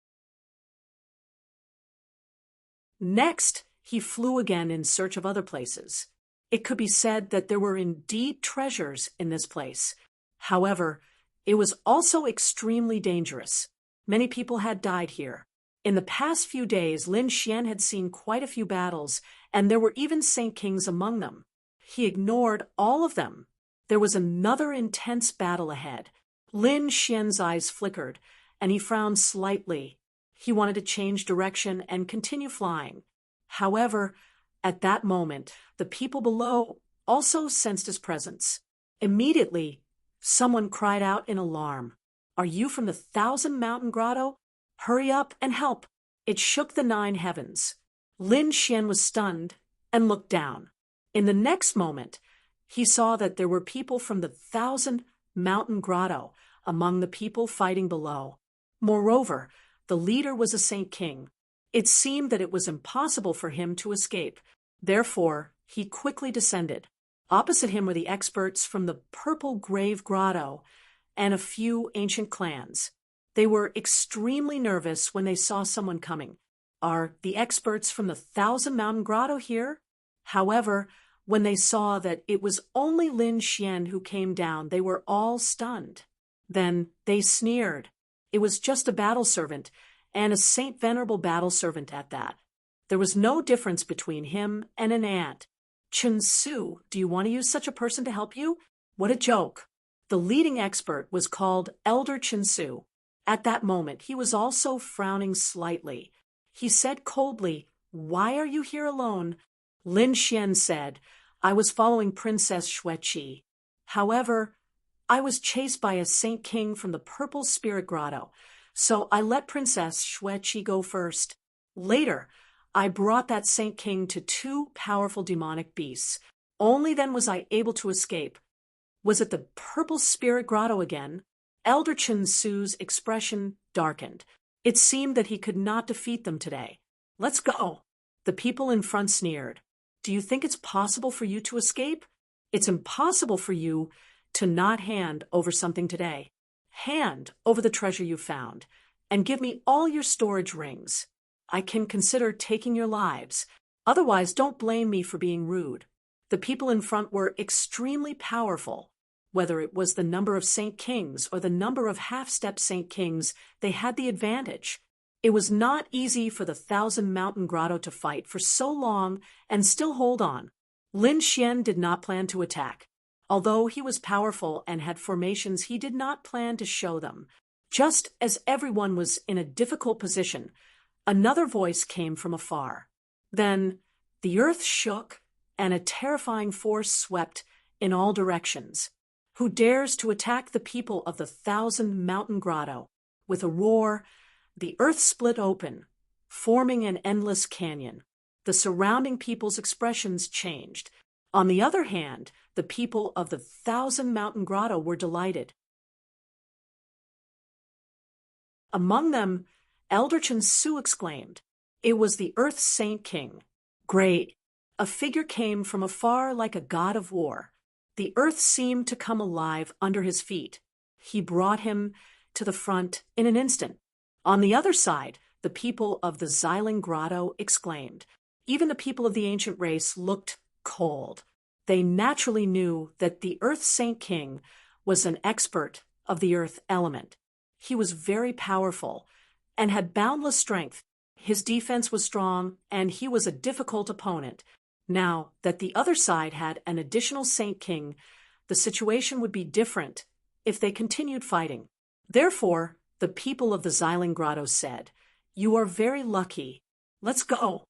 Speaker 1: Next, he flew again in search of other places. It could be said that there were indeed treasures in this place. However, it was also extremely dangerous. Many people had died here. In the past few days, Lin Xian had seen quite a few battles, and there were even Saint Kings among them. He ignored all of them. There was another intense battle ahead. Lin Xian's eyes flickered, and he frowned slightly. He wanted to change direction and continue flying. However, at that moment, the people below also sensed his presence. Immediately, someone cried out in alarm. "Are you from the Thousand Mountain Grotto? Hurry up and help." It shook the 9 heavens. Lin Xian was stunned and looked down. In the next moment, he saw that there were people from the Thousand Mountain Grotto among the people fighting below. Moreover, the leader was a Saint King. It seemed that it was impossible for him to escape. Therefore, he quickly descended. Opposite him were the experts from the Purple Grave Grotto and a few ancient clans. They were extremely nervous when they saw someone coming. "Are the experts from the Thousand Mountain Grotto here?" However, when they saw that it was only Lin Xian who came down, they were all stunned. Then they sneered. It was just a battle servant, and a saint venerable battle servant at that. There was no difference between him and an ant. "Chun Su, do you want to use such a person to help you? What a joke." The leading expert was called Elder Chun Su. At that moment, he was also frowning slightly. He said coldly, "Why are you here alone?" Lin Xian said, "I was following Princess Xueqi. However, I was chased by a Saint King from the Purple Spirit Grotto, so I let Princess Xueqi go first. Later, I brought that Saint King to 2 powerful demonic beasts. Only then was I able to escape." Was it the Purple Spirit Grotto again? Elder Chun Su's expression darkened. It seemed that he could not defeat them today. "Let's go." The people in front sneered. "Do you think it's possible for you to escape? It's impossible for you to not hand over something today. Hand over the treasure you found, and give me all your storage rings. I can consider taking your lives. Otherwise, don't blame me for being rude." The people in front were extremely powerful. Whether it was the number of Saint Kings or the number of half-step Saint Kings, they had the advantage. It was not easy for the Thousand Mountain Grotto to fight for so long and still hold on. Lin Xian did not plan to attack. Although he was powerful and had formations, he did not plan to show them. Just as everyone was in a difficult position, another voice came from afar. Then the earth shook and a terrifying force swept in all directions. "Who dares to attack the people of the Thousand Mountain Grotto?" With a roar, the earth split open, forming an endless canyon. The surrounding people's expressions changed. On the other hand, the people of the Thousand Mountain Grotto were delighted. Among them, Elder Chun Su exclaimed. It was the Earth Saint King. "Great!" A figure came from afar like a god of war. The earth seemed to come alive under his feet. He brought him to the front in an instant. On the other side, the people of the Xiling Grotto exclaimed. Even the people of the ancient race looked cold. They naturally knew that the Earth Saint King was an expert of the earth element. He was very powerful and had boundless strength. His defense was strong, and he was a difficult opponent. Now that the other side had an additional Saint King, the situation would be different if they continued fighting. Therefore, the people of the Xiling Grotto said, "You are very lucky. Let's go."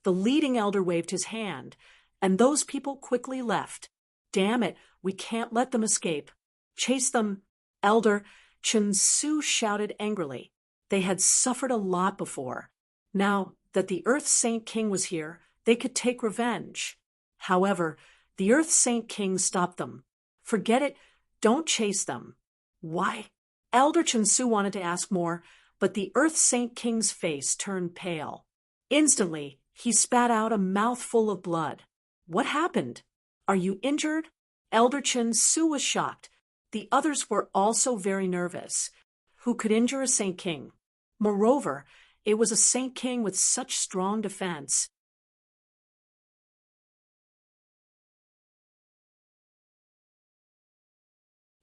Speaker 1: The leading elder waved his hand, and those people quickly left. "Damn it, we can't let them escape. Chase them." Elder Chun Su shouted angrily. They had suffered a lot before. Now that the Earth Saint King was here, they could take revenge. However, the Earth Saint King stopped them. "Forget it. Don't chase them." "Why?" Elder Chun Su wanted to ask more, but the Earth Saint King's face turned pale. Instantly, he spat out a mouthful of blood. "What happened? Are you injured?" Elder Chun Su was shocked. The others were also very nervous. Who could injure a Saint King? Moreover, it was a Saint King with such strong defense.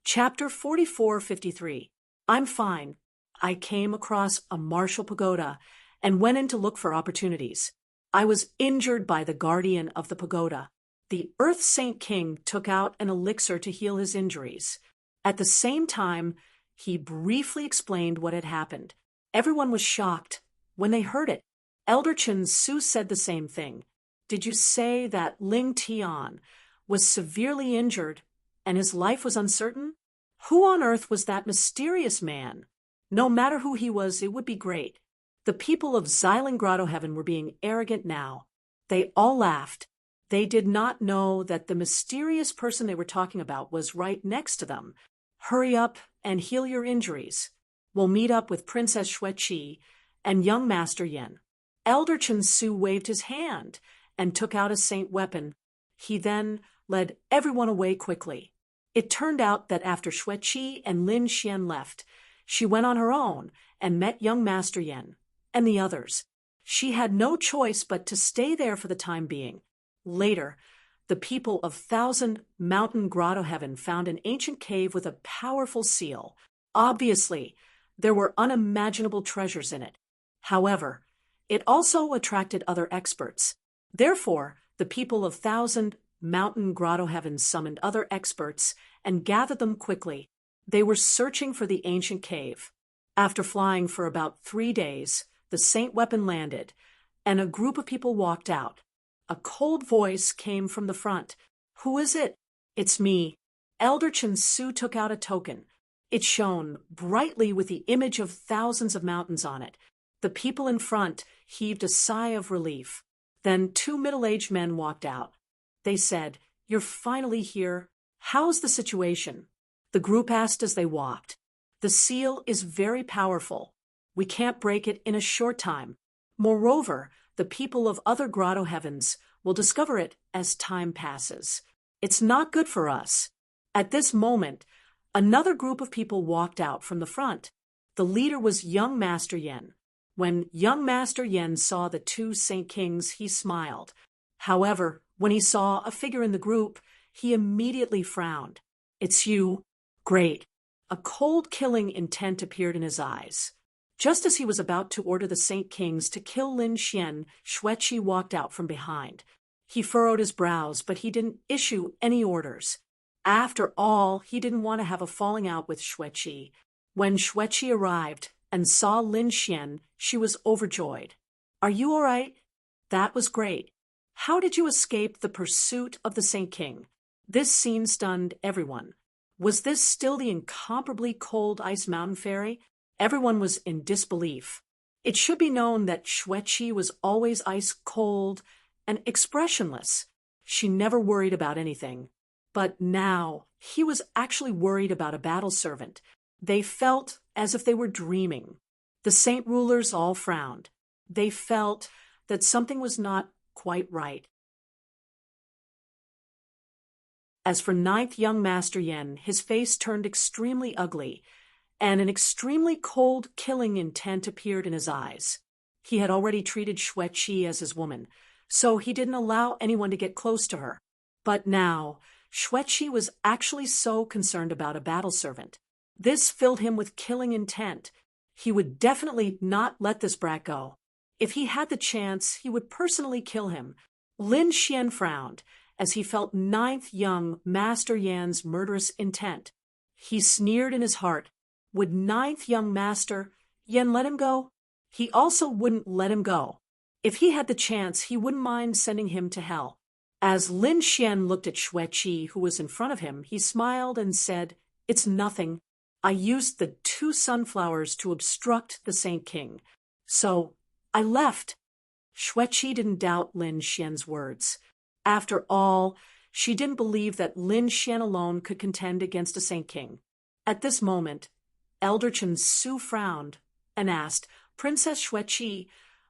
Speaker 1: Chapter 4453. I'm fine. I came across a martial pagoda and went in to look for opportunities. I was injured by the guardian of the pagoda. The Earth Saint King took out an elixir to heal his injuries. At the same time, he briefly explained what had happened. Everyone was shocked when they heard it. Elder Chen Su said the same thing. Did you say that Ling Tian was severely injured and his life was uncertain? Who on earth was that mysterious man? No matter who he was, it would be great. The people of Xiling Grotto Heaven were being arrogant now. They all laughed. They did not know that the mysterious person they were talking about was right next to them. Hurry up and heal your injuries. We'll meet up with Princess Xueqi and young Master Yen. Elder Chen Su waved his hand and took out a saint weapon. He then led everyone away quickly. It turned out that after Xueqi and Lin Xian left, she went on her own and met young Master Yen and the others. She had no choice but to stay there for the time being. Later, the people of Thousand Mountain Grotto Heaven found an ancient cave with a powerful seal. Obviously, there were unimaginable treasures in it. However, it also attracted other experts. Therefore, the people of Thousand Mountain Grotto Heaven summoned other experts and gathered them quickly. They were searching for the ancient cave. After flying for about 3 days, the saint weapon landed, and a group of people walked out. A cold voice came from the front. Who is it? It's me. Elder Chen Su took out a token. It shone brightly with the image of thousands of mountains on it. The people in front heaved a sigh of relief. Then 2 middle-aged men walked out. They said, "You're finally here. How's the situation?" The group asked as they walked. "The seal is very powerful. We can't break it in a short time. Moreover, the people of other grotto heavens will discover it as time passes. It's not good for us." At this moment, another group of people walked out from the front. The leader was young Master Yen. When young Master Yen saw the 2 Saint Kings, he smiled. However, when he saw a figure in the group, he immediately frowned. "It's you? Great." A cold killing intent appeared in his eyes. Just as he was about to order the Saint Kings to kill Lin Xian, Xueqi walked out from behind. He furrowed his brows, but he didn't issue any orders. After all, he didn't want to have a falling out with Xueqi. When Xueqi arrived and saw Lin Xian, she was overjoyed. "Are you all right?" "That was great. How did you escape the pursuit of the Saint King?" This scene stunned everyone. Was this still the incomparably cold Ice Mountain Fairy? Everyone was in disbelief. It should be known that Xueqi was always ice cold and expressionless. She never worried about anything. But now, he was actually worried about a battle servant. They felt as if they were dreaming. The saint rulers all frowned. They felt that something was not quite right. As for 9th young Master Yen, his face turned extremely ugly, and an extremely cold, killing intent appeared in his eyes. He had already treated Xueqi as his woman, so he didn't allow anyone to get close to her. But now, Xueqi was actually so concerned about a battle servant. This filled him with killing intent. He would definitely not let this brat go. If he had the chance, he would personally kill him. Lin Xian frowned as he felt 9th young Master Yan's murderous intent. He sneered in his heart. Would 9th young Master Yen let him go? He also wouldn't let him go. If he had the chance, he wouldn't mind sending him to hell. As Lin Xian looked at Xueqi, who was in front of him, he smiled and said, "It's nothing. I used the 2 sunflowers to obstruct the Saint King. So, I left." Xueqi didn't doubt Lin Xian's words. After all, she didn't believe that Lin Xian alone could contend against a Saint King. At this moment, Elder Chen Su frowned and asked, "Princess Xueqi,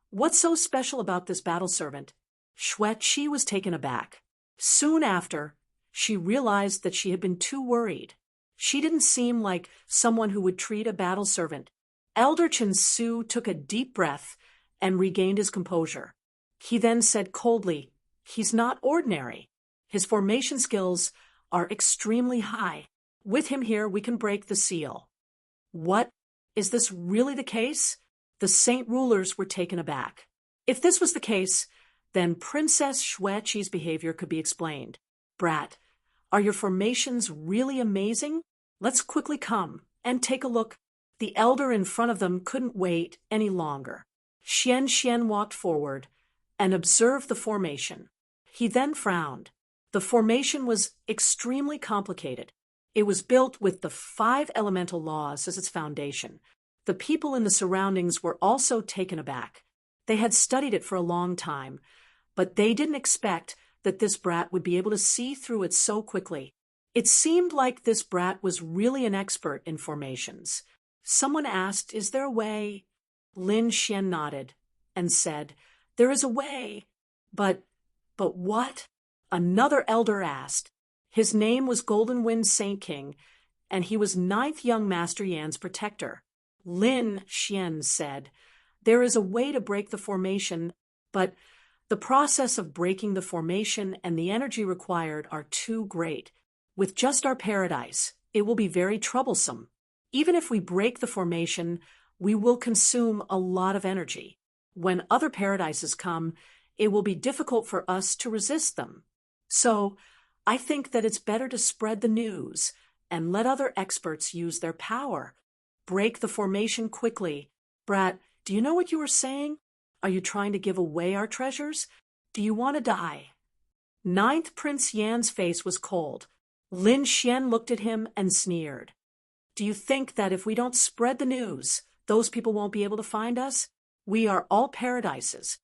Speaker 1: what's so special about this battle servant?" Xueqi was taken aback. Soon after, she realized that she had been too worried. She didn't seem like someone who would treat a battle servant. Elder Chen Su took a deep breath and regained his composure. He then said coldly, "He's not ordinary. His formation skills are extremely high. With him here, we can break the seal." "What? Is this really the case? The saint rulers were taken aback. If this was the case, then Princess Shue-Chi's behavior could be explained. Brat, are your formations really amazing? Let's quickly come and take a look. The elder in front of them couldn't wait any longer. Xian walked forward and observed the formation. He then frowned. The formation was extremely complicated. It was built with the 5 elemental laws as its foundation. The people in the surroundings were also taken aback. They had studied it for a long time, but they didn't expect that this brat would be able to see through it so quickly. It seemed like this brat was really an expert in formations. Someone asked, "Is there a way?" Lin Xian nodded and said, "There is a way." But what? Another elder asked. His name was Golden Wind Saint King, and he was 9th young Master Yan's protector. Lin Xian said, "There is a way to break the formation, but the process of breaking the formation and the energy required are too great. With just our paradise, it will be very troublesome. Even if we break the formation, we will consume a lot of energy. When other paradises come, it will be difficult for us to resist them. So, I think that it's better to spread the news and let other experts use their power. Break the formation quickly. Brat, do you know what you were saying? Are you trying to give away our treasures? Do you want to die?" 9th Prince Yan's face was cold. Lin Xian looked at him and sneered. "Do you think that if we don't spread the news, those people won't be able to find us? We are all paradises.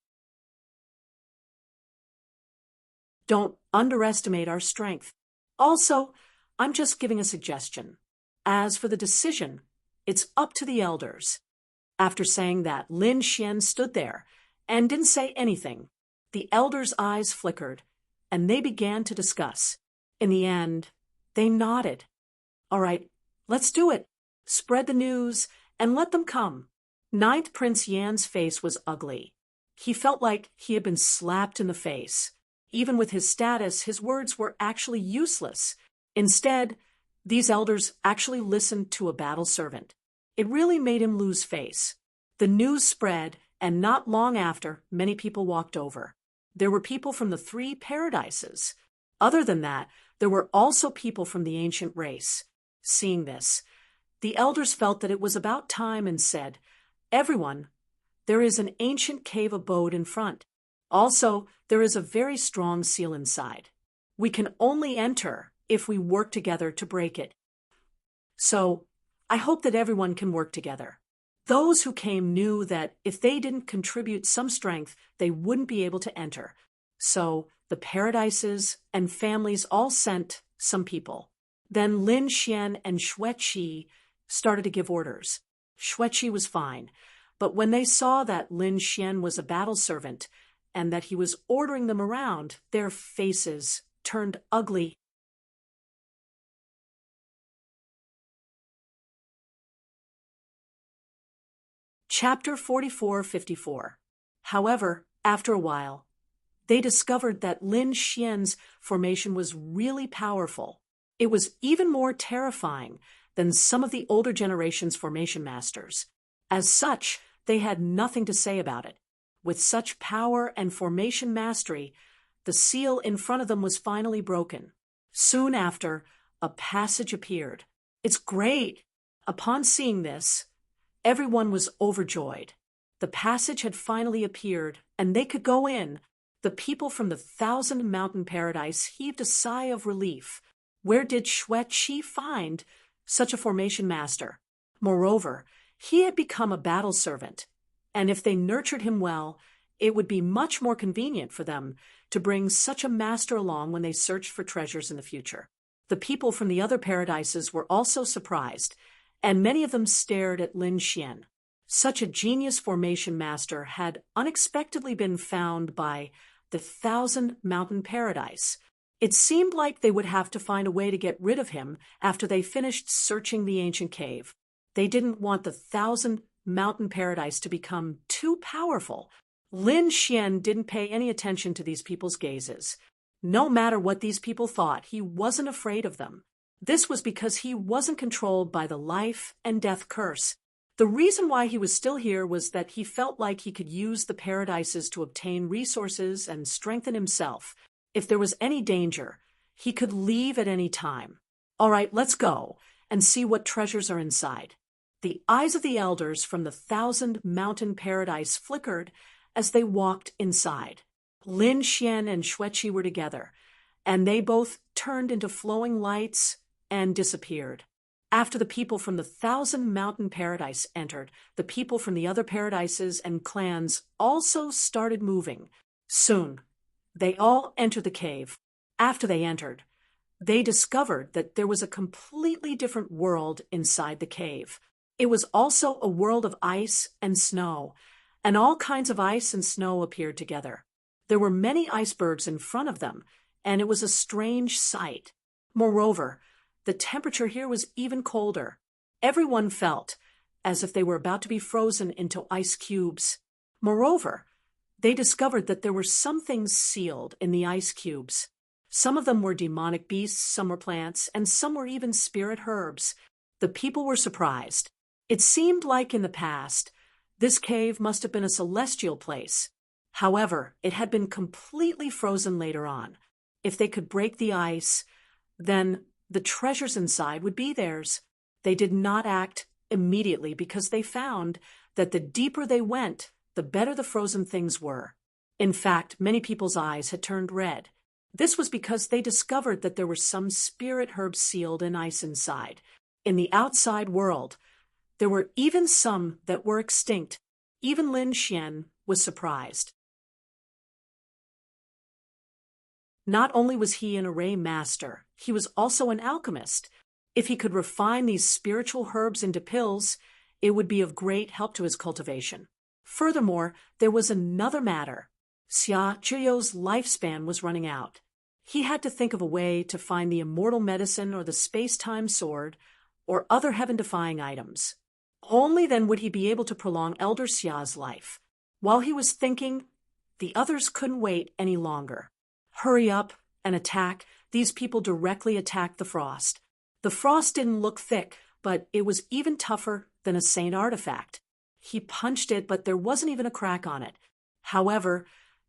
Speaker 1: Don't underestimate our strength. Also, I'm just giving a suggestion. As for the decision, it's up to the elders." After saying that, Lin Xian stood there and didn't say anything. The elders' eyes flickered, and they began to discuss. In the end, they nodded. "All right, let's do it. Spread the news and let them come." 9th Prince Yan's face was ugly. He felt like he had been slapped in the face. Even with his status, his words were actually useless. Instead, these elders actually listened to a battle servant. It really made him lose face. The news spread, and not long after, many people walked over. There were people from the 3 paradises. Other than that, there were also people from the ancient race. Seeing this, the elders felt that it was about time and said, "Everyone, there is an ancient cave abode in front. Also, there is a very strong seal inside. We can only enter if we work together to break it. So, I hope that everyone can work together." Those who came knew that if they didn't contribute some strength, they wouldn't be able to enter. So, the paradises and families all sent some people. Then Lin Xian and Shue-Chi started to give orders. Shue-Chi was fine, but when they saw that Lin Xian was a battle servant and that he was ordering them around, their faces turned ugly. Chapter 44-54. However, after a while, they discovered that Lin Xian's formation was really powerful. It was even more terrifying than some of the older generation's formation masters. As such, they had nothing to say about it. With such power and formation mastery, the seal in front of them was finally broken. Soon after, a passage appeared. "It's great!" Upon seeing this, everyone was overjoyed. The passage had finally appeared, and they could go in. The people from the 1,000 Mountain Paradise heaved a sigh of relief. Where did Shue-Chi find such a formation master? Moreover, he had become a battle servant, and if they nurtured him well, it would be much more convenient for them to bring such a master along when they searched for treasures in the future. The people from the other paradises were also surprised, and many of them stared at Lin Xian. Such a genius formation master had unexpectedly been found by the 1,000 Mountain Paradise. It seemed like they would have to find a way to get rid of him after they finished searching the ancient cave. They didn't want the 1,000 Mountain Paradise to become too powerful. Lin Xian didn't pay any attention to these people's gazes. No matter what these people thought, he wasn't afraid of them. This was because he wasn't controlled by the life and death curse. The reason why he was still here was that he felt like he could use the paradises to obtain resources and strengthen himself. If there was any danger, he could leave at any time. All right, let's go and see what treasures are inside. The eyes of the elders from the 1,000-mountain paradise flickered as they walked inside. Lin Xian and Xueqi were together, and they both turned into flowing lights and disappeared. After the people from the 1,000-mountain paradise entered, the people from the other paradises and clans also started moving. Soon, they all entered the cave. After they entered, they discovered that there was a completely different world inside the cave. It was also a world of ice and snow, and all kinds of ice and snow appeared together. There were many icebergs in front of them, and it was a strange sight. Moreover, the temperature here was even colder. Everyone felt as if they were about to be frozen into ice cubes. Moreover, they discovered that there were some things sealed in the ice cubes. Some of them were demonic beasts, some were plants, and some were even spirit herbs. The people were surprised. It seemed like in the past, this cave must have been a celestial place. However, it had been completely frozen later on. If they could break the ice, then the treasures inside would be theirs. They did not act immediately because they found that the deeper they went, the better the frozen things were. In fact, many people's eyes had turned red. This was because they discovered that there were some spirit herbs sealed in ice inside. In the outside world, there were even some that were extinct. Even Lin Xian was surprised. Not only was he an array master, he was also an alchemist. If he could refine these spiritual herbs into pills, it would be of great help to his cultivation. Furthermore, there was another matter. Xia Zhiyou's lifespan was running out. He had to think of a way to find the immortal medicine or the space-time sword or other heaven-defying items. Only then would he be able to prolong Elder Xia's life. While he was thinking, the others couldn't wait any longer. Hurry up and attack. These people directly attacked the frost. The frost didn't look thick, but it was even tougher than a saint artifact. He punched it, but there wasn't even a crack on it. However,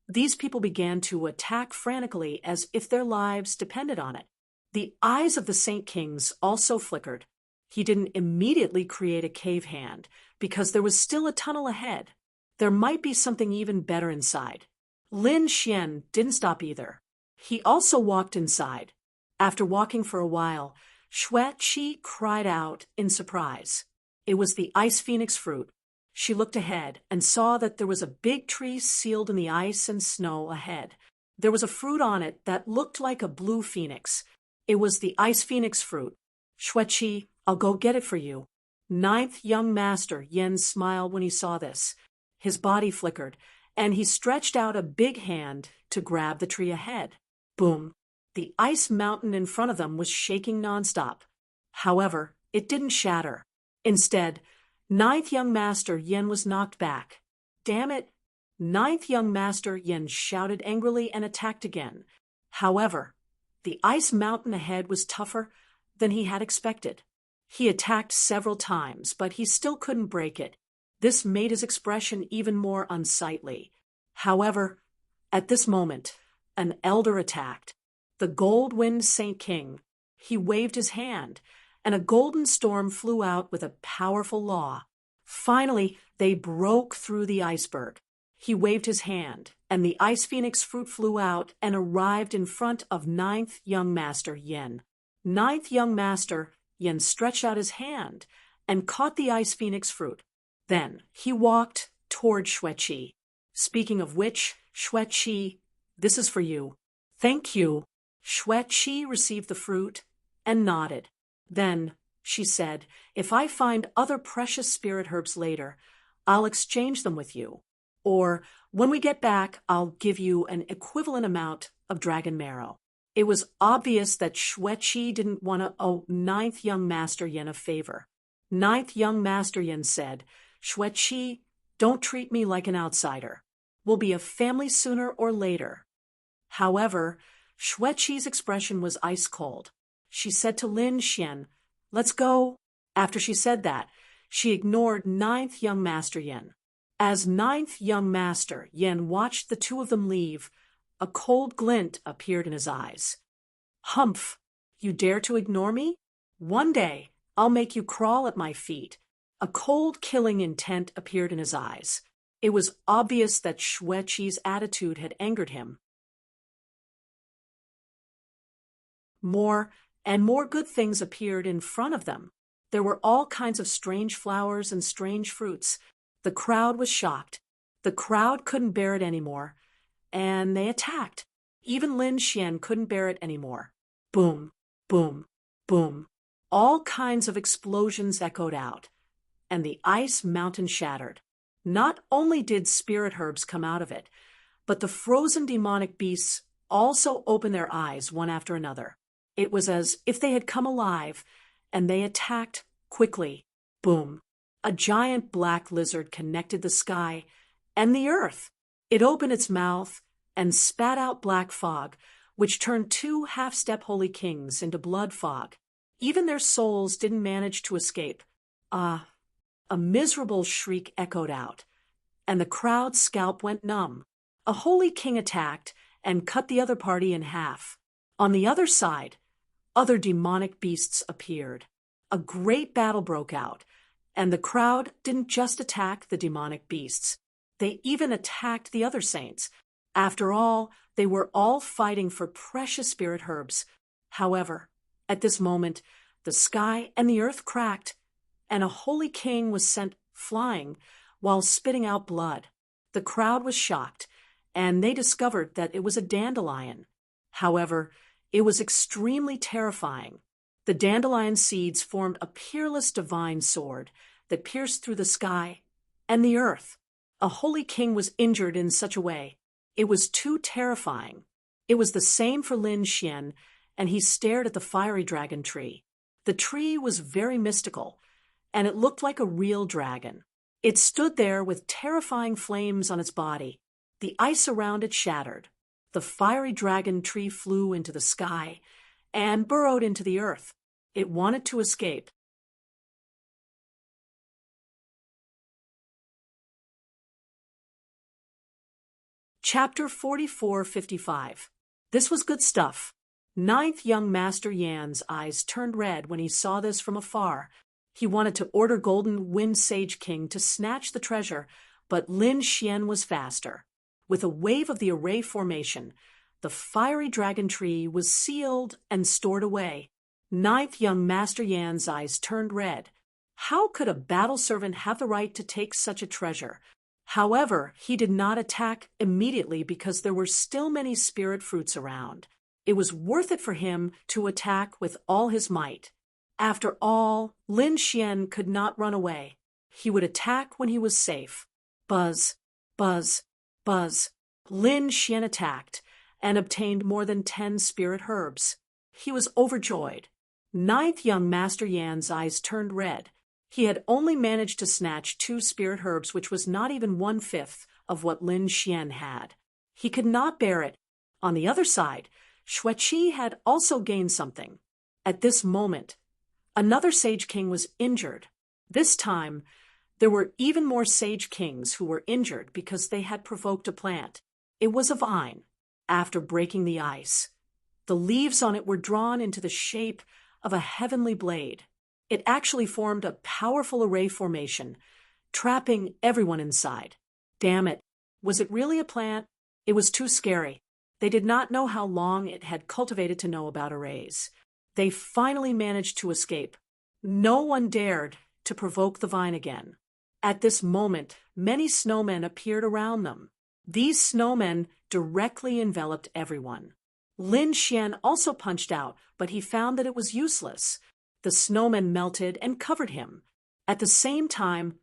Speaker 1: these people began to attack frantically as if their lives depended on it. The eyes of the Saint Kings also flickered. He didn't immediately create a cave hand because there was still a tunnel ahead. There might be something even better inside. Lin Xian didn't stop either. He also walked inside. After walking for a while, Xueqi cried out in surprise. It was the ice phoenix fruit. She looked ahead and saw that there was a big tree sealed in the ice and snow ahead. There was a fruit on it that looked like a blue phoenix. It was the ice phoenix fruit. Xueqi, I'll go get it for you. Ninth young master Yen smiled when he saw this. His body flickered, and he stretched out a big hand to grab the tree ahead. Boom! The ice mountain in front of them was shaking nonstop. However, it didn't shatter. Instead, Ninth young master Yen was knocked back. Damn it! Ninth young master Yen shouted angrily and attacked again. However, the ice mountain ahead was tougher than he had expected. He attacked several times, but he still couldn't break it. This made his expression even more unsightly. However, at this moment, an elder attacked. The gold-winged Saint King. He waved his hand, and a golden storm flew out with a powerful law. Finally, they broke through the iceberg. He waved his hand, and the ice phoenix fruit flew out and arrived in front of Ninth young master Yen. Ninth young master Yen stretched out his hand and caught the ice phoenix fruit. Then he walked toward Xueqi. Speaking of which, Xueqi, this is for you. Thank you. Xueqi received the fruit and nodded. Then she said, if I find other precious spirit herbs later, I'll exchange them with you. Or when we get back, I'll give you an equivalent amount of dragon marrow. It was obvious that Xueqi didn't want to owe Ninth young master Yen a favor. Ninth young master Yen said, Xueqi, don't treat me like an outsider. We'll be a family sooner or later. However, Xueqi's expression was ice cold. She said to Lin Xian, let's go. After she said that, she ignored ninth young Master Yen. As ninth young Master Yen watched the two of them leave, a cold glint appeared in his eyes. Humph! You dare to ignore me? One day, I'll make you crawl at my feet. A cold, killing intent appeared in his eyes. It was obvious that Xueqi's attitude had angered him. More and more good things appeared in front of them. There were all kinds of strange flowers and strange fruits. The crowd was shocked. The crowd couldn't bear it anymore, and they attacked. Even Lin Xian couldn't bear it anymore. Boom, boom, boom. All kinds of explosions echoed out, and the ice mountain shattered. Not only did spirit herbs come out of it, but the frozen demonic beasts also opened their eyes one after another. It was as if they had come alive, and they attacked quickly. Boom. A giant black lizard connected the sky and the earth. It opened its mouth and spat out black fog, which turned two half-step holy kings into blood fog. Even their souls didn't manage to escape. A miserable shriek echoed out, and the crowd's scalp went numb. A holy king attacked and cut the other party in half. On the other side, other demonic beasts appeared. A great battle broke out, and the crowd didn't just attack the demonic beasts. They even attacked the other saints. After all, they were all fighting for precious spirit herbs. However, at this moment, the sky and the earth cracked, and a holy king was sent flying while spitting out blood. The crowd was shocked, and they discovered that it was a dandelion. However, it was extremely terrifying. The dandelion seeds formed a peerless divine sword that pierced through the sky and the earth. A holy king was injured in such a way. It was too terrifying. It was the same for Lin Xian, and he stared at the fiery dragon tree. The tree was very mystical, and it looked like a real dragon. It stood there with terrifying flames on its body. The ice around it shattered. The fiery dragon tree flew into the sky and burrowed into the earth. It wanted to escape. Chapter 44:55. This was good stuff. Ninth young Master Yan's eyes turned red when he saw this from afar. He wanted to order Golden Wind Sage King to snatch the treasure, but Lin Xian was faster. With a wave of the array formation, the fiery dragon tree was sealed and stored away. Ninth young Master Yan's eyes turned red. How could a battle servant have the right to take such a treasure? However, he did not attack immediately because there were still many spirit fruits around. It was worth it for him to attack with all his might. After all, Lin Xian could not run away. He would attack when he was safe. Buzz, buzz, buzz. Lin Xian attacked and obtained more than 10 spirit herbs. He was overjoyed. Ninth young Master Yan's eyes turned red. He had only managed to snatch 2 spirit herbs, which was not even 1/5 of what Lin Xian had. He could not bear it. On the other side, Xueqi had also gained something. At this moment, another Sage King was injured. This time, there were even more Sage Kings who were injured because they had provoked a plant. It was a vine. After breaking the ice, the leaves on it were drawn into the shape of a heavenly blade. It actually formed a powerful array formation, trapping everyone inside. Damn it. Was it really a plant? It was too scary. They did not know how long it had cultivated to know about arrays. They finally managed to escape. No one dared to provoke the vine again. At this moment, many snowmen appeared around them. These snowmen directly enveloped everyone. Lin Xian also punched out, but he found that it was useless. The snowmen melted and covered him. At the same time,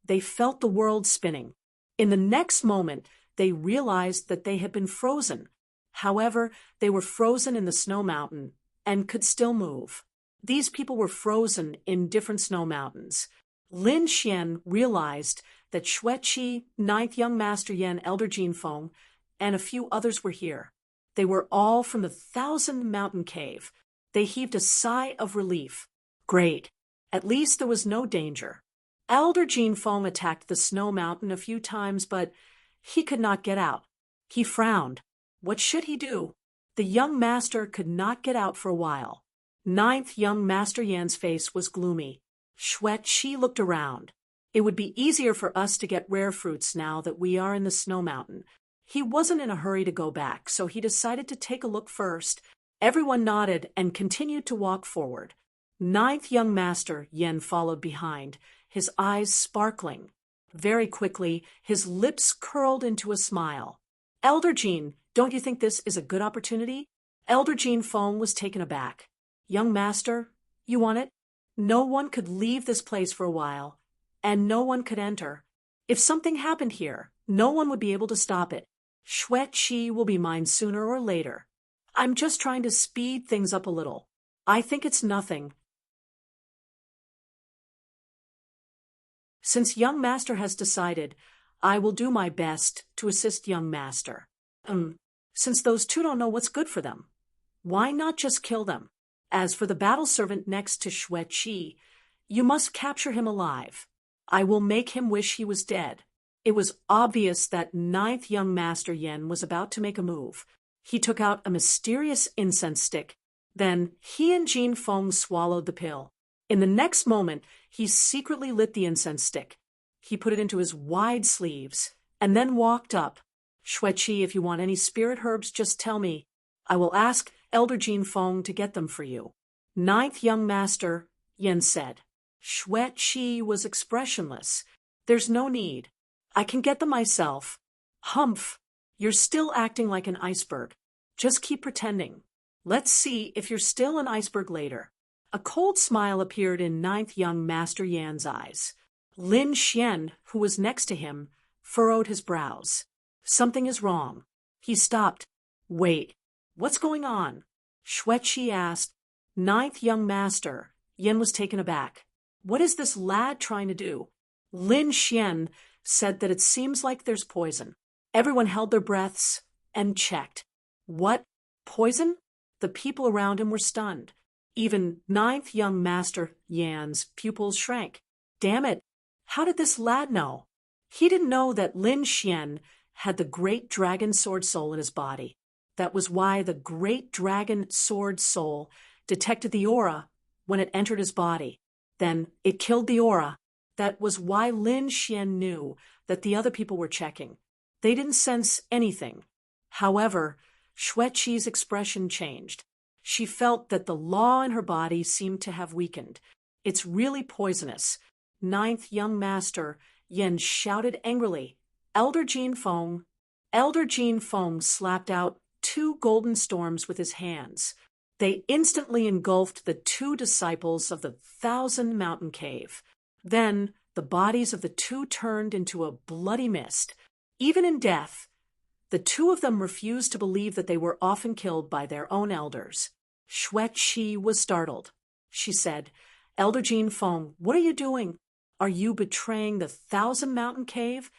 Speaker 1: they felt the world spinning. In the next moment, they realized that they had been frozen. However, they were frozen in the snow mountain and could still move. These people were frozen in different snow mountains. Lin Xian realized that Xueqi, Ninth Young Master Yen, Elder Jinfeng, and a few others were here. They were all from the 1,000 Mountain Cave. They heaved a sigh of relief. Great. At least there was no danger. Elder Jean Fong attacked the snow mountain a few times, but he could not get out. He frowned. What should he do? The young master could not get out for a while. Ninth young Master Yan's face was gloomy. Xueqi looked around. It would be easier for us to get rare fruits now that we are in the snow mountain. He wasn't in a hurry to go back, so he decided to take a look first. Everyone nodded and continued to walk forward. Ninth young Master Yan followed behind, his eyes sparkling. Very quickly, his lips curled into a smile. Elder Jean, don't you think this is a good opportunity? Elder Jean Fong was taken aback. Young Master, you want it? No one could leave this place for a while, and no one could enter. If something happened here, no one would be able to stop it. Xueqi will be mine sooner or later. I'm just trying to speed things up a little. I think it's nothing. Since young master has decided, I will do my best to assist young master. Since those two don't know what's good for them, why not just kill them? As for the battle servant next to Xueqi, you must capture him alive. I will make him wish he was dead. It was obvious that ninth young Master Yan was about to make a move. He took out a mysterious incense stick. Then he and Jean Fong swallowed the pill. In the next moment, he secretly lit the incense stick. He put it into his wide sleeves and then walked up. Xueqi, if you want any spirit herbs, just tell me. I will ask Elder Jean Fong to get them for you. Ninth young Master Yan said. Xueqi was expressionless. There's no need. I can get them myself. Humph, you're still acting like an iceberg. Just keep pretending. Let's see if you're still an iceberg later. A cold smile appeared in ninth young Master Yan's eyes. Lin Xian, who was next to him, furrowed his brows. Something is wrong. He stopped. Wait, what's going on? Xueqi asked. Ninth young Master Yan was taken aback. What is this lad trying to do? Lin Xian said that it seems like there's poison. Everyone held their breaths and checked. What? Poison? The people around him were stunned. Even ninth young Master Yan's pupils shrank. Damn it! How did this lad know? He didn't know that Lin Xian had the great dragon sword soul in his body. That was why the great dragon sword soul detected the aura when it entered his body. Then it killed the aura. That was why Lin Xian knew that the other people were checking. They didn't sense anything. However, Xueqi's expression changed. She felt that the law in her body seemed to have weakened. It's really poisonous. Ninth young Master Yan shouted angrily. Elder Jean Fong. Elder Jean Fong slapped out 2 golden storms with his hands. They instantly engulfed the 2 disciples of the 1,000 Mountain Cave. Then the bodies of the 2 turned into a bloody mist. Even in death, the 2 of them refused to believe that they were often killed by their own elders. Xueqi was startled. She said, Elder Jean Fong, what are you doing? Are you betraying the 1,000 Mountain Cave?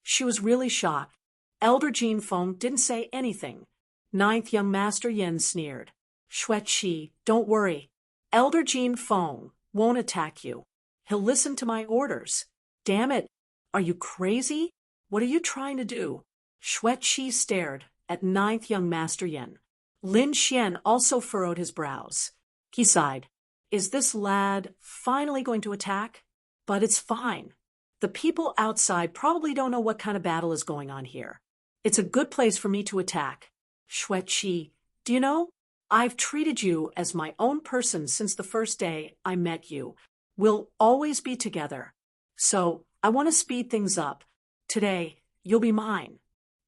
Speaker 1: She was really shocked. Elder Jean Fong didn't say anything. Ninth young Master Yan sneered. Xueqi, don't worry. Elder Jean Fong won't attack you. He'll listen to my orders. Damn it! Are you crazy? What are you trying to do? Xueqi stared at ninth young Master Yan. Lin Xian also furrowed his brows. He sighed. Is this lad finally going to attack? But it's fine. The people outside probably don't know what kind of battle is going on here. It's a good place for me to attack. Xueqi, do you know? I've treated you as my own person since the first day I met you. We'll always be together. So I want to speed things up. Today, you'll be mine.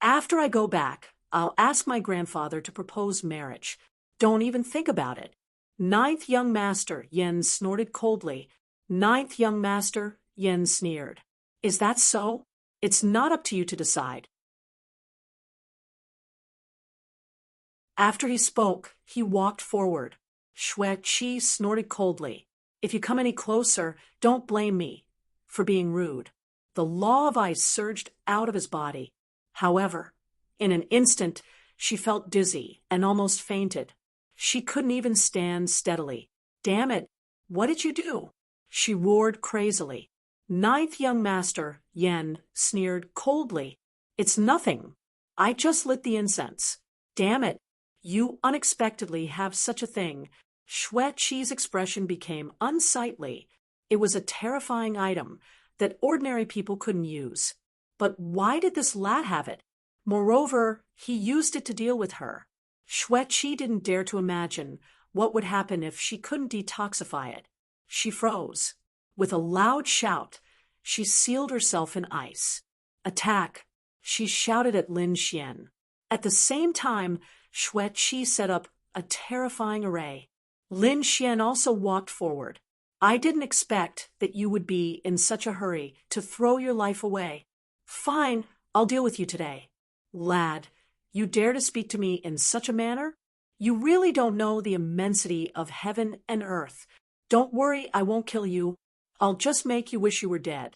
Speaker 1: After I go back, I'll ask my grandfather to propose marriage. Don't even think about it. Ninth young Master Yan snorted coldly. Ninth young Master Yan sneered. Is that so? It's not up to you to decide. After he spoke, he walked forward. Xueqi snorted coldly. If you come any closer, don't blame me for being rude. The law of ice surged out of his body. However, in an instant, she felt dizzy and almost fainted. She couldn't even stand steadily. Damn it! What did you do? She roared crazily. Ninth young master, Yen, sneered coldly. It's nothing. I just lit the incense. Damn it. You unexpectedly have such a thing. Xue Qi's expression became unsightly. It was a terrifying item that ordinary people couldn't use. But why did this lad have it? Moreover, he used it to deal with her. Xue Qi didn't dare to imagine what would happen if she couldn't detoxify it. She froze. With a loud shout, she sealed herself in ice. Attack! She shouted at Lin Xian. At the same time, Xue Qi set up a terrifying array. Lin Xian also walked forward. I didn't expect that you would be in such a hurry to throw your life away. Fine, I'll deal with you today. Lad, you dare to speak to me in such a manner? You really don't know the immensity of heaven and earth. Don't worry, I won't kill you. I'll just make you wish you were dead.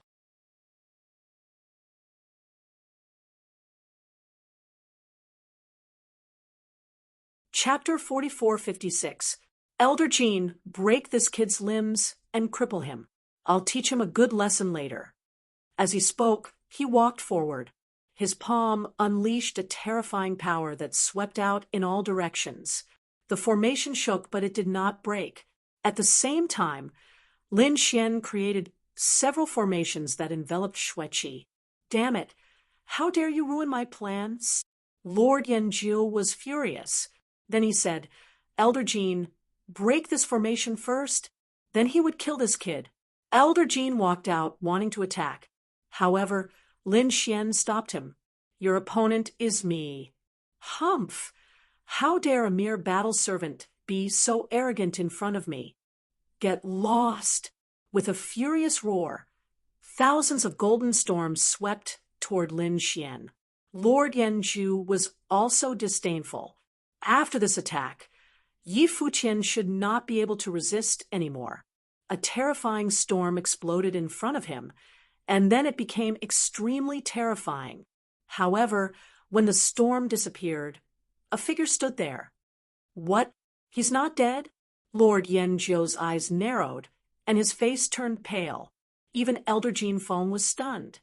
Speaker 1: Chapter 4456. Elder Jean, break this kid's limbs and cripple him. I'll teach him a good lesson later. As he spoke, he walked forward. His palm unleashed a terrifying power that swept out in all directions. The formation shook, but it did not break. At the same time, Lin Xian created several formations that enveloped Xue Qi. Damn it! How dare you ruin my plans? Lord Yanjiu was furious. Then he said, Elder Jean, break this formation first, then he would kill this kid. Elder Jean walked out, wanting to attack. However, Lin Xian stopped him. Your opponent is me. Humph! How dare a mere battle servant be so arrogant in front of me? Get lost! With a furious roar, thousands of golden storms swept toward Lin Xian. Lord Yanjiu was also disdainful. After this attack, Yi Fuqian should not be able to resist anymore. A terrifying storm exploded in front of him, and then it became extremely terrifying. However, when the storm disappeared, a figure stood there. What? He's not dead? Lord Yanjiu's eyes narrowed, and his face turned pale. Even Elder Jean Feng was stunned.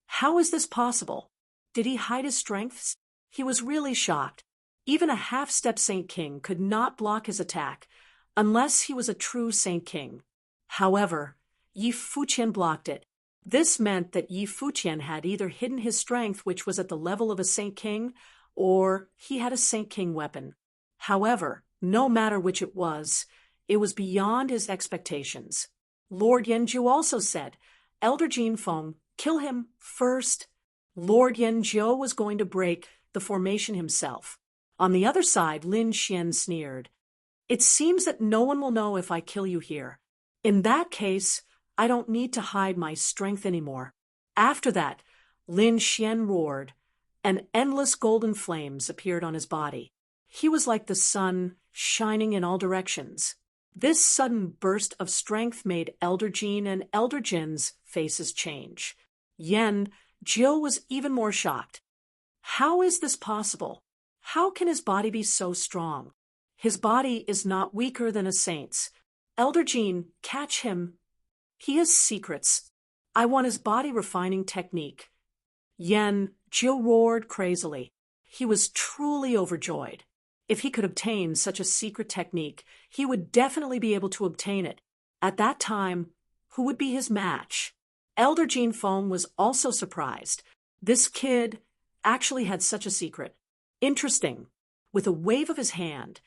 Speaker 1: How is this possible? Did he hide his strengths? He was really shocked. Even a half-step Saint King could not block his attack, unless he was a true Saint King. However, Yi Fuqian blocked it. This meant that Yi Fuqian had either hidden his strength, which was at the level of a Saint King, or he had a Saint King weapon. However, no matter which it was beyond his expectations. Lord Yanjiu also said, Elder Jean Feng, kill him first. Lord Yanjiu was going to break the formation himself. On the other side, Lin Xian sneered. It seems that no one will know if I kill you here. In that case, I don't need to hide my strength anymore. After that, Lin Xian roared, and endless golden flames appeared on his body. He was like the sun, shining in all directions. This sudden burst of strength made Elder Jean and Elder Jin's faces change. Jill was even more shocked. How is this possible? How can his body be so strong? His body is not weaker than a saint's. Elder Jean, catch him. He has secrets. I want his body refining technique. Jill roared crazily. He was truly overjoyed. If he could obtain such a secret technique, he would definitely be able to obtain it. At that time, who would be his match? Elder Jean Feng was also surprised. This kid actually had such a secret. Interesting. With a wave of his hand,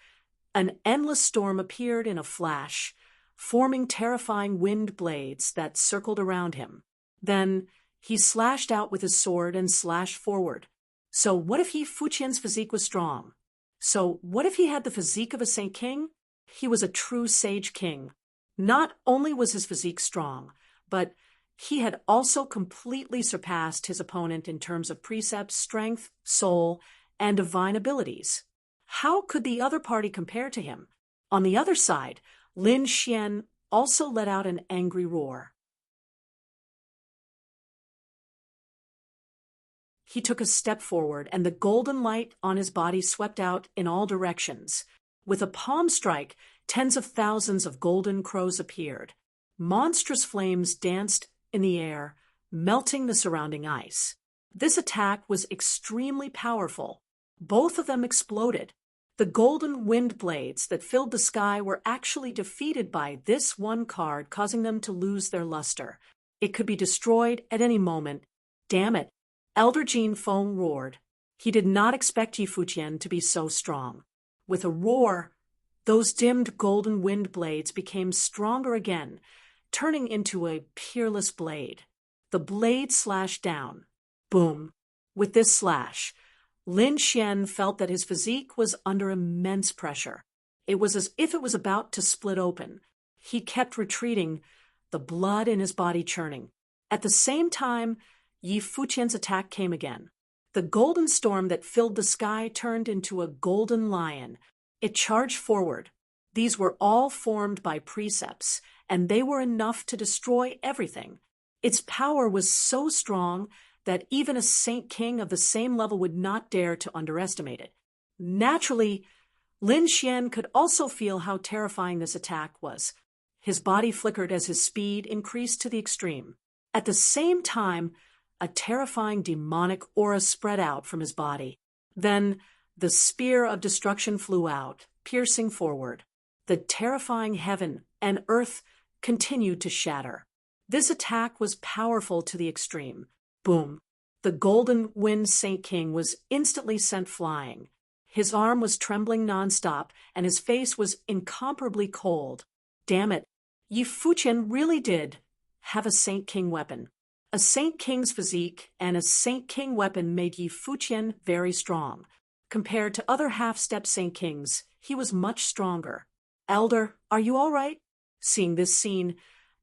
Speaker 1: an endless storm appeared in a flash, forming terrifying wind blades that circled around him. Then he slashed out with his sword and slashed forward. So what if Yi Fuqian's physique was strong? So what if he had the physique of a Saint King? He was a true sage king. Not only was his physique strong, but he had also completely surpassed his opponent in terms of precepts, strength, soul, and divine abilities. How could the other party compare to him? On the other side, Lin Xian also let out an angry roar. He took a step forward, and the golden light on his body swept out in all directions. With a palm strike, tens of thousands of golden crows appeared. Monstrous flames danced in the air, melting the surrounding ice. This attack was extremely powerful. Both of them exploded. The golden wind blades that filled the sky were actually defeated by this one card, causing them to lose their luster. It could be destroyed at any moment. Damn it! Elder Jin Feng roared. He did not expect Yi Fuqian to be so strong. With a roar, those dimmed golden wind blades became stronger again, turning into a peerless blade. The blade slashed down. Boom! With this slash, Lin Xian felt that his physique was under immense pressure. It was as if it was about to split open. He kept retreating, the blood in his body churning. At the same time, Yi Fuqian's attack came again. The golden storm that filled the sky turned into a golden lion. It charged forward. These were all formed by precepts, and they were enough to destroy everything. Its power was so strong that even a Saint King of the same level would not dare to underestimate it. Naturally, Lin Xian could also feel how terrifying this attack was. His body flickered as his speed increased to the extreme. At the same time, a terrifying demonic aura spread out from his body. Then, the spear of destruction flew out, piercing forward. The terrifying heaven and earth continued to shatter. This attack was powerful to the extreme. Boom! The golden wind Saint King was instantly sent flying. His arm was trembling nonstop, and his face was incomparably cold. Damn it! Yi Fuqian really did have a Saint King weapon. A Saint King's physique and a Saint King weapon made Yi Fuqian very strong. Compared to other half-step Saint Kings, he was much stronger. Elder, are you all right? Seeing this scene,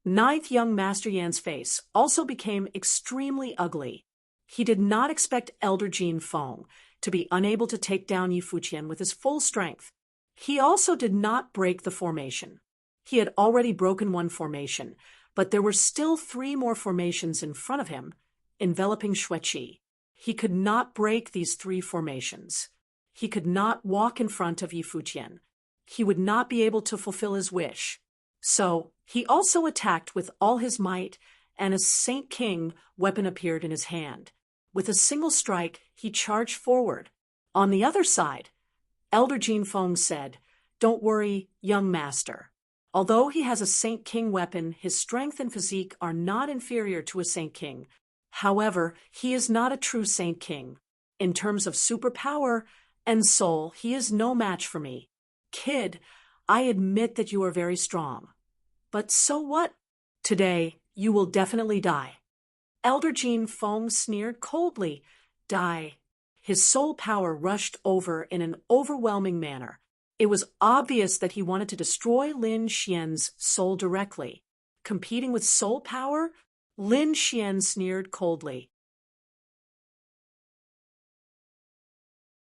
Speaker 1: ninth young Master Yan's face also became extremely ugly. He did not expect Elder Jin Feng to be unable to take down Yi Fuqian with his full strength. He also did not break the formation. He had already broken one formation, but there were still 3 more formations in front of him, enveloping Xueqi. He could not break these 3 formations. He could not walk in front of Yi Fuqian. He would not be able to fulfill his wish. So, he also attacked with all his might, and a Saint King weapon appeared in his hand. With a single strike, he charged forward. On the other side, Elder Jin Feng said, "Don't worry, young master. Although he has a Saint King weapon, his strength and physique are not inferior to a Saint King. However, he is not a true Saint King. In terms of superpower and soul, he is no match for me. Kid, I admit that you are very strong. But so what? Today, you will definitely die." Elder Jin Feng sneered coldly. Die. His soul power rushed over in an overwhelming manner. It was obvious that he wanted to destroy Lin Xian's soul directly. Competing with soul power, Lin Xian sneered coldly.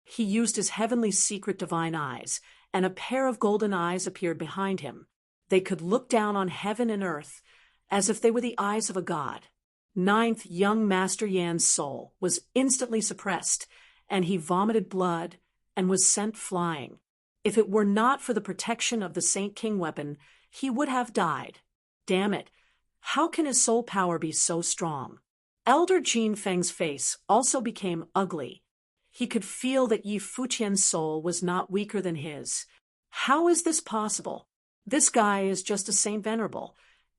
Speaker 1: He used his heavenly secret divine eyes, and a pair of golden eyes appeared behind him. They could look down on heaven and earth, as if they were the eyes of a god. Ninth young Master Yan's soul was instantly suppressed, and he vomited blood and was sent flying. If it were not for the protection of the Saint King weapon, he would have died. Damn it! How can his soul power be so strong? Elder Jin Feng's face also became ugly. He could feel that Yi Fuqian's soul was not weaker than his. How is this possible? This guy is just a Saint Venerable,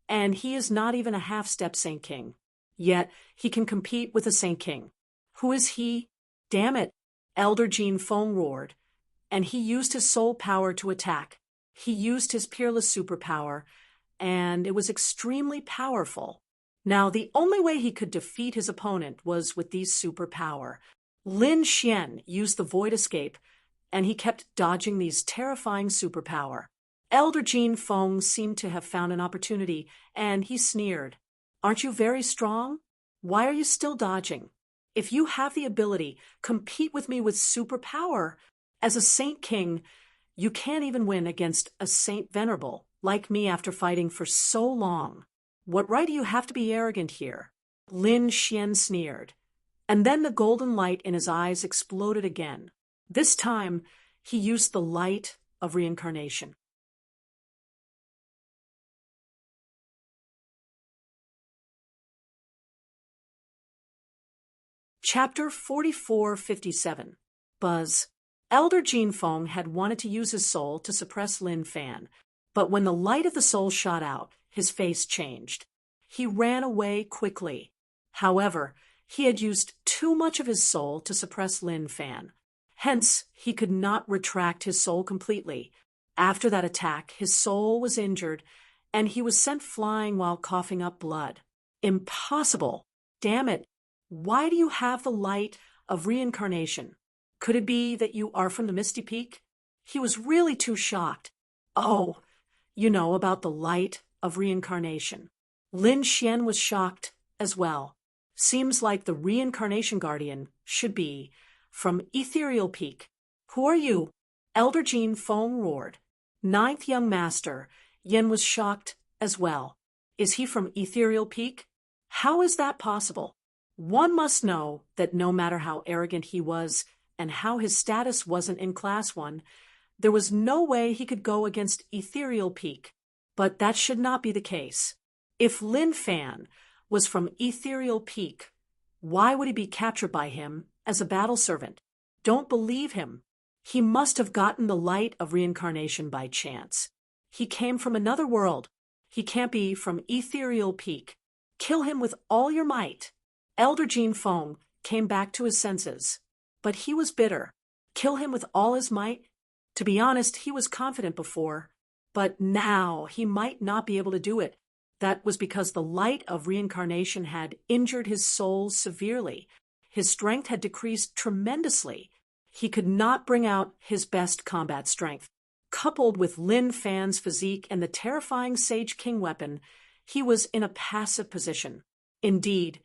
Speaker 1: and he is not even a half-step Saint King. Yet, he can compete with a Saint King. Who is he? Damn it! Elder Jin Feng roared, and he used his soul power to attack. He used his peerless superpower, and it was extremely powerful. Now, the only way he could defeat his opponent was with these superpower. Lin Xian used the Void Escape, and he kept dodging these terrifying superpower. Elder Jin Feng seemed to have found an opportunity, and he sneered. "Aren't you very strong? Why are you still dodging? If you have the ability, compete with me with superpower. As a Saint King, you can't even win against a Saint Venerable like me after fighting for so long. What right do you have to be arrogant here?" Lin Xian sneered. And then the golden light in his eyes exploded again. This time, he used the light of reincarnation. Chapter 4457. Buzz. Elder Jean Fong had wanted to use his soul to suppress Lin Fan, but when the light of the soul shot out, his face changed. He ran away quickly. However, he had used too much of his soul to suppress Lin Fan. Hence, he could not retract his soul completely. After that attack, his soul was injured, and he was sent flying while coughing up blood. Impossible! Damn it! Why do you have the light of reincarnation? Could it be that you are from the Misty Peak? He was really too shocked. Oh, you know about the light of reincarnation. Lin Xian was shocked as well. Seems like the reincarnation guardian should be from Ethereal Peak. Who are you? Elder Jean Fong roared. Ninth young master, Yen was shocked as well. Is he from Ethereal Peak? How is that possible? One must know that no matter how arrogant he was and how his status wasn't in Class 1, there was no way he could go against Ethereal Peak. But that should not be the case. If Lin Fan was from Ethereal Peak, why would he be captured by him as a battle servant? Don't believe him. He must have gotten the light of reincarnation by chance. He came from another world. He can't be from Ethereal Peak. Kill him with all your might. Elder Jean Fong came back to his senses, but he was bitter. Kill him with all his might? To be honest, he was confident before, but now he might not be able to do it. That was because the light of reincarnation had injured his soul severely. His strength had decreased tremendously. He could not bring out his best combat strength. Coupled with Lin Fan's physique and the terrifying Sage King weapon, he was in a passive position. Indeed,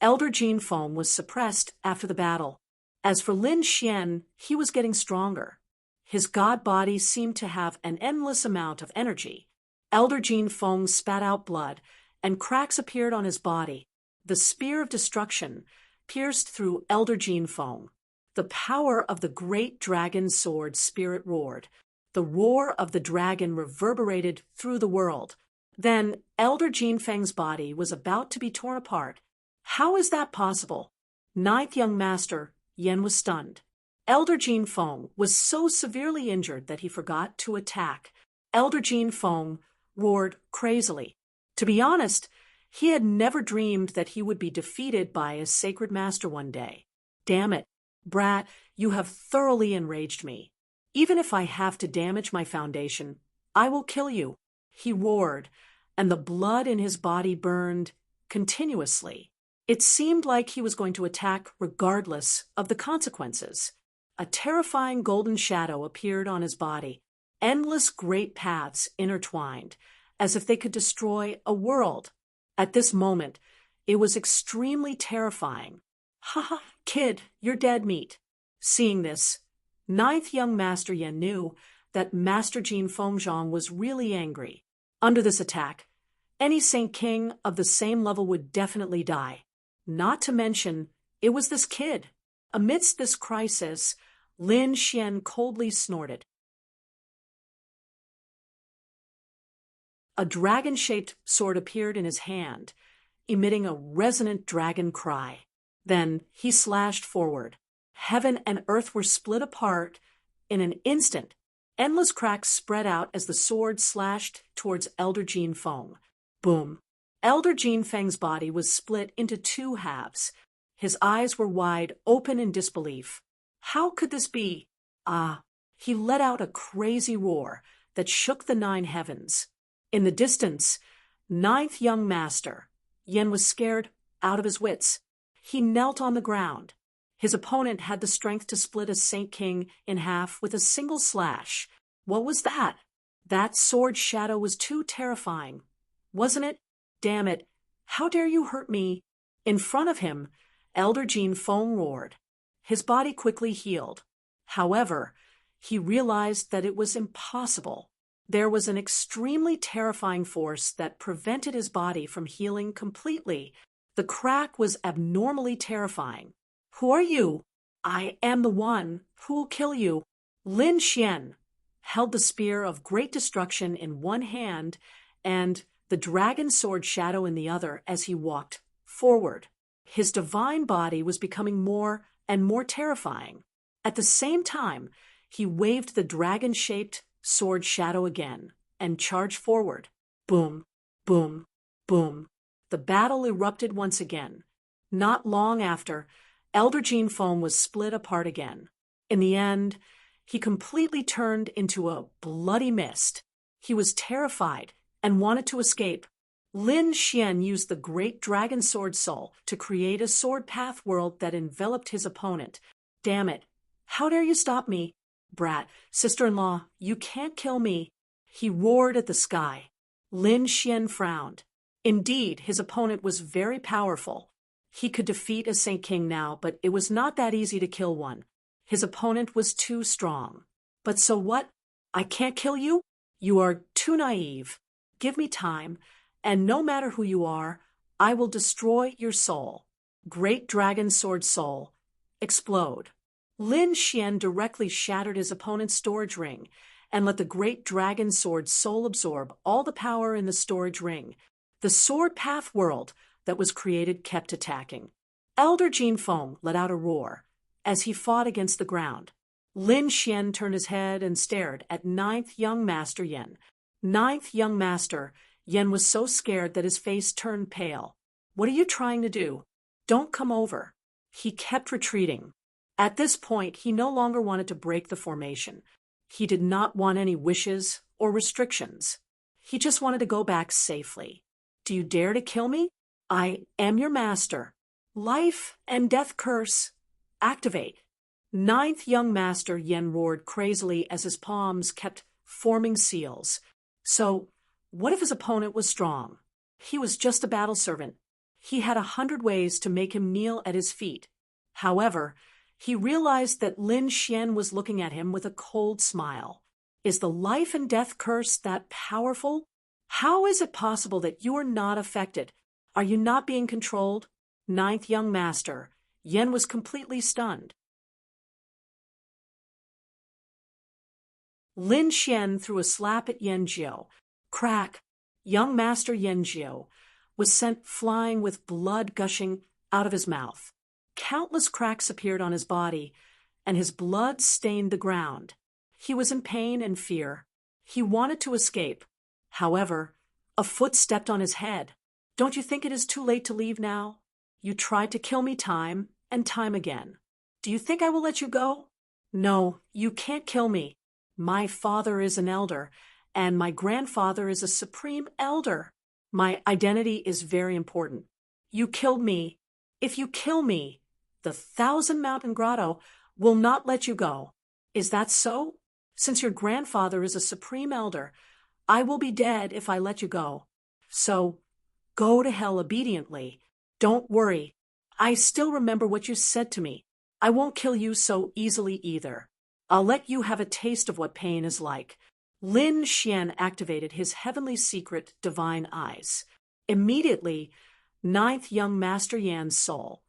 Speaker 1: Elder Jean Fong was suppressed after the battle. As for Lin Xian, he was getting stronger. His god body seemed to have an endless amount of energy. Elder Jean Fong spat out blood, and cracks appeared on his body. The spear of destruction pierced through Elder Jean Fong. The power of the great dragon sword spirit roared. The roar of the dragon reverberated through the world. Then Elder Jean Feng's body was about to be torn apart. How is that possible? Ninth young master, Yen was stunned. Elder Jean Fong was so severely injured that he forgot to attack. Elder Jean Fong roared crazily. To be honest, he had never dreamed that he would be defeated by a sacred master one day. Damn it, brat, you have thoroughly enraged me. Even if I have to damage my foundation, I will kill you. He roared, and the blood in his body burned continuously. It seemed like he was going to attack regardless of the consequences. A terrifying golden shadow appeared on his body. Endless great paths intertwined, as if they could destroy a world. At this moment, it was extremely terrifying. Ha ha, kid, you're dead meat. Seeing this, Ninth young master Yen knew that Master Jean Fengzhang was really angry. Under this attack, any Saint King of the same level would definitely die. Not to mention, it was this kid. Amidst this crisis, Lin Xian coldly snorted. A dragon-shaped sword appeared in his hand, emitting a resonant dragon cry. Then he slashed forward. Heaven and earth were split apart in an instant. Endless cracks spread out as the sword slashed towards Elder Jean Fong. Boom. Elder Jean Feng's body was split into two halves. His eyes were wide open in disbelief. How could this be? He let out a crazy roar that shook the 9 heavens. In the distance, Ninth young master, Yen was scared out of his wits. He knelt on the ground. His opponent had the strength to split a Saint King in half with a single slash. What was that? That sword shadow was too terrifying, wasn't it? Damn it, how dare you hurt me? In front of him, Elder Jean Fong roared. His body quickly healed. However, he realized that it was impossible. There was an extremely terrifying force that prevented his body from healing completely. The crack was abnormally terrifying. Who are you? I am the one who will kill you. Lin Xian held the spear of great destruction in one hand and the dragon sword shadow in the other as he walked forward. His divine body was becoming more and more terrifying. At the same time, he waved the dragon-shaped sword shadow again and charged forward. Boom, boom, boom. The battle erupted once again. Not long after, Elder Gene Foam was split apart again. In the end, he completely turned into a bloody mist. He was terrified and wanted to escape. Lin Xian used the great dragon sword soul to create a sword path world that enveloped his opponent. Damn it. How dare you stop me? Brat, sister-in-law, you can't kill me. He roared at the sky. Lin Xian frowned. Indeed, his opponent was very powerful. He could defeat a Saint King now, but it was not that easy to kill one. His opponent was too strong. But so what? I can't kill you? You are too naive. Give me time, and no matter who you are, I will destroy your soul. Great Dragon Sword Soul. Explode. Lin Xian directly shattered his opponent's storage ring and let the Great Dragon Sword Soul absorb all the power in the storage ring. The sword path world that was created kept attacking. Elder Gene Foam let out a roar as he fought against the ground. Lin Xian turned his head and stared at Ninth Young Master Yen. Ninth Young Master Yen was so scared that his face turned pale. What are you trying to do? Don't come over. He kept retreating. At this point, he no longer wanted to break the formation. He did not want any wishes or restrictions. He just wanted to go back safely. Do you dare to kill me? I am your master. Life and death curse. Activate. Ninth Young Master Yen roared crazily as his palms kept forming seals. So, what if his opponent was strong? He was just a battle servant. He had 100 ways to make him kneel at his feet. However, he realized that Lin Xian was looking at him with a cold smile. Is the life and death curse that powerful? How is it possible that you are not affected? Are you not being controlled? Ninth Young Master Yen was completely stunned. Lin Xian threw a slap at Yen Jiao. Crack! Young Master Yen Jiao was sent flying with blood gushing out of his mouth. Countless cracks appeared on his body, and his blood stained the ground. He was in pain and fear. He wanted to escape. However, a foot stepped on his head. Don't you think it is too late to leave now? You tried to kill me time and time again. Do you think I will let you go? No, you can't kill me. My father is an elder, and my grandfather is a supreme elder. My identity is very important. You killed me. If you kill me, the 1,000 Mountain Grotto will not let you go. Is that so? Since your grandfather is a supreme elder, I will be dead if I let you go. So, go to hell obediently. Don't worry. I still remember what you said to me. I won't kill you so easily either. I'll let you have a taste of what pain is like. Lin Xian activated his heavenly secret divine eyes. Immediately, Ninth Young Master Yan's soul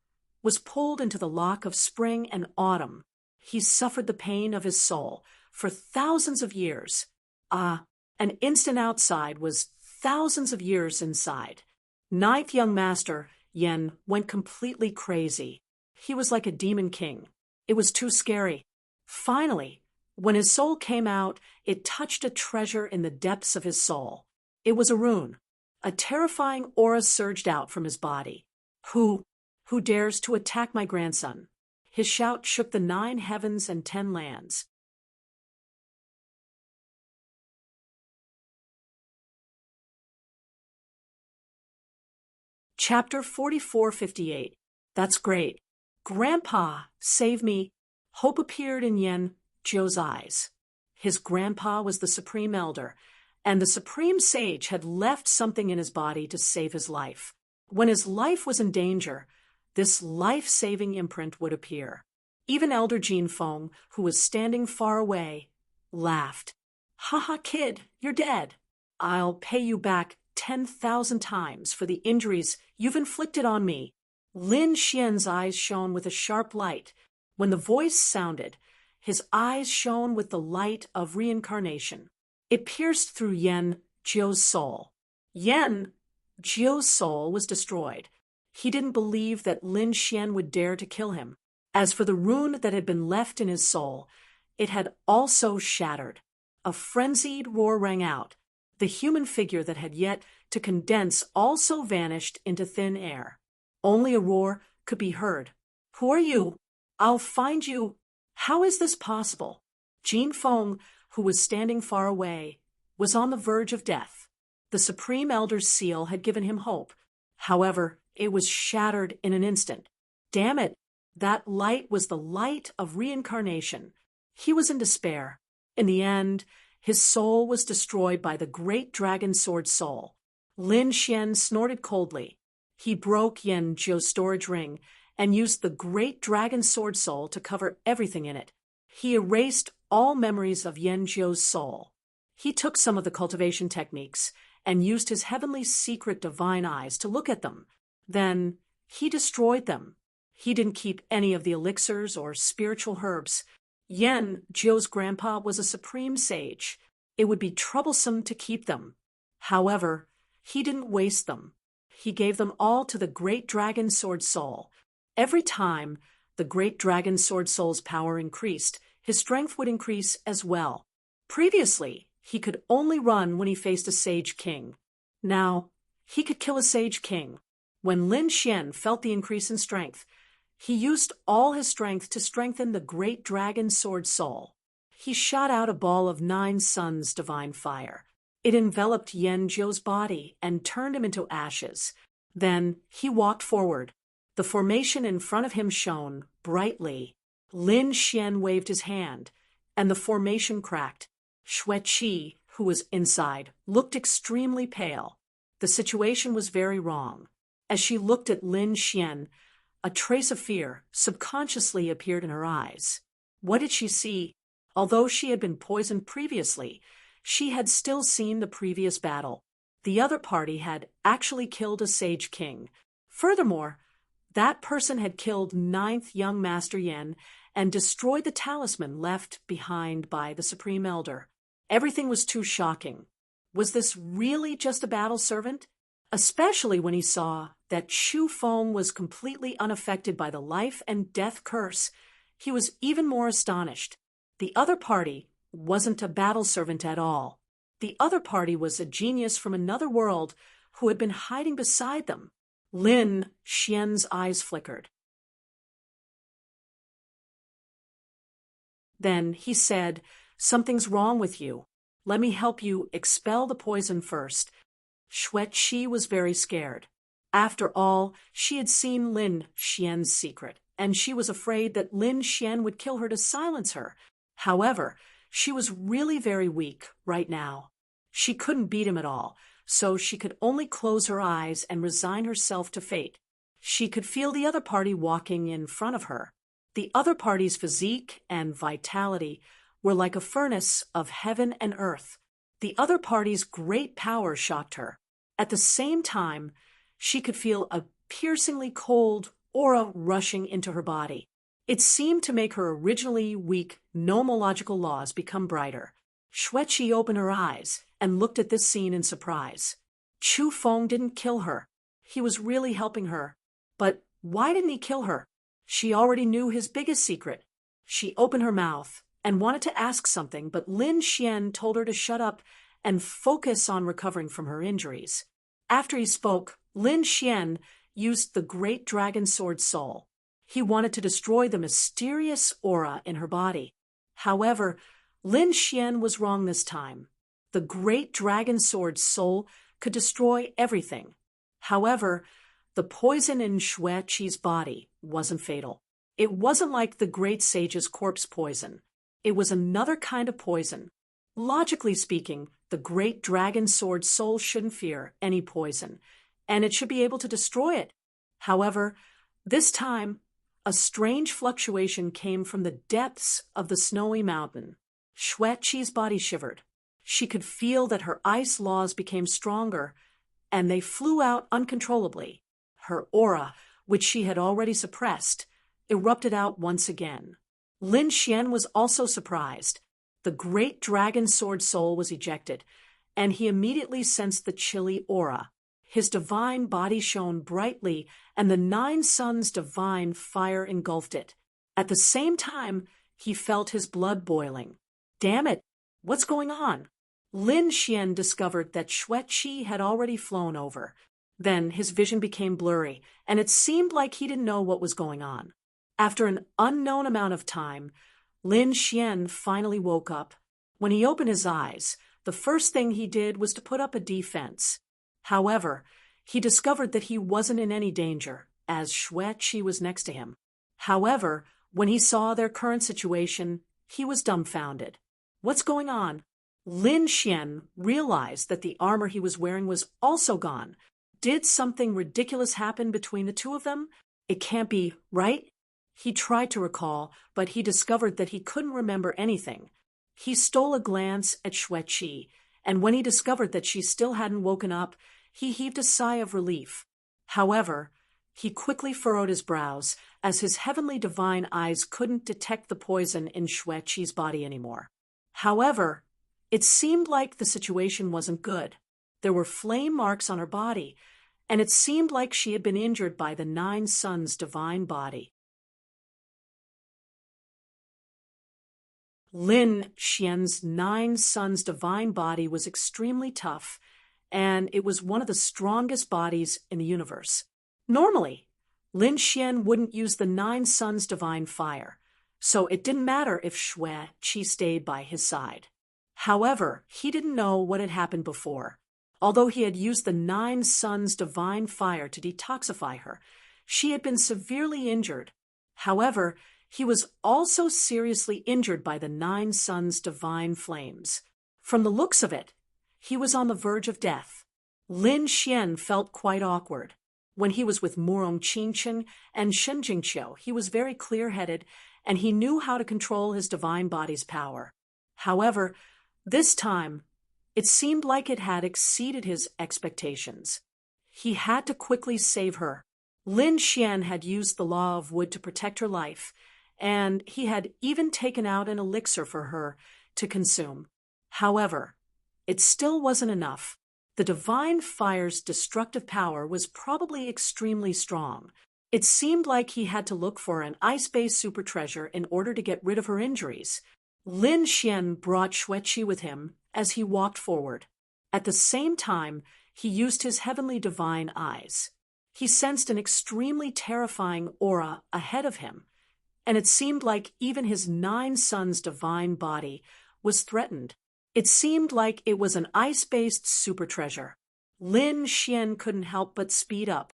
Speaker 1: was pulled into the lock of spring and autumn. He suffered the pain of his soul for thousands of years. An instant outside was thousands of years inside. Ninth Young Master Yen went completely crazy. He was like a demon king. It was too scary. Finally, when his soul came out, it touched a treasure in the depths of his soul. It was a rune. A terrifying aura surged out from his body. Who dares to attack my grandson? His shout shook the 9 heavens and 10 lands. Chapter 4458. That's great. Grandpa, save me. Hope appeared in Yen Jiao's eyes. His grandpa was the Supreme Elder, and the Supreme Sage had left something in his body to save his life. When his life was in danger, this life-saving imprint would appear. Even Elder Gene Foam, who was standing far away, laughed. Ha ha, kid, you're dead. I'll pay you back 10,000 times for the injuries you've inflicted on me. Lin Xian's eyes shone with a sharp light. When the voice sounded, his eyes shone with the light of reincarnation. It pierced through Yen Jiao's soul. Yen Jiao's soul was destroyed. He didn't believe that Lin Xian would dare to kill him. As for the rune that had been left in his soul, it had also shattered. A frenzied roar rang out. The human figure that had yet to condense also vanished into thin air. Only a roar could be heard. "Who are you? I'll find you." How is this possible? Jin Feng, who was standing far away, was on the verge of death. The Supreme Elder's seal had given him hope. However, it was shattered in an instant. Damn it! That light was the light of reincarnation. He was in despair. In the end, his soul was destroyed by the great dragon sword soul. Lin Xian snorted coldly. He broke Yan Zhou's storage ring and used the great dragon sword soul to cover everything in it. He erased all memories of Yan Zhou's soul. He took some of the cultivation techniques and used his heavenly secret divine eyes to look at them. Then he destroyed them. He didn't keep any of the elixirs or spiritual herbs. Yan Zhou's grandpa was a supreme sage. It would be troublesome to keep them. However, he didn't waste them. He gave them all to the great dragon sword soul. Every time the great dragon sword soul's power increased, his strength would increase as well. Previously, he could only run when he faced a sage king. Now, he could kill a sage king. When Lin Xian felt the increase in strength, he used all his strength to strengthen the great dragon sword soul. He shot out a ball of 9 suns divine fire. It enveloped Yan Zhou's body and turned him into ashes. Then he walked forward. The formation in front of him shone brightly. Lin Xian waved his hand, and the formation cracked. Xueqi, who was inside, looked extremely pale. The situation was very wrong. As she looked at Lin Xian, a trace of fear subconsciously appeared in her eyes. What did she see? Although she had been poisoned previously, she had still seen the previous battle. The other party had actually killed a sage king. Furthermore, that person had killed 9th young Master Yan and destroyed the talisman left behind by the Supreme Elder. Everything was too shocking. Was this really just a battle servant? Especially when he saw that Chu Feng was completely unaffected by the life and death curse. He was even more astonished. The other party wasn't a battle servant at all. The other party was a genius from another world who had been hiding beside them. Lin Xian's eyes flickered. Then he said, "Something's wrong with you. Let me help you expel the poison first." Xueqi was very scared. After all, she had seen Lin Xian's secret, and she was afraid that Lin Xian would kill her to silence her. However, she was really very weak right now. She couldn't beat him at all, so she could only close her eyes and resign herself to fate. She could feel the other party walking in front of her. The other party's physique and vitality were like a furnace of heaven and earth. The other party's great power shocked her. At the same time, she could feel a piercingly cold aura rushing into her body. It seemed to make her originally weak nomological laws become brighter. Xueqi opened her eyes and looked at this scene in surprise. Chu Feng didn't kill her. He was really helping her. But why didn't he kill her? She already knew his biggest secret. She opened her mouth and wanted to ask something, but Lin Xian told her to shut up and focus on recovering from her injuries. After he spoke, Lin Xian used the great dragon sword soul. He wanted to destroy the mysterious aura in her body. However, Lin Xian was wrong this time. The great dragon sword soul could destroy everything. However, the poison in Xueqi's body wasn't fatal. It wasn't like the great sage's corpse poison. It was another kind of poison. Logically speaking, the great dragon sword soul shouldn't fear any poison, and it should be able to destroy it. However, this time, a strange fluctuation came from the depths of the snowy mountain. Xueqi's body shivered. She could feel that her ice laws became stronger, and they flew out uncontrollably. Her aura, which she had already suppressed, erupted out once again. Lin Xian was also surprised. The great dragon sword soul was ejected, and he immediately sensed the chilly aura. His divine body shone brightly, and the 9 suns' divine fire engulfed it. At the same time, he felt his blood boiling. Damn it! What's going on? Lin Xian discovered that Xueqi had already flown over. Then his vision became blurry, and it seemed like he didn't know what was going on. After an unknown amount of time, Lin Xian finally woke up. When he opened his eyes, the first thing he did was to put up a defense. However, he discovered that he wasn't in any danger, as Xueqi was next to him. However, when he saw their current situation, he was dumbfounded. What's going on? Lin Xian realized that the armor he was wearing was also gone. Did something ridiculous happen between the two of them? It can't be, right? He tried to recall, but he discovered that he couldn't remember anything. He stole a glance at Xueqi, and when he discovered that she still hadn't woken up, he heaved a sigh of relief. However, he quickly furrowed his brows, as his heavenly divine eyes couldn't detect the poison in Xueqi's body anymore. However, it seemed like the situation wasn't good. There were flame marks on her body, and it seemed like she had been injured by the 9 suns' divine body. Lin Xian's 9 suns' divine body was extremely tough, and it was one of the strongest bodies in the universe. Normally, Lin Xian wouldn't use the 9 suns' divine fire, so it didn't matter if Xueqi stayed by his side. However, he didn't know what had happened before. Although he had used the 9 suns' divine fire to detoxify her, she had been severely injured. However, he was also seriously injured by the 9 suns' divine flames. From the looks of it, he was on the verge of death. Lin Xian felt quite awkward. When he was with Murong Qingchen and Shen Jingqiu, he was very clear-headed, and he knew how to control his divine body's power. However, this time, it seemed like it had exceeded his expectations. He had to quickly save her. Lin Xian had used the law of wood to protect her life, and he had even taken out an elixir for her to consume. However, it still wasn't enough. The divine fire's destructive power was probably extremely strong. It seemed like he had to look for an ice-based super treasure in order to get rid of her injuries. Lin Xian brought Xueqi with him as he walked forward. At the same time, he used his heavenly divine eyes. He sensed an extremely terrifying aura ahead of him, and it seemed like even his 9 suns' divine body was threatened. It seemed like it was an ice-based super treasure. Lin Xian couldn't help but speed up.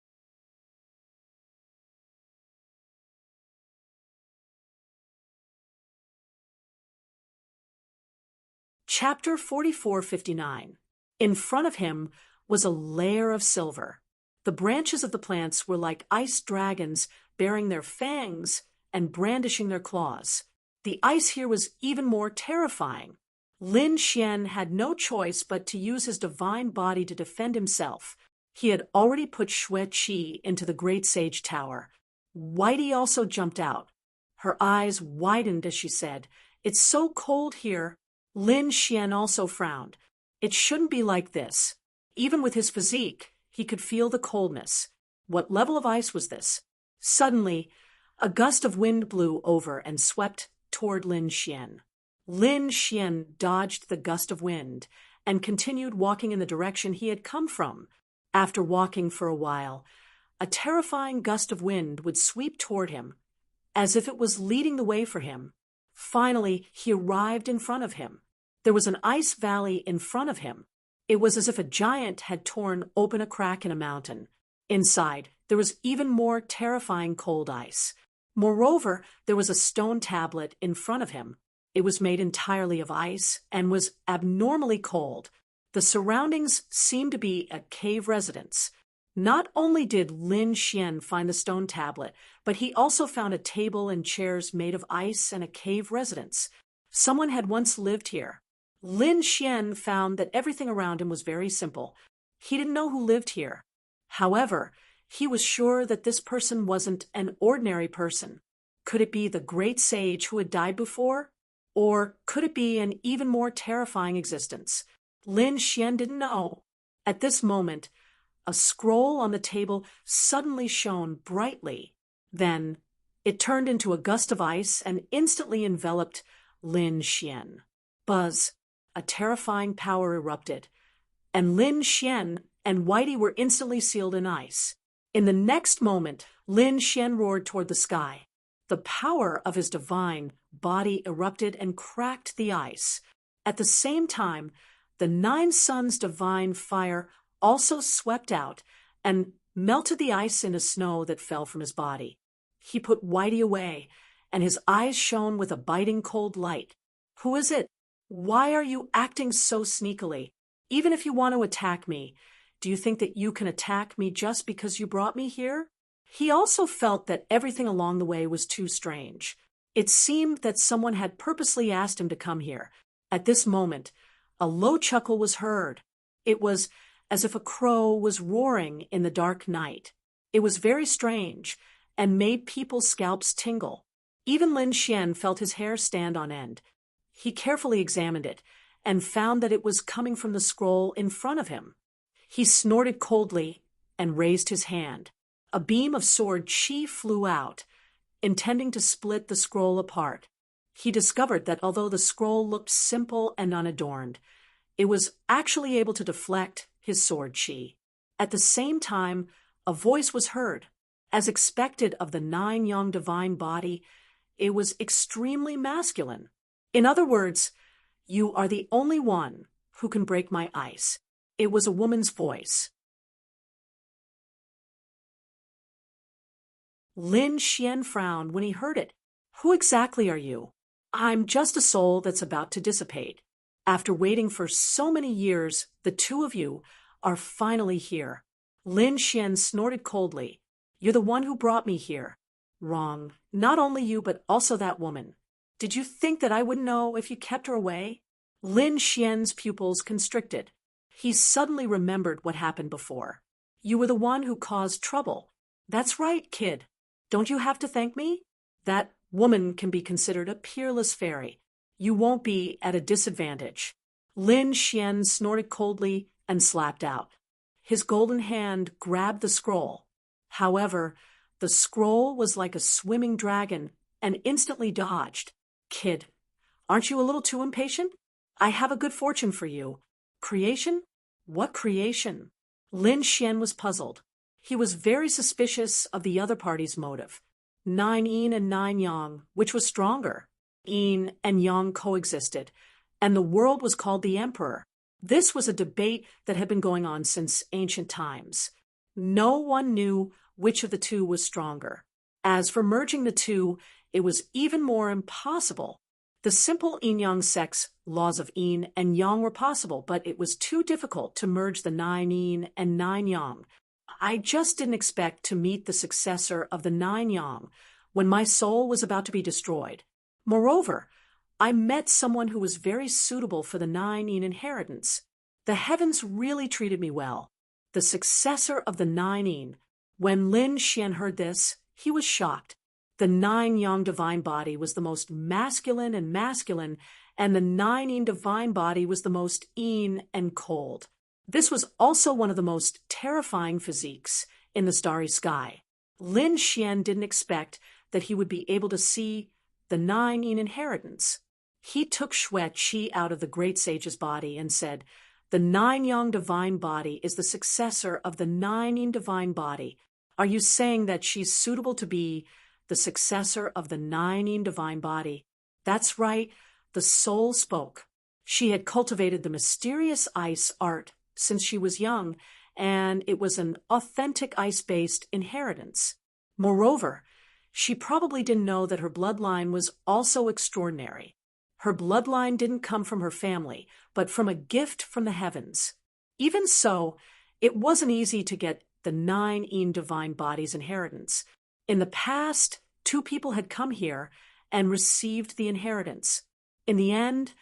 Speaker 1: Chapter 4459. In front of him was a layer of silver. The branches of the plants were like ice dragons bearing their fangs and brandishing their claws. The ice here was even more terrifying. Lin Xian had no choice but to use his divine body to defend himself. He had already put Xueqi into the Great Sage Tower. Whitey also jumped out. Her eyes widened as she said, "It's so cold here." Lin Xian also frowned. It shouldn't be like this. Even with his physique, he could feel the coldness. What level of ice was this? Suddenly, a gust of wind blew over and swept toward Lin Xian. Lin Xian dodged the gust of wind and continued walking in the direction he had come from. After walking for a while, a terrifying gust of wind would sweep toward him, as if it was leading the way for him. Finally, he arrived in front of him. There was an ice valley in front of him. It was as if a giant had torn open a crack in a mountain. Inside, there was even more terrifying cold ice. Moreover, there was a stone tablet in front of him. It was made entirely of ice and was abnormally cold. The surroundings seemed to be a cave residence. Not only did Lin Xian find the stone tablet, but he also found a table and chairs made of ice and a cave residence. Someone had once lived here. Lin Xian found that everything around him was very simple. He didn't know who lived here. However, he was sure that this person wasn't an ordinary person. Could it be the great sage who had died before? Or could it be an even more terrifying existence? Lin Xian didn't know. At this moment, A scroll on the table suddenly shone brightly. Then it turned into a gust of ice and instantly enveloped Lin Xian. Buzz, a terrifying power erupted, and Lin Xian and Whitey were instantly sealed in ice. In the next moment, Lin Xian roared toward the sky. The power of his divine body erupted and cracked the ice. At the same time, the Nine Suns' divine fire also swept out and melted the ice into snow that fell from his body. He put Whitey away, and his eyes shone with a biting cold light. "Who is it? Why are you acting so sneakily? Even if you want to attack me, do you think that you can attack me just because you brought me here?" He also felt that everything along the way was too strange. It seemed that someone had purposely asked him to come here. At this moment, a low chuckle was heard. It was as if a crow was roaring in the dark night. It was very strange and made people's scalps tingle. Even Lin Xian felt his hair stand on end. He carefully examined it and found that it was coming from the scroll in front of him. He snorted coldly and raised his hand. A beam of sword chi flew out, intending to split the scroll apart. He discovered that although the scroll looked simple and unadorned, it was actually able to deflect his sword chi. At the same time, a voice was heard. As expected of the Nine Yang divine body, it was extremely masculine. In other words, "You are the only one who can break my ice." It was a woman's voice. Lin Xian frowned when he heard it. "Who exactly are you?" "I'm just a soul that's about to dissipate. After waiting for so many years, the two of you are finally here." Lin Xian snorted coldly. "You're the one who brought me here." "Wrong. Not only you, but also that woman. Did you think that I wouldn't know if you kept her away?" Lin Xian's pupils constricted. He suddenly remembered what happened before. "You were the one who caused trouble." "That's right, kid. Don't you have to thank me? That woman can be considered a peerless fairy. You won't be at a disadvantage." Lin Xian snorted coldly and slapped out. His golden hand grabbed the scroll. However, the scroll was like a swimming dragon and instantly dodged. "Kid, aren't you a little too impatient? I have a good fortune for you." "Creation? What creation?" Lin Xian was puzzled. He was very suspicious of the other party's motive. Nine yin and nine yang, which was stronger? Yin and yang coexisted, and the world was called the emperor. This was a debate that had been going on since ancient times. No one knew which of the two was stronger. As for merging the two, it was even more impossible. The simple yin-yang sex laws of yin and yang were possible, but it was too difficult to merge the nine yin and nine yang. I just didn't expect to meet the successor of the nine yang when my soul was about to be destroyed. Moreover, I met someone who was very suitable for the nine yin inheritance. The heavens really treated me well. The successor of the nine yin. When Lin Xian heard this, he was shocked. The nine yang divine body was the most masculine, and the nine yin divine body was the most yin and cold. This was also one of the most terrifying physiques in the starry sky. Lin Xian didn't expect that he would be able to see the nine yin inheritance. He took Shui Qi out of the great sage's body and said, "The nine yang divine body is the successor of the nine yin divine body. Are you saying that she's suitable to be the successor of the nine yin divine body?" That's right, the soul spoke. She had cultivated the mysterious ice art since she was young, and it was an authentic ice-based inheritance. Moreover, she probably didn't know that her bloodline was also extraordinary. Her bloodline didn't come from her family, but from a gift from the heavens. Even so, it wasn't easy to get the nine yin divine body's inheritance. In the past, two people had come here and received the inheritance. In the end,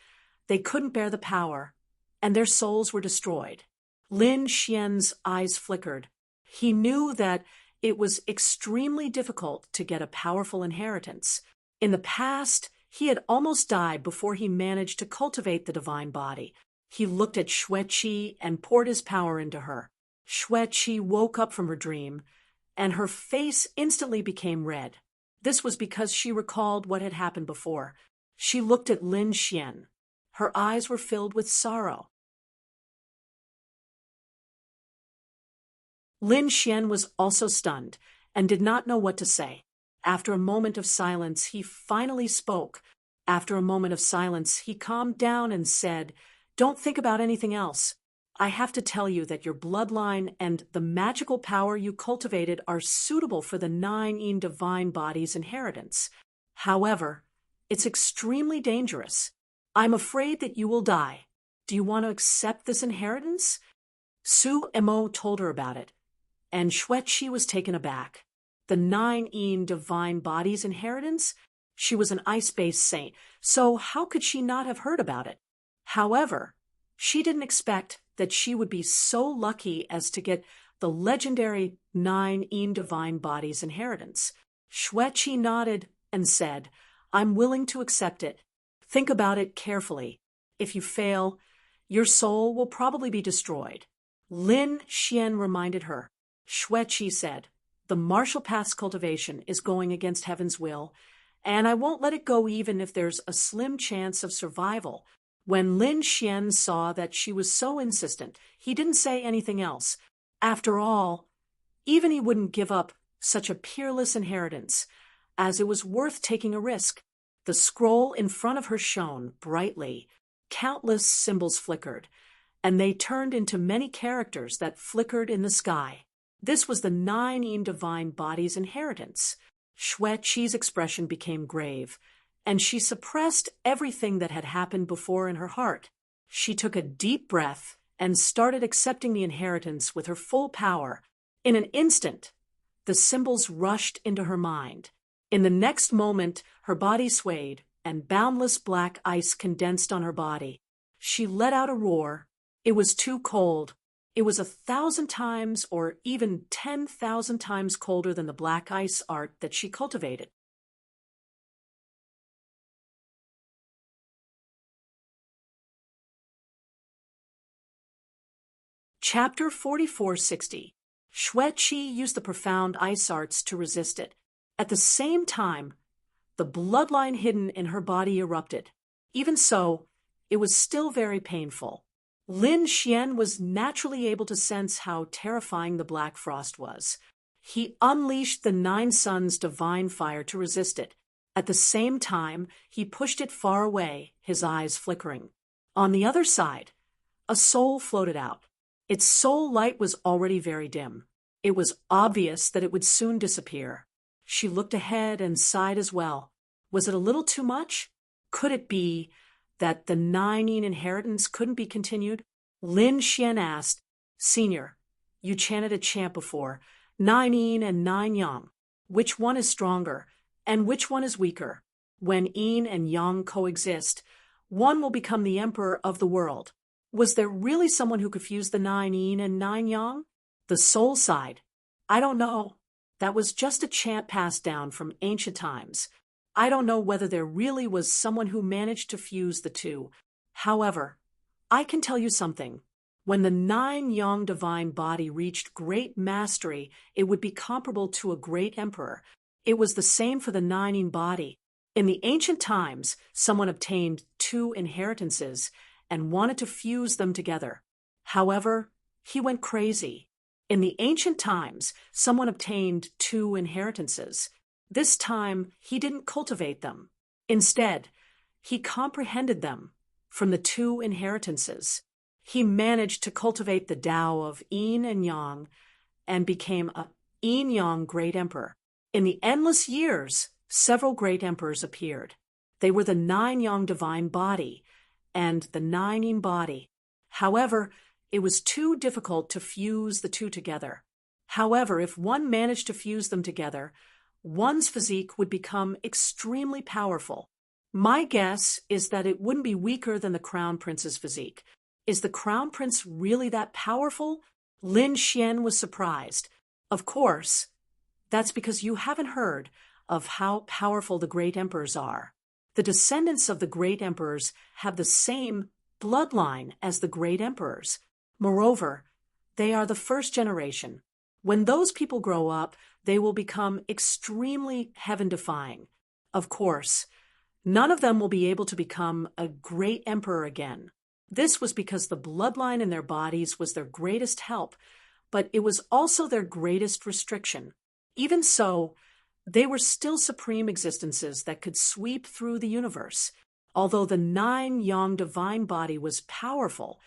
Speaker 1: they couldn't bear the power, and their souls were destroyed. Lin Xian's eyes flickered. He knew that it was extremely difficult to get a powerful inheritance. In the past, he had almost died before he managed to cultivate the divine body. He looked at Shui Qi and poured his power into her. Xueqi woke up from her dream, and her face instantly became red. This was because she recalled what had happened before. She looked at Lin Xian. Her eyes were filled with sorrow. Lin Xian was also stunned and did not know what to say. After a moment of silence, he finally spoke. After a moment of silence, he calmed down and said, "Don't think about anything else. I have to tell you that your bloodline and the magical power you cultivated are suitable for the 9 divine body's inheritance. However, it's extremely dangerous. I'm afraid that you will die. Do you want to accept this inheritance?" Su Emo told her about it, and Xueqi was taken aback. The 9 divine body's inheritance? She was an ice-based saint, so how could she not have heard about it? However, she didn't expect that she would be so lucky as to get the legendary 9 divine body's inheritance. Xueqi nodded and said, "I'm willing to accept it. Think about it carefully. If you fail, your soul will probably be destroyed." Lin Xian reminded her. Xueqi said, "The martial path's cultivation is going against heaven's will, and I won't let it go even if there's a slim chance of survival." When Lin Xian saw that she was so insistent, he didn't say anything else. After all, even he wouldn't give up such a peerless inheritance, as it was worth taking a risk. The scroll in front of her shone brightly. Countless symbols flickered, and they turned into many characters that flickered in the sky. This was the 9 divine body's inheritance. Xueqi's expression became grave, and she suppressed everything that had happened before in her heart. She took a deep breath and started accepting the inheritance with her full power. In an instant, the symbols rushed into her mind. In the next moment, her body swayed, and boundless black ice condensed on her body. She let out a roar. It was too cold. It was 1,000 times or even 10,000 times colder than the black ice art that she cultivated. Chapter 4460. Xueqi used the profound ice arts to resist it. At the same time, the bloodline hidden in her body erupted. Even so, it was still very painful. Lin Xian was naturally able to sense how terrifying the black frost was. He unleashed the 9 suns' divine fire to resist it. At the same time, he pushed it far away, his eyes flickering. On the other side, a soul floated out. Its soul light was already very dim. It was obvious that it would soon disappear. She looked ahead and sighed as well. Was it a little too much? Could it be that the 9 inheritance couldn't be continued? Lin Xian asked, "Senior, you chanted a chant before, 9 yin and 9 yang. Which one is stronger, and which one is weaker? When yin and yang coexist, one will become the emperor of the world." Was there really someone who could fuse the 9 yin and 9 yang? The soul sighed. "I don't know. That was just a chant passed down from ancient times. I don't know whether there really was someone who managed to fuse the two. However, I can tell you something. When the 9 yang divine body reached great mastery, it would be comparable to a great emperor. It was the same for the 9 yin body. In the ancient times, someone obtained 2 inheritances and wanted to fuse them together. However, he went crazy. In the ancient times, someone obtained 2 inheritances. This time, he didn't cultivate them. Instead, he comprehended them from the 2 inheritances. He managed to cultivate the Tao of yin and yang and became a yin-yang great emperor. In the endless years, several great emperors appeared. They were the 9 yang divine body and the 9 yin body. However, it was too difficult to fuse the 2 together. However, if one managed to fuse them together, one's physique would become extremely powerful. My guess is that it wouldn't be weaker than the Crown Prince's physique. Is the Crown Prince really that powerful? Lin Xian was surprised. Of course, that's because you haven't heard of how powerful the great emperors are. The descendants of the great emperors have the same bloodline as the great emperors. Moreover, They are the first generation. When those people grow up, they will become extremely heaven-defying. Of course, none of them will be able to become a great emperor again. This was because the bloodline in their bodies was their greatest help, but it was also their greatest restriction. Even so, they were still supreme existences that could sweep through the universe. Although the 9-yang divine body was powerful,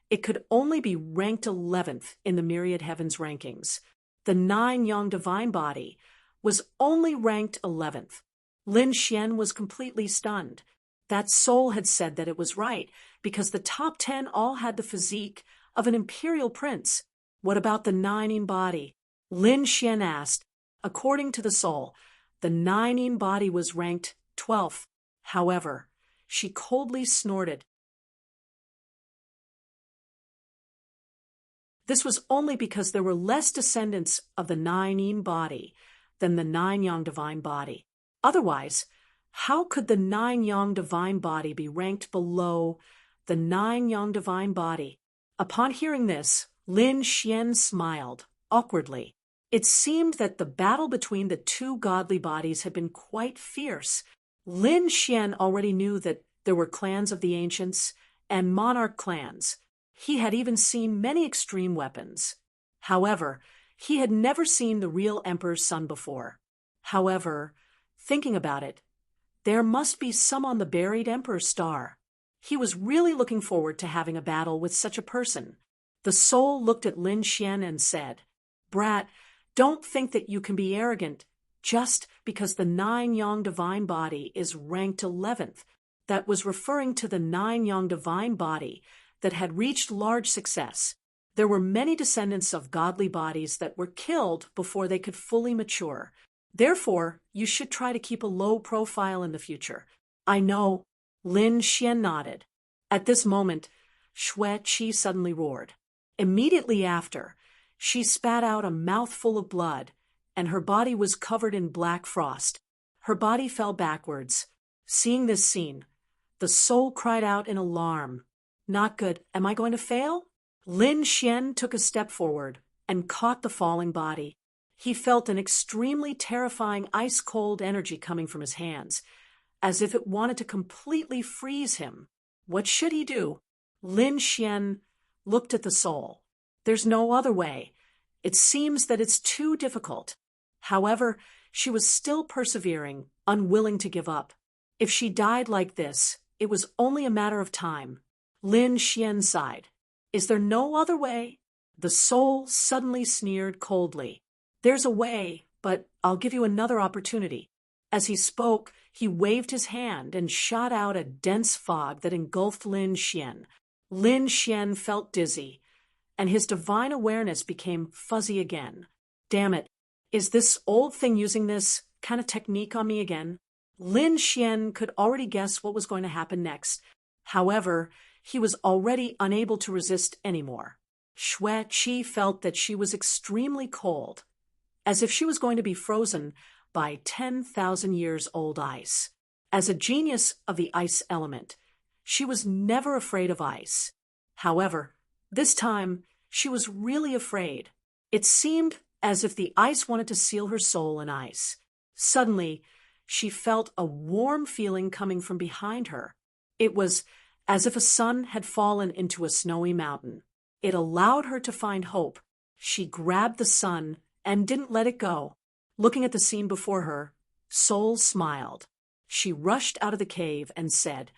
Speaker 1: it could only be ranked 11th in the myriad heavens rankings. The 9-yang divine body was only ranked 11th. Lin Xian was completely stunned. That soul had said that it was right, because the top 10 all had the physique of an imperial prince. What about the 9-ing body? Lin Xian asked. According to the soul, the 9-ing body was ranked 12th. However, she coldly snorted. This was only because there were less descendants of the 9-ing body than the 9-yang divine body. Otherwise, how could the 9-yang divine body be ranked below the 9-yang divine body? Upon hearing this, Lin Xian smiled, awkwardly. It seemed that the battle between the two godly bodies had been quite fierce. Lin Xian already knew that there were clans of the ancients and monarch clans. He had even seen many extreme weapons. However, he had never seen the real emperor's son before. However, thinking about it, there must be some on the buried emperor's star. He was really looking forward to having a battle with such a person. The soul looked at Lin Xian and said, "Brat, don't think that you can be arrogant just because the 9-yang divine body is ranked 11th. That was referring to the 9-yang divine body that had reached large success. There were many descendants of godly bodies that were killed before they could fully mature. Therefore, you should try to keep a low profile in the future." "I know." Lin Xian nodded. At this moment, Xue Qi suddenly roared. Immediately after, she spat out a mouthful of blood, and her body was covered in black frost. Her body fell backwards. Seeing this scene, the soul cried out in alarm. "Not good. Am I going to fail?" Lin Xian took a step forward and caught the falling body. He felt an extremely terrifying ice-cold energy coming from his hands, as if it wanted to completely freeze him. What should he do? Lin Xian looked at the soul. There's no other way. It seems that it's too difficult. However, she was still persevering, unwilling to give up. If she died like this, it was only a matter of time. Lin Xian sighed. "Is there no other way?" The soul suddenly sneered coldly. "There's a way, but I'll give you another opportunity." As he spoke, he waved his hand and shot out a dense fog that engulfed Lin Xian. Lin Xian felt dizzy, and his divine awareness became fuzzy again. Damn it, is this old thing using this kind of technique on me again? Lin Xian could already guess what was going to happen next. However, he was already unable to resist anymore. Xue Qi felt that she was extremely cold, as if she was going to be frozen by 10,000 years old ice. As a genius of the ice element, she was never afraid of ice. However, this time, she was really afraid. It seemed as if the ice wanted to seal her soul in ice. Suddenly, she felt a warm feeling coming from behind her. It was as if a sun had fallen into a snowy mountain. It allowed her to find hope. She grabbed the sun and didn't let it go. Looking at the scene before her, Soul smiled. She rushed out of the cave and said,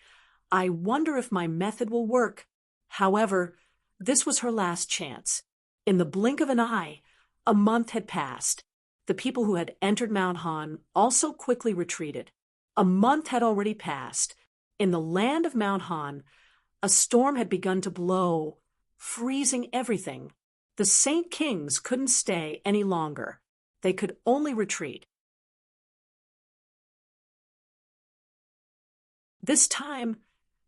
Speaker 1: "I wonder if my method will work." However, this was her last chance. In the blink of an eye, a month had passed. The people who had entered Mount Han also quickly retreated. A month had already passed. In the land of Mount Han, a storm had begun to blow, freezing everything. The Saint Kings couldn't stay any longer. They could only retreat. This time,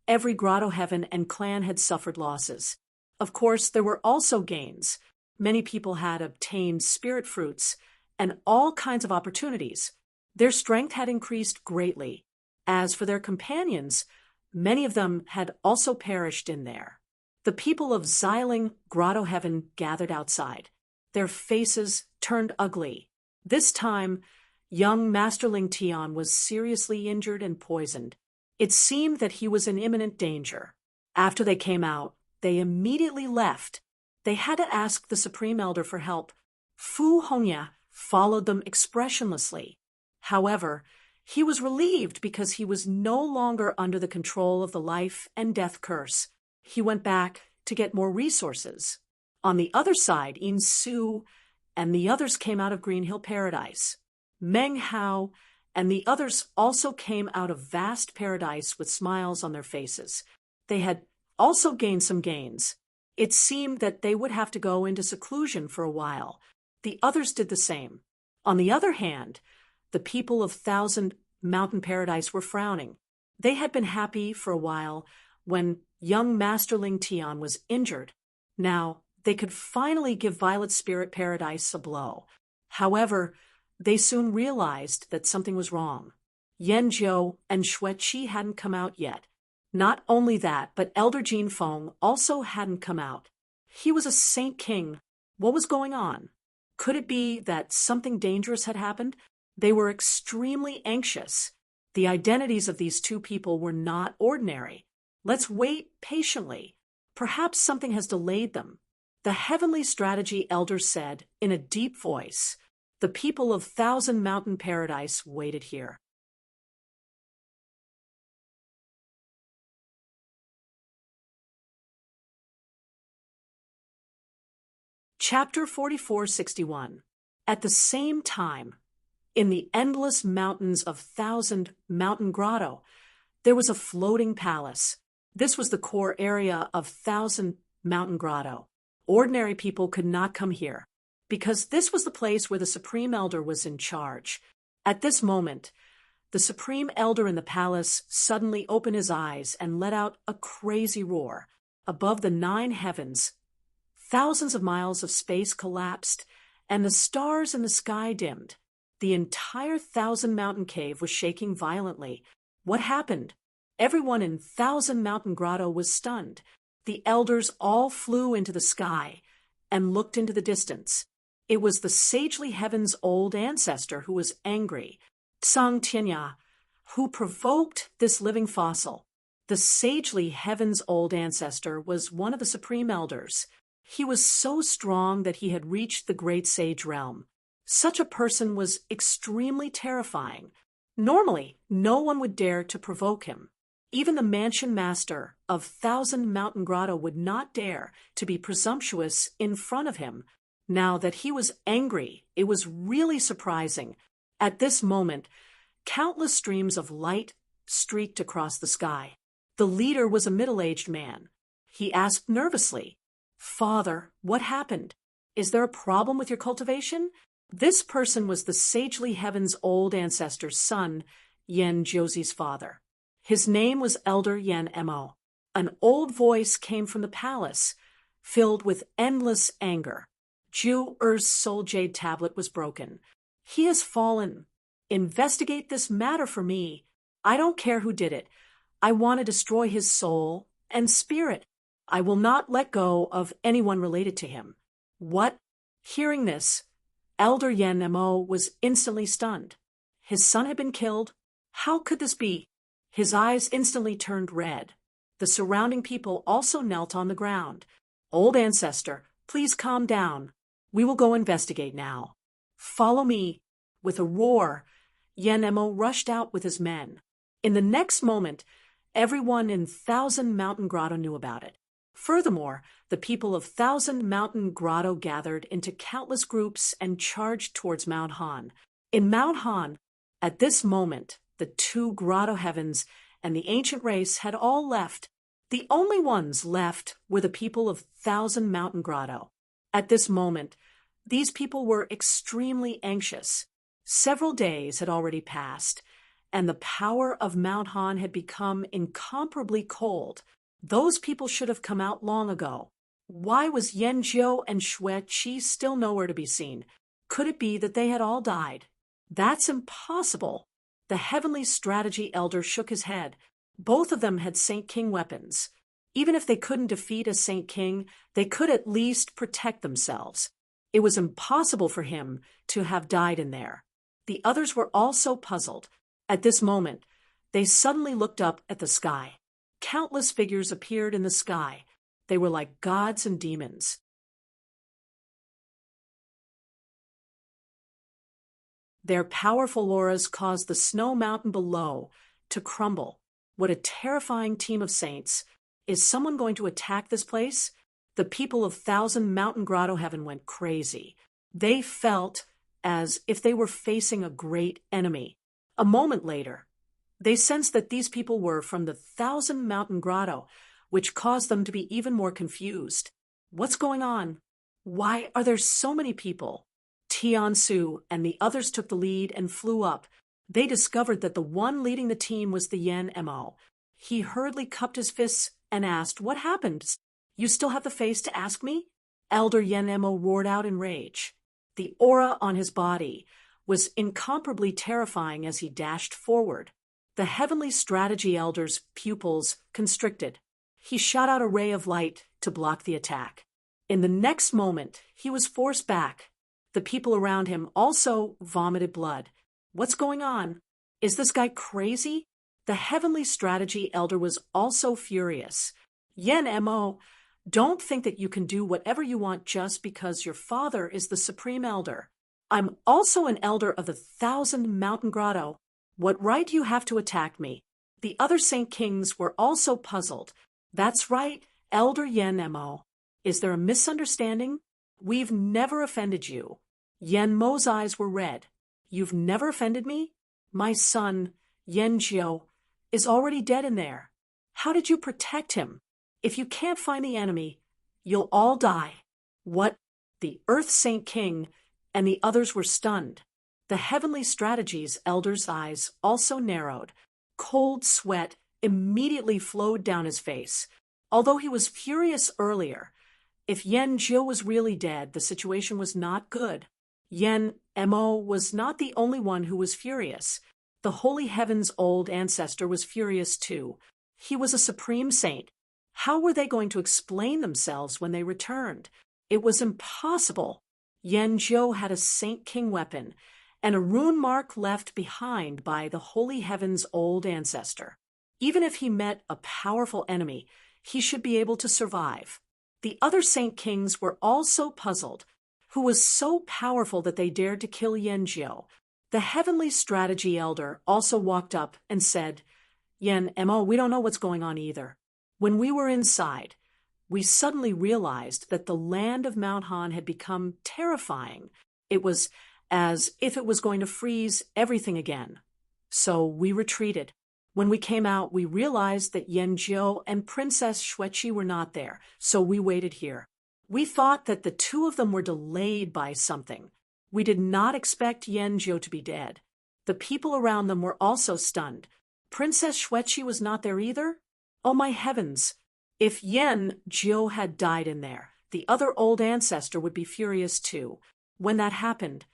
Speaker 1: every grotto heaven and clan had suffered losses. Of course, there were also gains. Many people had obtained spirit fruits and all kinds of opportunities. Their strength had increased greatly. As for their companions, many of them had also perished in there. The people of Xiling Grotto Heaven gathered outside. Their faces turned ugly. This time, young Masterling Tian was seriously injured and poisoned. It seemed that he was in imminent danger. After they came out, they immediately left. They had to ask the Supreme Elder for help. Fu Hongya followed them expressionlessly. However, he was relieved because he was no longer under the control of the life and death curse. He went back to get more resources. On the other side, Yin Su and the others came out of Green Hill Paradise. Meng Hao and the others also came out of vast paradise with smiles on their faces. They had also gained some gains. It seemed that they would have to go into seclusion for a while. The others did the same. On the other hand, the people of Thousand Mountain Paradise were frowning. They had been happy for a while when young Masterling Tian was injured. Now, they could finally give Violet Spirit Paradise a blow. However, they soon realized that something was wrong. Yan Zhou and Xue Qi hadn't come out yet. Not only that, but Elder Jin Feng also hadn't come out. He was a Saint King. What was going on? Could it be that something dangerous had happened? They were extremely anxious. The identities of these two people were not ordinary. Let's wait patiently. Perhaps something has delayed them. The Heavenly Strategy Elder said in a deep voice. The people of Thousand Mountain Paradise waited here. Chapter 4461. At the same time, in the endless mountains of Thousand Mountain Grotto, there was a floating palace. This was the core area of Thousand Mountain Grotto. Ordinary people could not come here, because this was the place where the Supreme Elder was in charge. At this moment, the Supreme Elder in the palace suddenly opened his eyes and let out a crazy roar. Above the 9 heavens, thousands of miles of space collapsed, and the stars in the sky dimmed. The entire Thousand Mountain Cave was shaking violently. What happened? Everyone in Thousand Mountain Grotto was stunned. The elders all flew into the sky and looked into the distance. It was the Sagely Heaven's old ancestor who was angry, Tsang Tianya, who provoked this living fossil. The Sagely Heaven's old ancestor was one of the Supreme Elders. He was so strong that he had reached the Great Sage Realm. Such a person was extremely terrifying. Normally, no one would dare to provoke him. Even the Mansion Master of Thousand Mountain Grotto would not dare to be presumptuous in front of him. Now that he was angry, it was really surprising. At this moment, countless streams of light streaked across the sky. The leader was a middle-aged man. He asked nervously, "Father, what happened? Is there a problem with your cultivation?" This person was the Sagely Heaven's old ancestor's son, Yan Josie's father. His name was Elder Yan Mo. An old voice came from the palace, filled with endless anger. Ju Er's soul jade tablet was broken. He has fallen. Investigate this matter for me. I don't care who did it. I want to destroy his soul and spirit. I will not let go of anyone related to him. What? Hearing this, Elder Yan Mo was instantly stunned. His son had been killed. How could this be? His eyes instantly turned red. The surrounding people also knelt on the ground. Old ancestor, please calm down. We will go investigate now. Follow me. With a roar, Yan Mo rushed out with his men. In the next moment, everyone in Thousand Mountain Grotto knew about it. Furthermore, the people of Thousand Mountain Grotto gathered into countless groups and charged towards Mount Han. In Mount Han, at this moment, the 2 Grotto Heavens and the ancient race had all left. The only ones left were the people of Thousand Mountain Grotto. At this moment, these people were extremely anxious. Several days had already passed, and the power of Mount Han had become incomparably cold. Those people should have come out long ago. Why was Yan Zhou and Xue Qi still nowhere to be seen? Could it be that they had all died? That's impossible. The Heavenly Strategy Elder shook his head. Both of them had Saint King weapons. Even if they couldn't defeat a Saint King, they could at least protect themselves. It was impossible for him to have died in there. The others were also puzzled. At this moment, they suddenly looked up at the sky. Countless figures appeared in the sky. They were like gods and demons. Their powerful auras caused the snow mountain below to crumble. What a terrifying team of saints. Is someone going to attack this place? The people of Thousand Mountain Grotto Heaven went crazy. They felt as if they were facing a great enemy. A moment later, they sensed that these people were from the Thousand Mountain Grotto, which caused them to be even more confused. What's going on? Why are there so many people? Tiansu and the others took the lead and flew up. They discovered that the one leading the team was the Yen Mo. He hurriedly cupped his fists and asked, "What happened? You still have the face to ask me?" Elder Yen Mo roared out in rage. The aura on his body was incomparably terrifying as he dashed forward. The Heavenly Strategy Elder's pupils constricted. He shot out a ray of light to block the attack. In the next moment, he was forced back. The people around him also vomited blood. What's going on? Is this guy crazy? The Heavenly Strategy Elder was also furious. Yen Mo, don't think that you can do whatever you want just because your father is the Supreme Elder. I'm also an elder of the Thousand Mountain Grotto. What right do you have to attack me? The other Saint Kings were also puzzled. That's right, Elder Yen Mo. Is there a misunderstanding? We've never offended you. Yen Mo's eyes were red. You've never offended me? My son, Yen Jiu, is already dead in there. How did you protect him? If you can't find the enemy, you'll all die. What? The Earth Saint King and the others were stunned. The Heavenly Strategies Elder's eyes also narrowed. Cold sweat immediately flowed down his face. Although he was furious earlier, if Yen Jiu was really dead, the situation was not good. Yen Mo was not the only one who was furious. The Holy Heaven's old ancestor was furious too. He was a supreme saint. How were they going to explain themselves when they returned? It was impossible. Yen Jiu had a Saint King weapon and a rune mark left behind by the Holy Heaven's old ancestor. Even if he met a powerful enemy, he should be able to survive. The other Saint Kings were also puzzled. Who was so powerful that they dared to kill Yen Jiu? The Heavenly Strategy Elder also walked up and said, "Yen Mo, we don't know what's going on either. When we were inside, we suddenly realized that the land of Mount Han had become terrifying. It was as if it was going to freeze everything again. So we retreated. When we came out, we realized that Yen Jiu and Princess Xueqi were not there, so we waited here. We thought that the two of them were delayed by something. We did not expect Yen Jiu to be dead. The people around them were also stunned. Princess Xueqi was not there either? Oh my heavens! If Yen Jiu had died in there, the other old ancestor would be furious too. When that happened,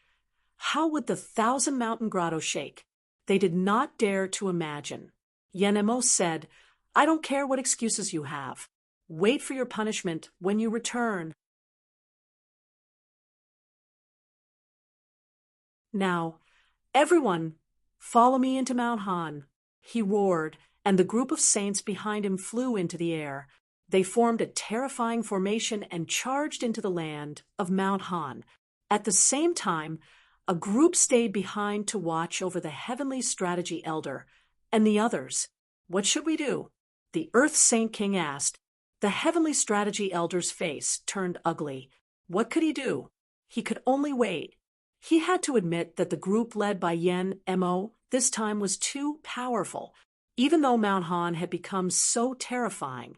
Speaker 1: how would the Thousand Mountain Grotto shake? They did not dare to imagine. Yen Mo said, "I don't care what excuses you have. Wait for your punishment when you return." Now, everyone, follow me into Mount Han, he roared, and the group of saints behind him flew into the air. They formed a terrifying formation and charged into the land of Mount Han. At the same time, a group stayed behind to watch over the Heavenly Strategy Elder and the others. What should we do? The Earth Saint King asked. The Heavenly Strategy Elder's face turned ugly. What could he do? He could only wait. He had to admit that the group led by Yen Mo this time was too powerful. Even though Mount Han had become so terrifying,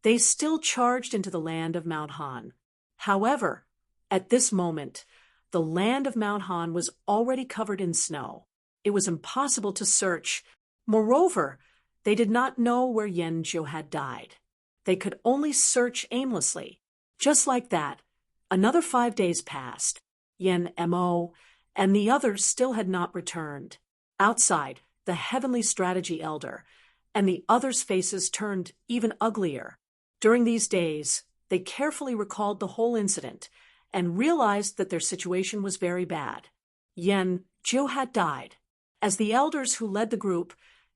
Speaker 1: they still charged into the land of Mount Han. However, at this moment, the land of Mount Han was already covered in snow. It was impossible to search. Moreover, they did not know where Yen Jiu had died. They could only search aimlessly. Just like that, another 5 days passed. Yen Mo and the others still had not returned. Outside, the Heavenly Strategy Elder and the others' faces turned even uglier. During these days, they carefully recalled the whole incident and realized that their situation was very bad. Yen Jiu had died. As the elders who led the group,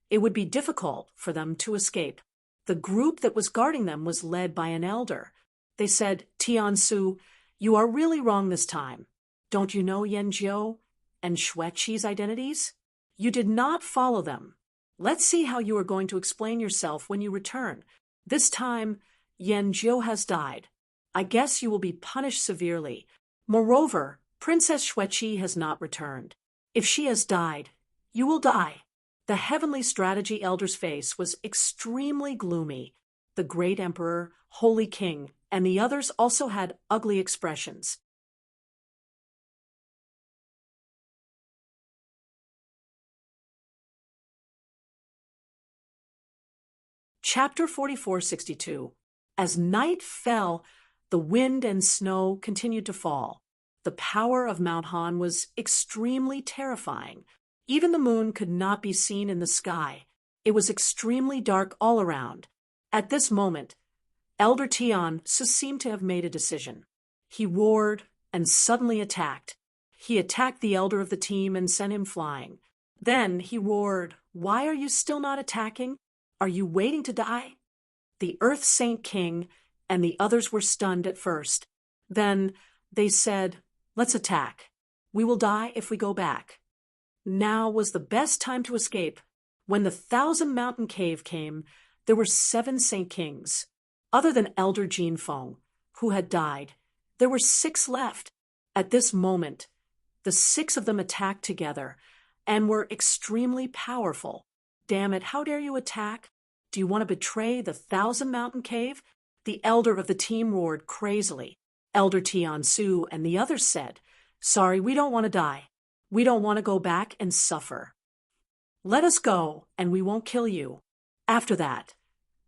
Speaker 1: it would be difficult for them to escape. The group that was guarding them was led by an elder. They said, Tiansu, you are really wrong this time. Don't you know Yen Jiu and Xueqi's identities? You did not follow them. Let's see how you are going to explain yourself when you return. This time, Yen Jiu has died. I guess you will be punished severely. Moreover, Princess Xueqi has not returned. If she has died, you will die. The heavenly strategy elder's face was extremely gloomy. The great emperor, holy king, and the others also had ugly expressions. Chapter 4462. As night fell, the wind and snow continued to fall. The power of Mount Han was extremely terrifying. Even the moon could not be seen in the sky. It was extremely dark all around. At this moment, Elder Tiansu seemed to have made a decision. He roared and suddenly attacked. He attacked the elder of the team and sent him flying. Then he roared, "Why are you still not attacking? Are you waiting to die?" The Earth Saint King and the others were stunned at first. Then they said, "Let's attack. We will die if we go back." Now was the best time to escape. When the 1,000-mountain cave came, there were 7 Saint Kings. Other than Elder Jinfeng, who had died, there were 6 left. At this moment, the 6 of them attacked together and were extremely powerful. "Damn it, how dare you attack? Do you want to betray the 1,000-mountain cave?" The elder of the team roared crazily. Elder Tiansu and the others said, "Sorry, we don't want to die. We don't want to go back and suffer. Let us go, and we won't kill you." After that,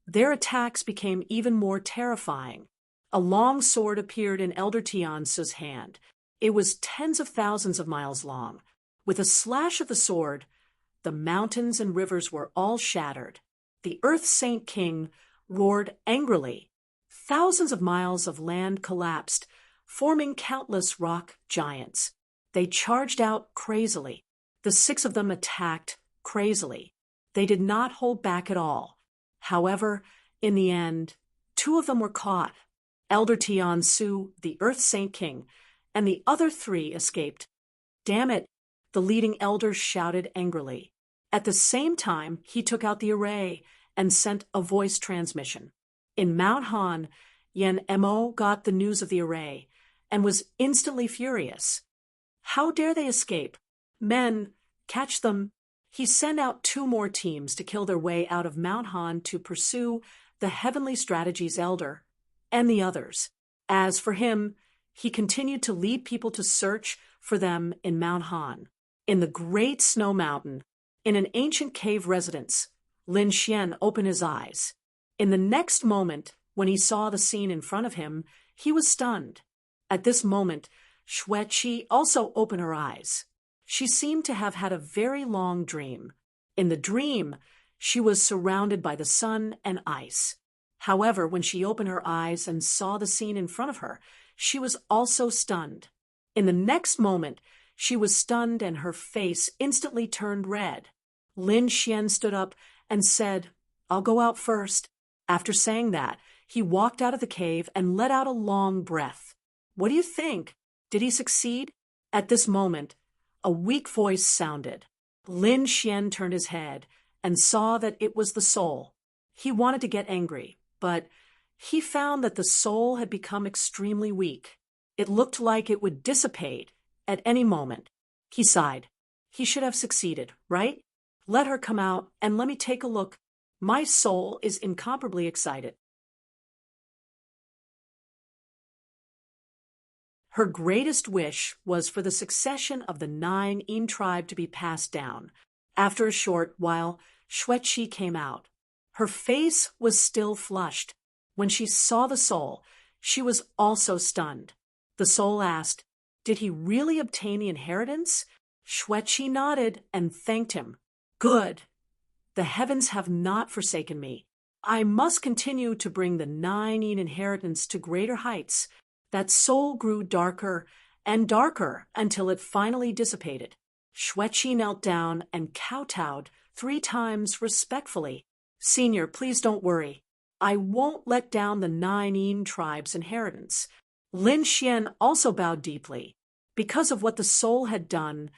Speaker 1: their attacks became even more terrifying. A long sword appeared in Elder Tiansu's hand. It was tens of thousands of miles long. With a slash of the sword, the mountains and rivers were all shattered. The Earth Saint King roared angrily. Thousands of miles of land collapsed, forming countless rock giants. They charged out crazily. The 6 of them attacked crazily. They did not hold back at all. However, in the end, 2 of them were caught. Elder Tiansu, the Earth Saint King, and the other 3 escaped. "Damn it," the leading elder shouted angrily. At the same time, he took out the array and sent a voice transmission. In Mount Han, Yen Mo got the news of the array and was instantly furious. How dare they escape? Men, catch them. He sent out 2 more teams to kill their way out of Mount Han to pursue the Heavenly Strategy's elder and the others. As for him, he continued to lead people to search for them in Mount Han. In the great snow mountain, in an ancient cave residence, Lin Xian opened his eyes. In the next moment, when he saw the scene in front of him, he was stunned. At this moment, Xueqi also opened her eyes. She seemed to have had a very long dream. In the dream, she was surrounded by the sun and ice. However, when she opened her eyes and saw the scene in front of her, she was also stunned. In the next moment, she was stunned and her face instantly turned red. Lin Xian stood up and said, "I'll go out first." After saying that, he walked out of the cave and let out a long breath. What do you think? Did he succeed? At this moment, a weak voice sounded. Lin Xian turned his head and saw that it was the soul. He wanted to get angry, but he found that the soul had become extremely weak. It looked like it would dissipate at any moment. He sighed. He should have succeeded, right? Let her come out and let me take a look. My soul is incomparably excited. Her greatest wish was for the succession of the 9 Yin tribe to be passed down. After a short while, Xueqi came out. Her face was still flushed. When she saw the soul, she was also stunned. The soul asked, "Did he really obtain the inheritance?" Xueqi nodded and thanked him. "Good. The heavens have not forsaken me. I must continue to bring the 9 inheritance to greater heights. That soul grew darker and darker until it finally dissipated. Xueqi knelt down and kowtowed 3 times respectfully. Senior, please don't worry. I won't let down the 9 tribe's inheritance. Lin Xian also bowed deeply. Because of what the soul had done,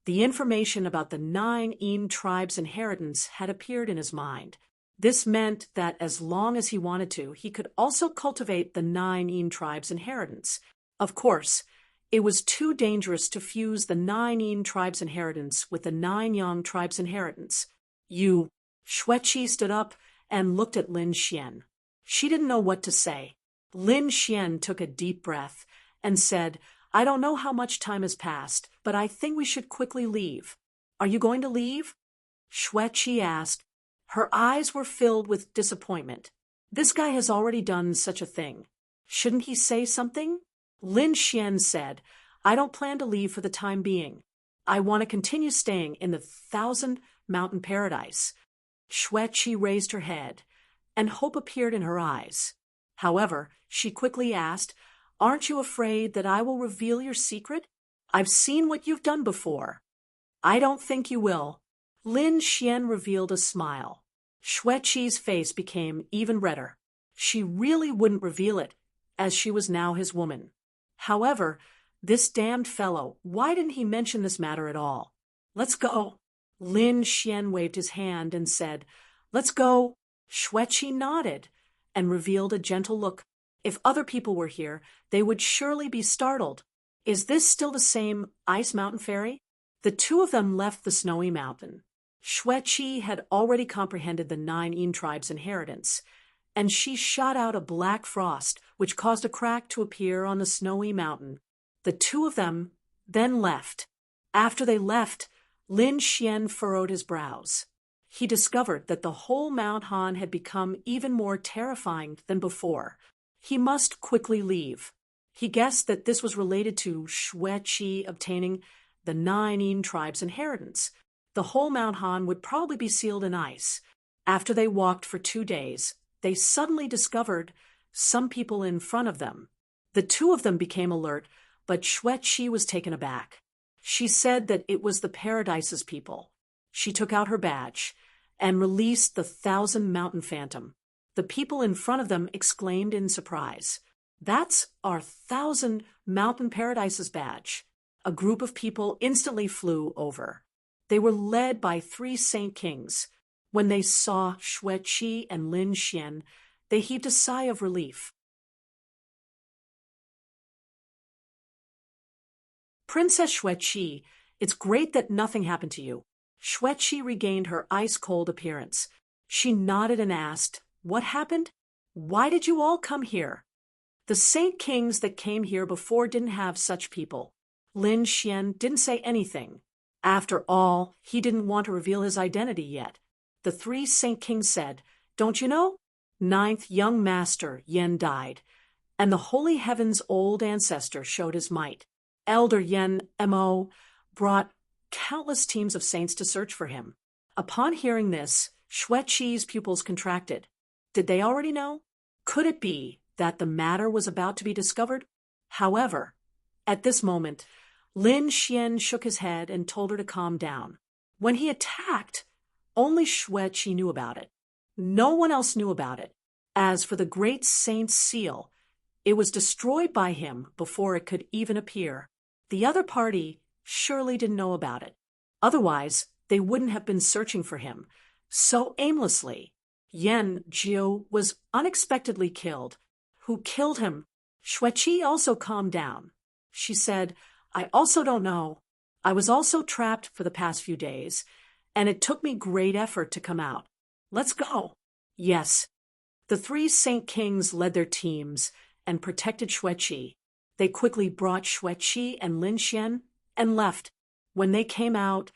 Speaker 1: the information about the 9 tribe's inheritance had appeared in his mind. This meant that as long as he wanted to, he could also cultivate the 9 tribe's inheritance. Of course, it was too dangerous to fuse the 9 tribe's inheritance with the 9 Yang tribe's inheritance. Xueqi stood up and looked at Lin Xian. She didn't know what to say. Lin Xian took a deep breath and said, I don't know how much time has passed, but I think we should quickly leave. Are you going to leave? Xueqi asked. Her eyes were filled with disappointment. This guy has already done such a thing. Shouldn't he say something? Lin Xian said, I don't plan to leave for the time being. I want to continue staying in the 1,000 mountain paradise. Xueqi raised her head, and hope appeared in her eyes. However, she quickly asked, Aren't you afraid that I will reveal your secret? I've seen what you've done before. I don't think you will. Lin Xian revealed a smile. Xueqi's face became even redder. She really wouldn't reveal it, as she was now his woman. However, this damned fellow, why didn't he mention this matter at all? Let's go. Lin Xian waved his hand and said, Let's go. Xueqi nodded and revealed a gentle look. If other people were here, they would surely be startled. Is this still the same Ice Mountain Fairy? The 2 of them left the snowy mountain. Xueqi had already comprehended the 9 tribe's inheritance, and she shot out a black frost, which caused a crack to appear on the snowy mountain. The 2 of them then left. After they left, Lin Xian furrowed his brows. He discovered that the whole Mount Han had become even more terrifying than before. He must quickly leave. He guessed that this was related to Xueqi obtaining the 9 tribe's inheritance. The whole Mount Han would probably be sealed in ice. After they walked for 2 days, they suddenly discovered some people in front of them. The 2 of them became alert, but Xueqi was taken aback. She said that it was the Paradise's people. She took out her badge and released the 1,000 Mountain Phantom. The people in front of them exclaimed in surprise, That's our 1,000 Mountain Paradise's badge. A group of people instantly flew over. They were led by 3 Saint Kings. When they saw Xueqi and Lin Xian, they heaved a sigh of relief. Princess Xueqi, it's great that nothing happened to you. Xueqi regained her ice-cold appearance. She nodded and asked, What happened? Why did you all come here? The Saint Kings that came here before didn't have such people. Lin Xian didn't say anything. After all, he didn't want to reveal his identity yet. The 3 Saint Kings said, Don't you know? 9th young master Yen died, and the holy heaven's old ancestor showed his might. Elder Yen Mo brought countless teams of saints to search for him. Upon hearing this, Xueqi's pupils contracted. Did they already know? Could it be that the matter was about to be discovered? However, at this moment, Lin Xian shook his head and told her to calm down. When he attacked, only Xueqi knew about it. No one else knew about it. As for the great saint's seal, it was destroyed by him before it could even appear. The other party surely didn't know about it. Otherwise, they wouldn't have been searching for him so aimlessly. Yen Jiu was unexpectedly killed. Who killed him? Xueqi also calmed down. She said, I also don't know. I was also trapped for the past few days, and it took me great effort to come out. Let's go. Yes. The 3 Saint Kings led their teams and protected Xueqi. They quickly brought Xueqi and Lin Xian and left. When they came out,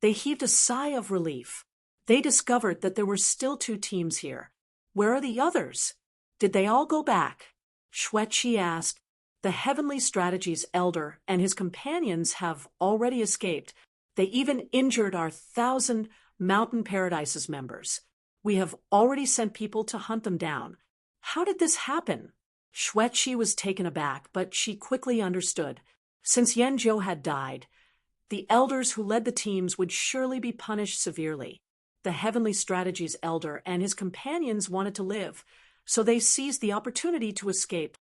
Speaker 1: they heaved a sigh of relief. They discovered that there were still 2 teams here. Where are the others? Did they all go back? Xueqi asked. The Heavenly Strategy's elder and his companions have already escaped. They even injured our 1,000 Mountain Paradise's members. We have already sent people to hunt them down. How did this happen? Xueqi was taken aback, but she quickly understood. Since Yanzhou had died, the elders who led the teams would surely be punished severely. The Heavenly Strategies elder and his companions wanted to live, so they seized the opportunity to escape.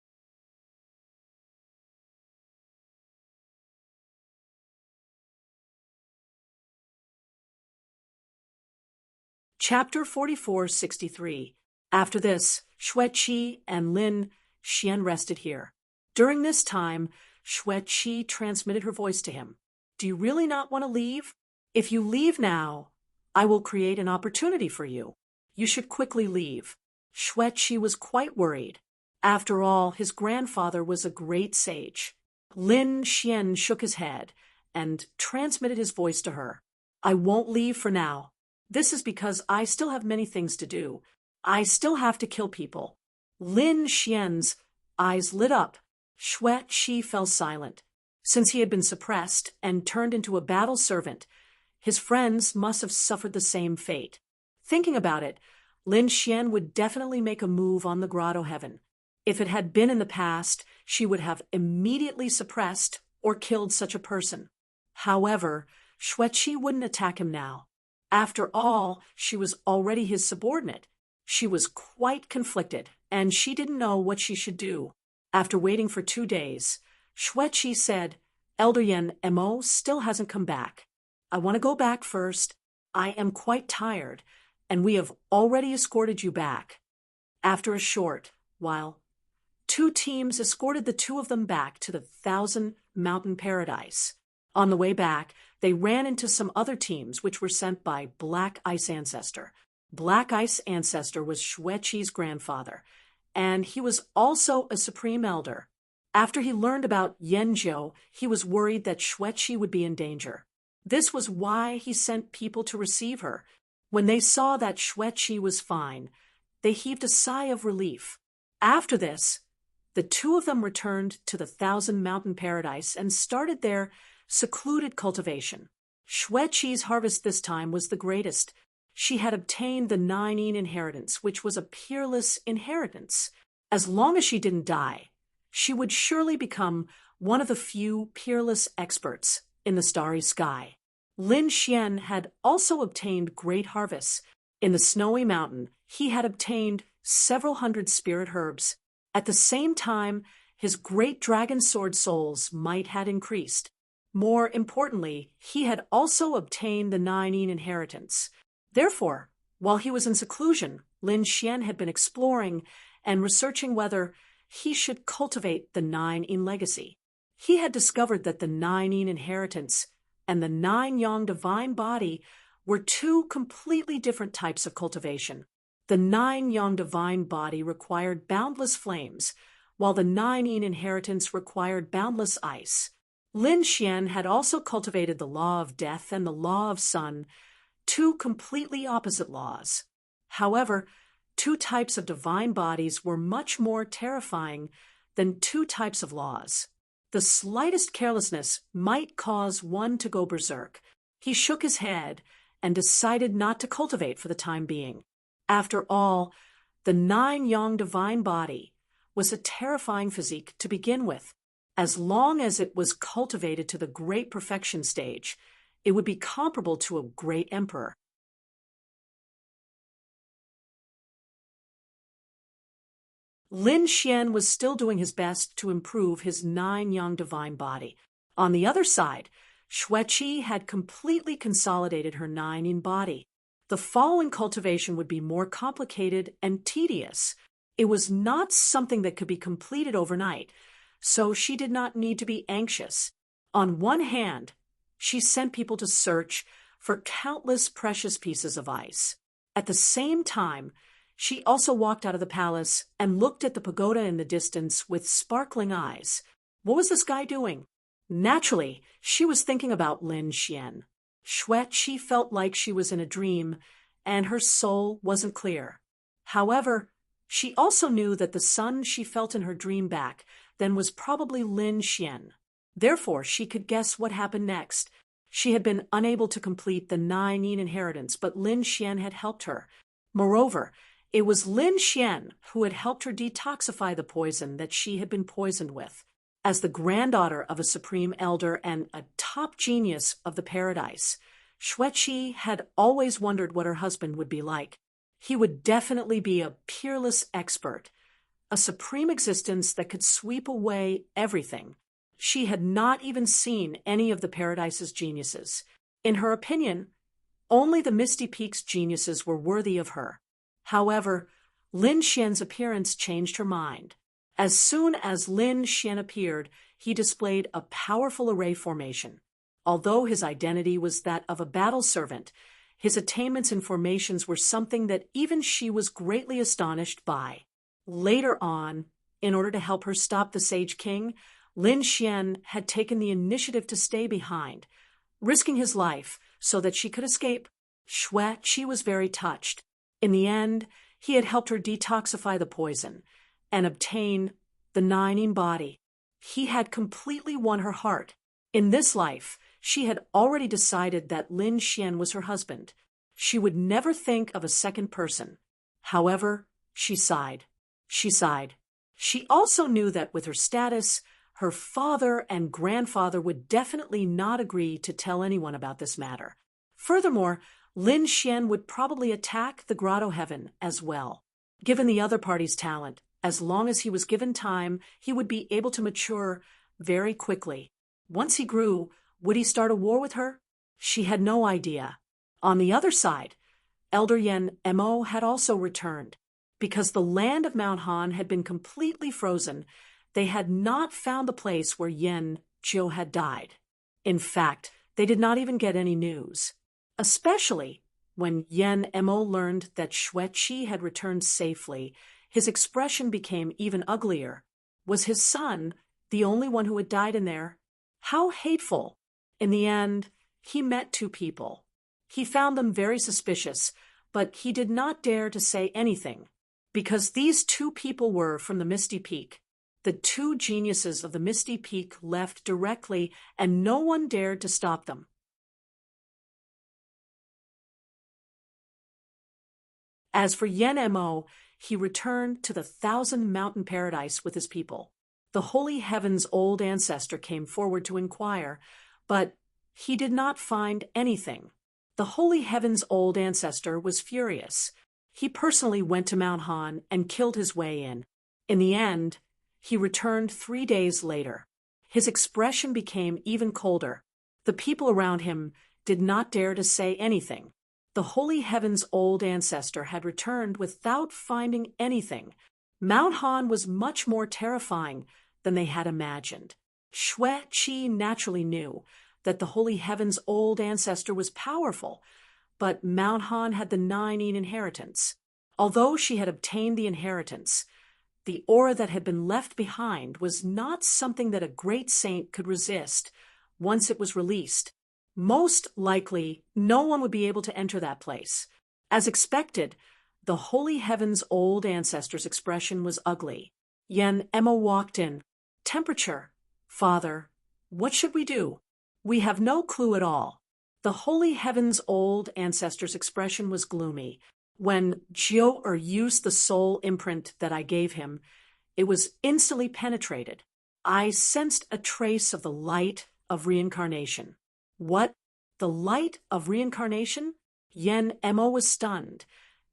Speaker 1: Chapter 4463. After this, Xueqi and Lin Xian rested here. During this time, Xueqi transmitted her voice to him. Do you really not want to leave? If you leave now, I will create an opportunity for you. You should quickly leave. Xueqi was quite worried. After all, his grandfather was a great sage. Lin Xian shook his head and transmitted his voice to her. I won't leave for now. This is because I still have many things to do. I still have to kill people. Lin Xian's eyes lit up. Xueqi fell silent. Since he had been suppressed and turned into a battle servant, his friends must have suffered the same fate. Thinking about it, Lin Xian would definitely make a move on the grotto heaven. If it had been in the past, she would have immediately suppressed or killed such a person. However, Xueqi wouldn't attack him now. After all, she was already his subordinate. She was quite conflicted, and she didn't know what she should do. After waiting for 2 days, Xueqi said, Elder Yan Mo still hasn't come back. I want to go back first. I am quite tired, and we have already escorted you back. After a short while, 2 teams escorted the 2 of them back to the 1,000 Mountain Paradise. On the way back, they ran into some other teams which were sent by Black Ice Ancestor. Black Ice Ancestor was Xueqi's grandfather, and he was also a supreme elder. After he learned about Yanzhou, he was worried that Xueqi would be in danger. This was why he sent people to receive her. When they saw that Xueqi was fine, they heaved a sigh of relief. After this, the 2 of them returned to the 1,000 Mountain Paradise and started their secluded cultivation. Xueqi's harvest this time was the greatest. She had obtained the 9-yin inheritance, which was a peerless inheritance. As long as she didn't die, she would surely become one of the few peerless experts in the starry sky. Lin Xian had also obtained great harvests. In the snowy mountain, he had obtained several hundred spirit herbs. At the same time, his great dragon sword souls might had increased. More importantly, he had also obtained the 9-yin inheritance. Therefore, while he was in seclusion, Lin Xian had been exploring and researching whether he should cultivate the 9-yin legacy. He had discovered that the 9-yin inheritance and the 9-yang divine body were 2 completely different types of cultivation. The 9-yang divine body required boundless flames, while the 9-yin inheritance required boundless ice. Lin Xian had also cultivated the law of death and the law of sun, 2 completely opposite laws. However, 2 types of divine bodies were much more terrifying than 2 types of laws. The slightest carelessness might cause one to go berserk. He shook his head and decided not to cultivate for the time being. After all, the 9-yang divine body was a terrifying physique to begin with. As long as it was cultivated to the great perfection stage, it would be comparable to a great emperor. Lin Xian was still doing his best to improve his 9-yang divine body. On the other side, Xueqi had completely consolidated her 9-yin body. The following cultivation would be more complicated and tedious. It was not something that could be completed overnight, so she did not need to be anxious. On one hand, she sent people to search for countless precious pieces of ice. At the same time, she also walked out of the palace and looked at the pagoda in the distance with sparkling eyes. What was this guy doing? Naturally, she was thinking about Lin Xian. Xueqi felt like she was in a dream, and her soul wasn't clear. However, she also knew that the sun she felt in her dream back then was probably Lin Xian. Therefore, she could guess what happened next. She had been unable to complete the 9-yin inheritance, but Lin Xian had helped her. Moreover, it was Lin Xian who had helped her detoxify the poison that she had been poisoned with. As the granddaughter of a supreme elder and a top genius of the paradise, Xueqi had always wondered what her husband would be like. He would definitely be a peerless expert, a supreme existence that could sweep away everything. She had not even seen any of the paradise's geniuses. In her opinion, only the Misty Peak's geniuses were worthy of her. However, Lin Xian's appearance changed her mind. As soon as Lin Xian appeared, he displayed a powerful array formation. Although his identity was that of a battle servant, his attainments and formations were something that even she was greatly astonished by. Later on, in order to help her stop the Sage King, Lin Xian had taken the initiative to stay behind, risking his life so that she could escape. Xueqi was very touched. In the end, he had helped her detoxify the poison and obtain the Nining body. He had completely won her heart. In this life, she had already decided that Lin Xian was her husband. She would never think of a second person. However, she sighed. She also knew that with her status, her father and grandfather would definitely not agree to tell anyone about this matter. Furthermore, Lin Xian would probably attack the Grotto Heaven as well. Given the other party's talent, as long as he was given time, he would be able to mature very quickly. Once he grew, would he start a war with her? She had no idea. On the other side, Elder Yen Mo had also returned. Because the land of Mount Han had been completely frozen, they had not found the place where Yen Jiu had died. In fact, they did not even get any news. Especially when Yen Mo learned that Xueqi had returned safely, his expression became even uglier. Was his son the only one who had died in there? How hateful! In the end, he met two people. He found them very suspicious, but he did not dare to say anything, because these two people were from the Misty Peak. The two geniuses of the Misty Peak left directly, and no one dared to stop them. As for Yen Mo, he returned to the Thousand Mountain Paradise with his people. The Holy Heaven's old ancestor came forward to inquire, but he did not find anything. The Holy Heaven's old ancestor was furious. He personally went to Mount Han and killed his way in. In the end, he returned 3 days later. His expression became even colder. The people around him did not dare to say anything. The Holy Heaven's old ancestor had returned without finding anything. Mount Han was much more terrifying than they had imagined. Xueqi naturally knew that the Holy Heaven's old ancestor was powerful, but Mount Han had the Nining inheritance. Although she had obtained the inheritance, the aura that had been left behind was not something that a great saint could resist once it was released. Most likely, no one would be able to enter that place. As expected, the Holy Heaven's old ancestor's expression was ugly. Yen Mo walked in. Temperature. Father, what should we do? We have no clue at all. The Holy Heaven's old ancestor's expression was gloomy. When Jiu used the soul imprint that I gave him, it was instantly penetrated. I sensed a trace of the light of reincarnation. What? The light of reincarnation? Yen Mo was stunned,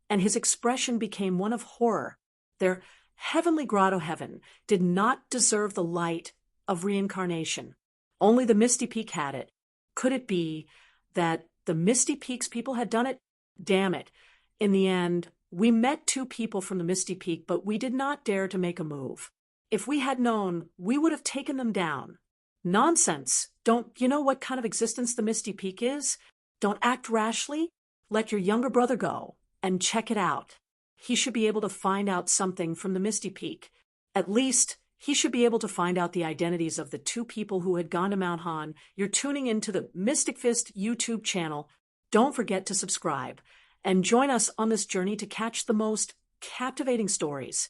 Speaker 1: and his expression became one of horror. Their heavenly Grotto Heaven did not deserve the light of reincarnation. Only the Misty Peak had it. Could it be that the Misty Peak's people had done it? Damn it. In the end, we met two people from the Misty Peak, but we did not dare to make a move. If we had known, we would have taken them down. Nonsense. Don't you know what kind of existence the Misty Peak is? Don't act rashly. Let your younger brother go and check it out. He should be able to find out something from the Misty Peak. At least, he should be able to find out the identities of the two people who had gone to Mount Han. You're tuning into the Mystic Fist YouTube channel. Don't forget to subscribe and join us on this journey to catch the most captivating stories.